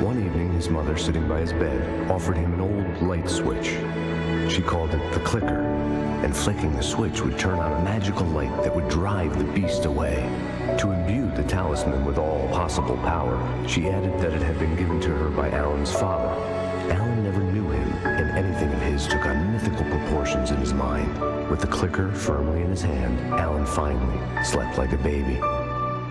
S20: One evening, his mother, sitting by his bed, offered him an old light switch. She called it the clicker, and flicking the switch would turn on a magical light that would drive the beast away. To imbue the talisman with all possible power, she added that it had been given to her by Alan's father. Alan never knew him, and anything of his took on mythical proportions in his mind. With the clicker firmly in his hand, Alan finally slept like a baby.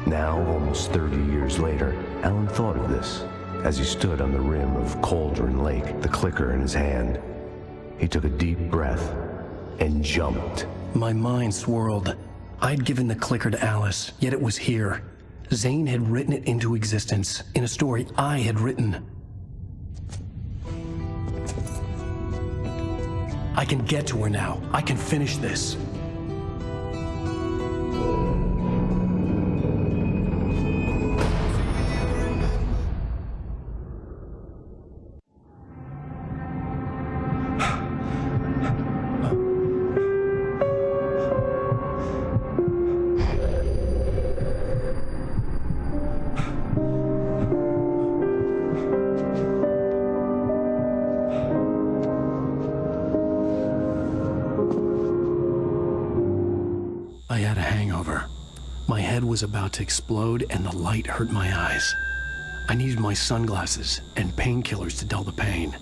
S20: Now, almost 30 years later, Alan thought of this as he stood on the rim of Cauldron Lake, the clicker in his hand. He took a deep breath and jumped.
S1: My mind swirled. I'd given the clicker to Alice, yet it was here. Zane had written it into existence in a story I had written. I can get to her now. I can finish this. I had a hangover. My head was about to explode and the light hurt my eyes. I needed my sunglasses and painkillers to dull the pain.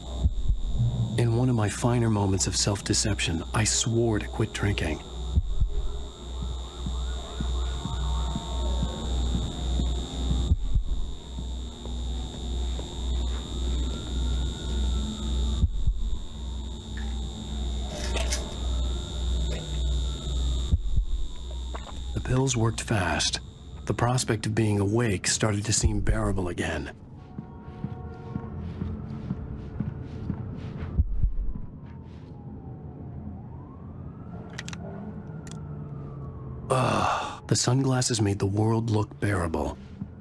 S1: In one of my finer moments of self-deception, I swore to quit drinking. The pills worked fast. The prospect of being awake started to seem bearable again. The sunglasses made the world look bearable.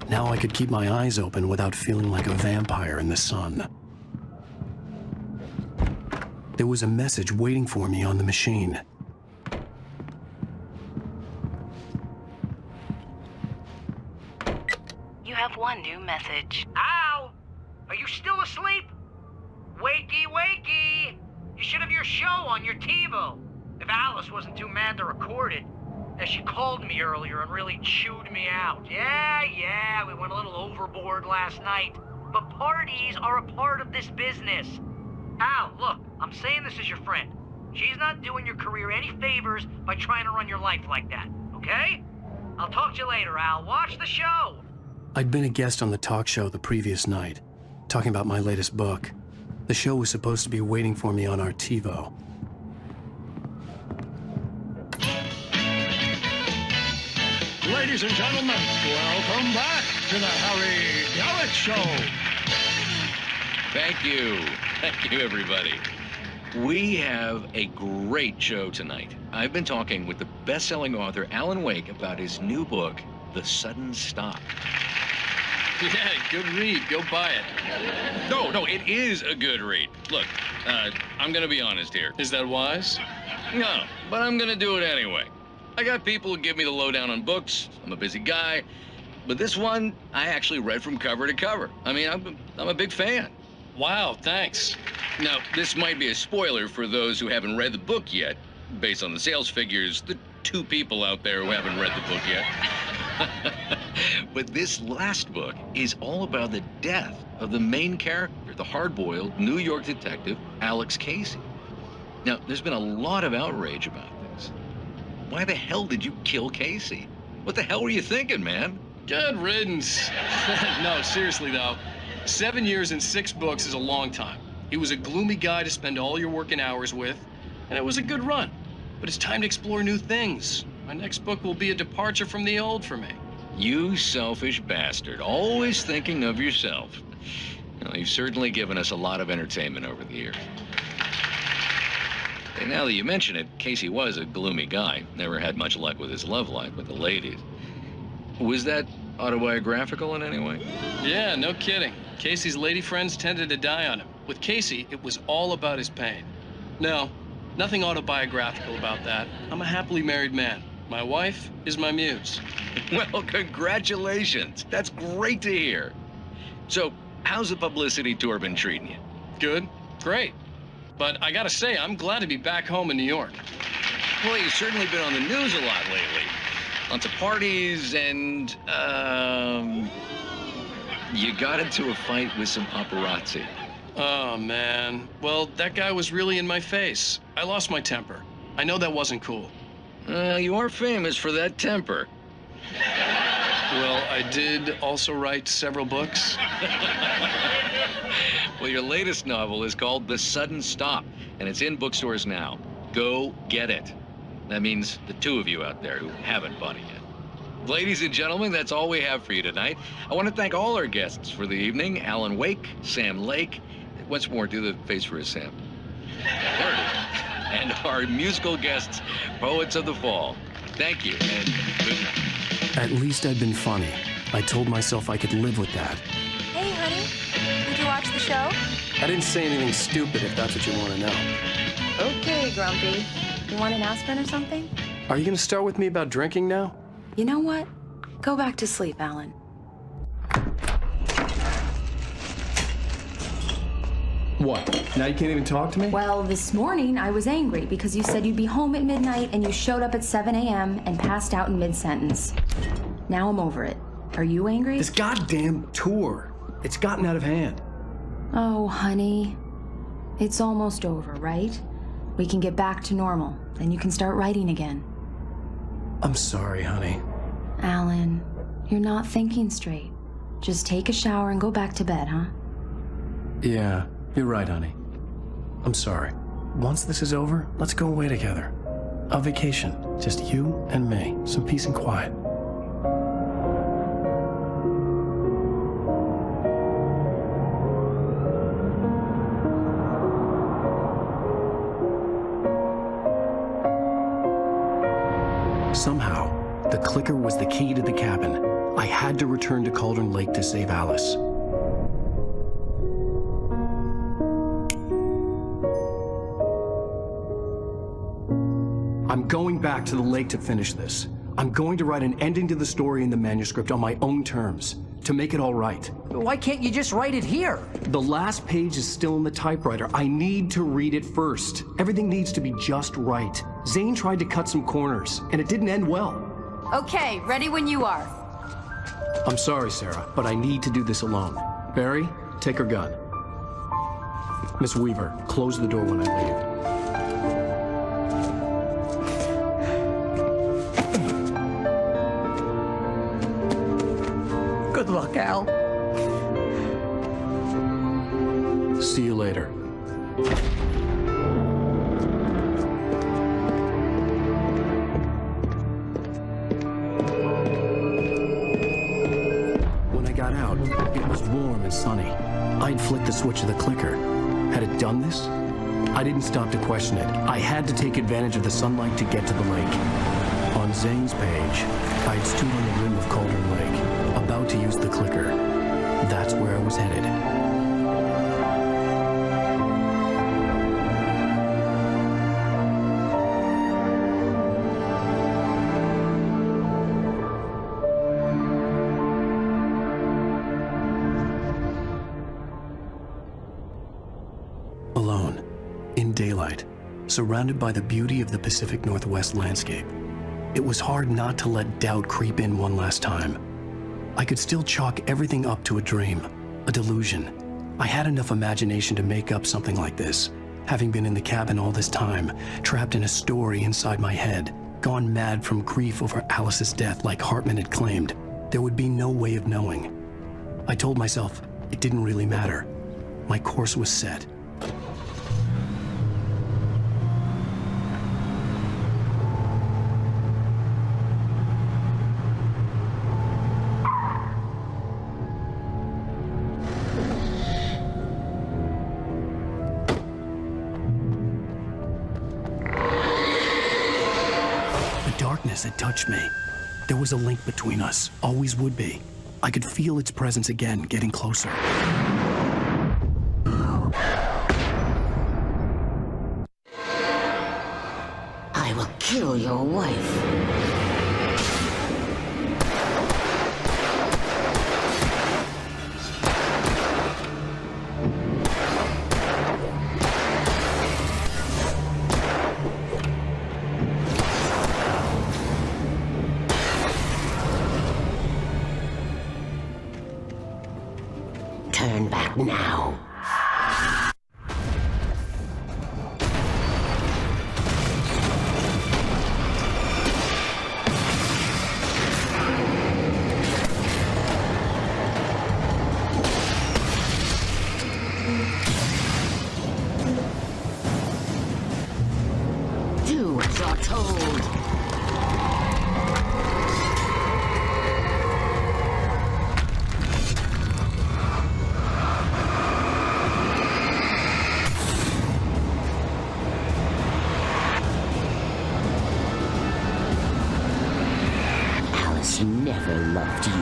S1: Now I could keep my eyes open without feeling like a vampire in the sun. There was a message waiting for me on the machine.
S19: You have one new message.
S21: Al! Are you still asleep? Wakey, wakey! You should have your show on your TiVo. If Alice wasn't too mad to record it. As she called me earlier and really chewed me out. Yeah, we went a little overboard last night. But parties are a part of this business. Al, look, I'm saying this as your friend. She's not doing your career any favors by trying to run your life like that, okay? I'll talk to you later, Al. Watch the show.
S1: I'd been a guest on the talk show the previous night, talking about my latest book. The show was supposed to be waiting for me on our TiVo.
S22: Ladies and gentlemen, welcome back to the Harry Gallic Show.
S24: Thank you, everybody. We have a great show tonight. I've been talking with the best-selling author Alan Wake about his new book, The Sudden Stop. Yeah, good read. Go buy it. No, it is a good read. Look, I'm gonna be honest here.
S17: Is that wise?
S24: No, but I'm gonna do it anyway. I got people who give me the lowdown on books. I'm a busy guy. But this one, I actually read from cover to cover. I mean, I'm a big fan.
S5: Wow, thanks.
S24: Now, this might be a spoiler for those who haven't read the book yet. Based on the sales figures, the 2 people out there who haven't read the book yet. But this last book is all about the death of the main character, the hard-boiled New York detective, Alex Casey. Now, there's been a lot of outrage about this. Why the hell did you kill Casey? What the hell were you thinking, man?
S5: Good riddance. No, seriously though, 7 years and 6 books is a long time. He was a gloomy guy to spend all your working hours with, and it was a good run. But it's time to explore new things. My next book will be a departure from the old for me.
S24: You selfish bastard, always thinking of yourself. Well, you've certainly given us a lot of entertainment over the years. And now that you mention it, Casey was a gloomy guy. Never had much luck with his love life with the ladies. Was that autobiographical in any way?
S5: Yeah, no kidding. Casey's lady friends tended to die on him. With Casey, it was all about his pain. No, nothing autobiographical about that. I'm a happily married man. My wife is my muse.
S24: Well, congratulations. That's great to hear. So, how's the publicity tour been treating you?
S5: Good, great. But I gotta say, I'm glad to be back home in New York.
S24: Well, you've certainly been on the news a lot lately. Lots of parties and, you got into a fight with some paparazzi.
S5: Oh, man. Well, that guy was really in my face. I lost my temper. I know that wasn't cool.
S24: You are famous for that temper.
S5: Well, I did also write several books.
S24: Well, your latest novel is called The Sudden Stop, and it's in bookstores now. Go get it. That means the 2 of you out there who haven't bought it yet. Ladies and gentlemen, that's all we have for you tonight. I want to thank all our guests for the evening. Alan Wake, Sam Lake. Once more, do the face for a Sam. There it is. And our musical guests, Poets of the Fall. Thank you, and good night.
S1: At least I'd been funny. I told myself I could live with that.
S4: Hey, honey. Did you watch the show?
S1: I didn't say anything stupid, if that's what you want to know.
S4: Okay, Grumpy. You want an aspirin or something?
S1: Are you going to start with me about drinking now?
S4: You know what? Go back to sleep, Alan.
S11: What? Now you can't even talk to me?
S8: Well, this morning I was angry because you said you'd be home at midnight and you showed up at 7 a.m. and passed out in mid-sentence. Now I'm over it. Are you angry?
S11: This goddamn tour. It's gotten out of hand.
S8: Oh, honey. It's almost over, right? We can get back to normal. Then you can start writing again.
S1: I'm sorry, honey.
S8: Alan, you're not thinking straight. Just take a shower and go back to bed, huh?
S1: Yeah, you're right, honey. I'm sorry. Once this is over, let's go away together. A vacation. Just you and me. Some peace and quiet. Somehow, the clicker was the key to the cabin. I had to return to Cauldron Lake to save Alice. I'm going back to the lake to finish this. I'm going to write an ending to the story in the manuscript on my own terms, to make it all right.
S6: Why can't you just write it here?
S1: The last page is still in the typewriter. I need to read it first. Everything needs to be just right. Zane tried to cut some corners, and it didn't end well.
S4: Okay, ready when you are.
S1: I'm sorry, Sarah, but I need to do this alone. Barry, take her gun. Miss Weaver, close the door when I leave.
S6: Good luck, Al.
S1: See you later. When I got out, it was warm and sunny. I'd flicked the switch of the clicker. Had it done this? I didn't stop to question it. I had to take advantage of the sunlight to get to the lake. On Zane's page, I'd stood on the rim of Cauldron Lake, about to use the clicker. That's where I was headed. surrounded by the beauty of the Pacific Northwest landscape. It was hard not to let doubt creep in one last time. I could still chalk everything up to a dream, a delusion. I had enough imagination to make up something like this, having been in the cabin all this time, trapped in a story inside my head, gone mad from grief over Alice's death like Hartman had claimed. There would be no way of knowing. I told myself it didn't really matter. My course was set. Had touched me. There was a link between us, always would be. I could feel its presence again, getting closer.
S10: I will kill your wife. Turn back now. Do as you're told. Never loved you.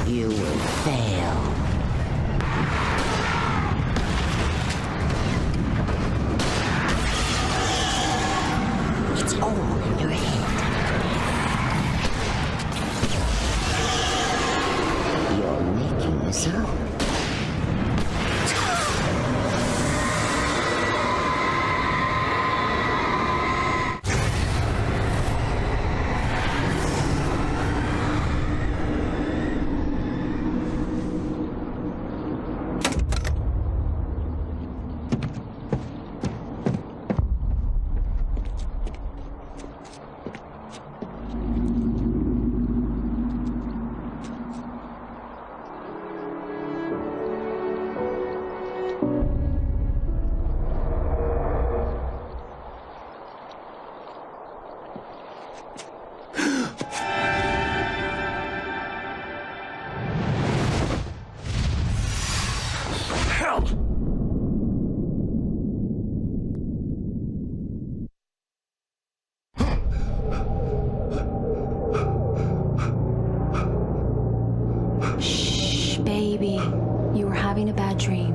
S10: You will fail. It's all in your head. You're making this up.
S8: having a bad dream.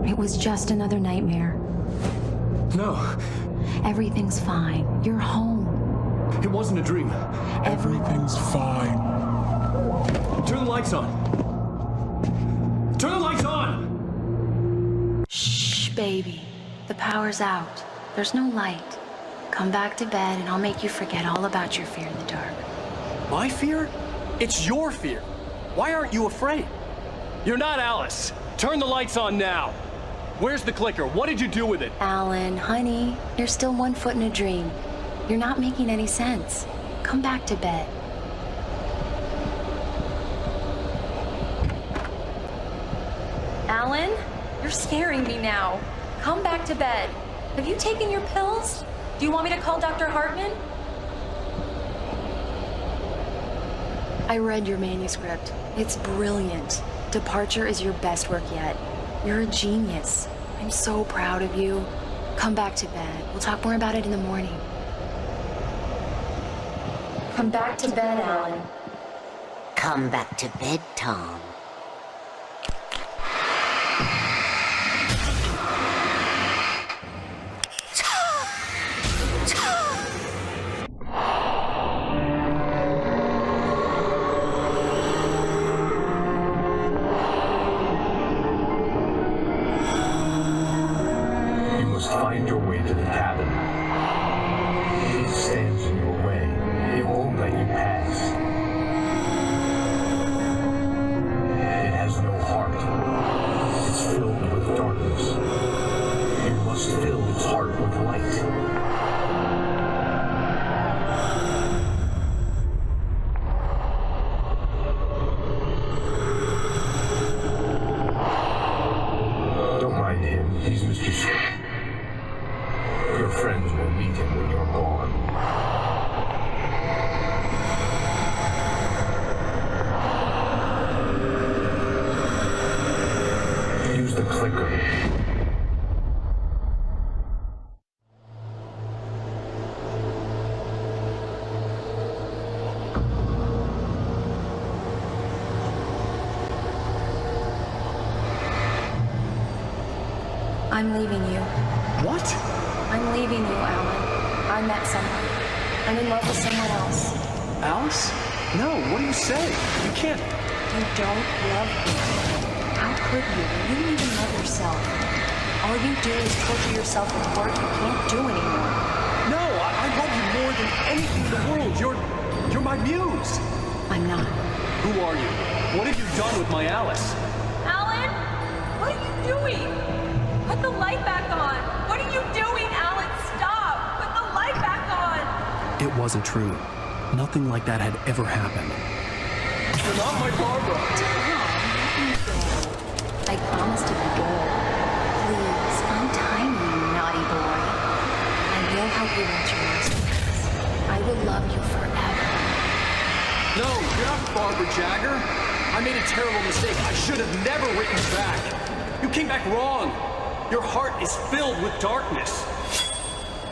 S8: It was just another nightmare.
S11: No.
S8: Everything's fine. You're home.
S11: It wasn't a dream.
S7: Everything's fine.
S11: Turn the lights on. Turn the lights on!
S8: Shh, baby. The power's out. There's no light. Come back to bed and I'll make you forget all about your fear in the dark.
S17: My fear? It's your fear. Why aren't you afraid? You're not Alice. Turn the lights on now. Where's the clicker? What did you do with it?
S8: Alan, honey, you're still 1 foot in a dream. You're not making any sense. Come back to bed. Alan, you're scaring me now. Come back to bed. Have you taken your pills? Do you want me to call Dr. Hartman? I read your manuscript. It's brilliant. Departure is your best work yet. You're a genius. I'm so proud of you. Come back to bed. We'll talk more about it in the morning. Come back to bed, Alan.
S10: Come back to bed, Tom.
S20: Find your way to the cabin. It stands in your way. It won't let you pass. It has no heart. It's filled with darkness. You must fill its heart with light. Don't mind him. He's Mr. Swift. Your friends will meet him when you're gone. Use the clicker.
S8: I'm leaving you.
S17: What?
S8: I'm leaving you, Alan. I met someone. I'm in love with someone else.
S17: Alice? No, what do you say? You can't.
S8: You don't love me. How could you? You don't even love yourself. All you do is torture yourself with work you can't do anymore.
S17: No, I love you more than anything in the world. You're my muse.
S8: I'm not.
S17: Who are you? What have you done with my Alice?
S8: Alan? What are you doing? Put the light back on. What are you doing, Alan? Stop! Put the light back on!
S1: It wasn't true. Nothing like that had ever happened.
S17: You're not my Barbara.
S8: I promised to be good. Please, untie me, you naughty boy. I will help you reach your masterpiece. I will love you forever.
S17: No, you're not Barbara Jagger. I made a terrible mistake. I should have never written you back. You came back wrong. Your heart is filled with darkness.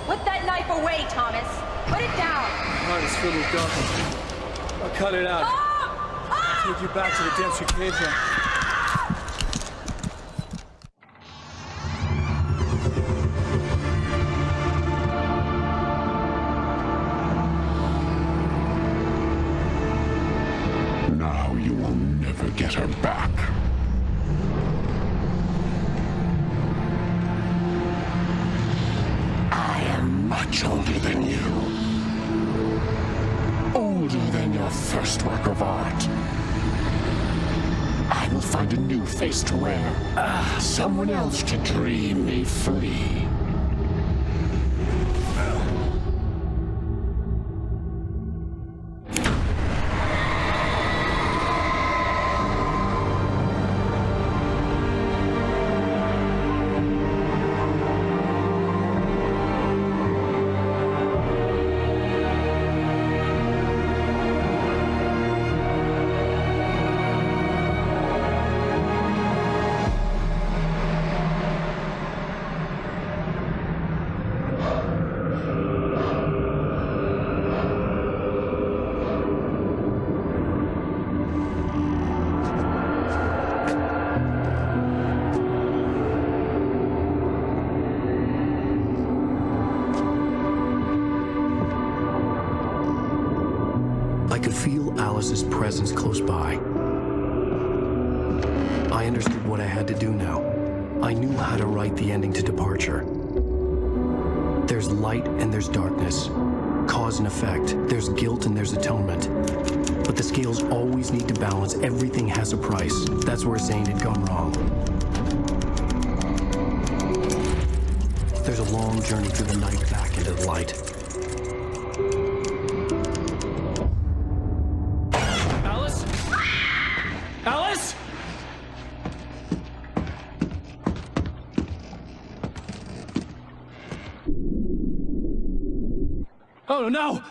S8: Put that knife away, Thomas. Put it down.
S17: My heart is filled with darkness. I'll cut it out. I'll take you back to the depths you came from.
S7: Now you will never get her back. I am much older than you. Older than your first work of art. I will find a new face to wear. Someone else to dream me free.
S1: I could feel Alice's presence close by. I understood what I had to do now. I knew how to write the ending to Departure. There's light and there's darkness. Cause and effect. There's guilt and there's atonement. But the scales always need to balance. Everything has a price. That's where Zane had gone wrong. There's a long journey through the night back into the light.
S11: no!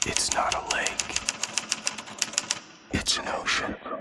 S2: It's not a lake. It's an ocean.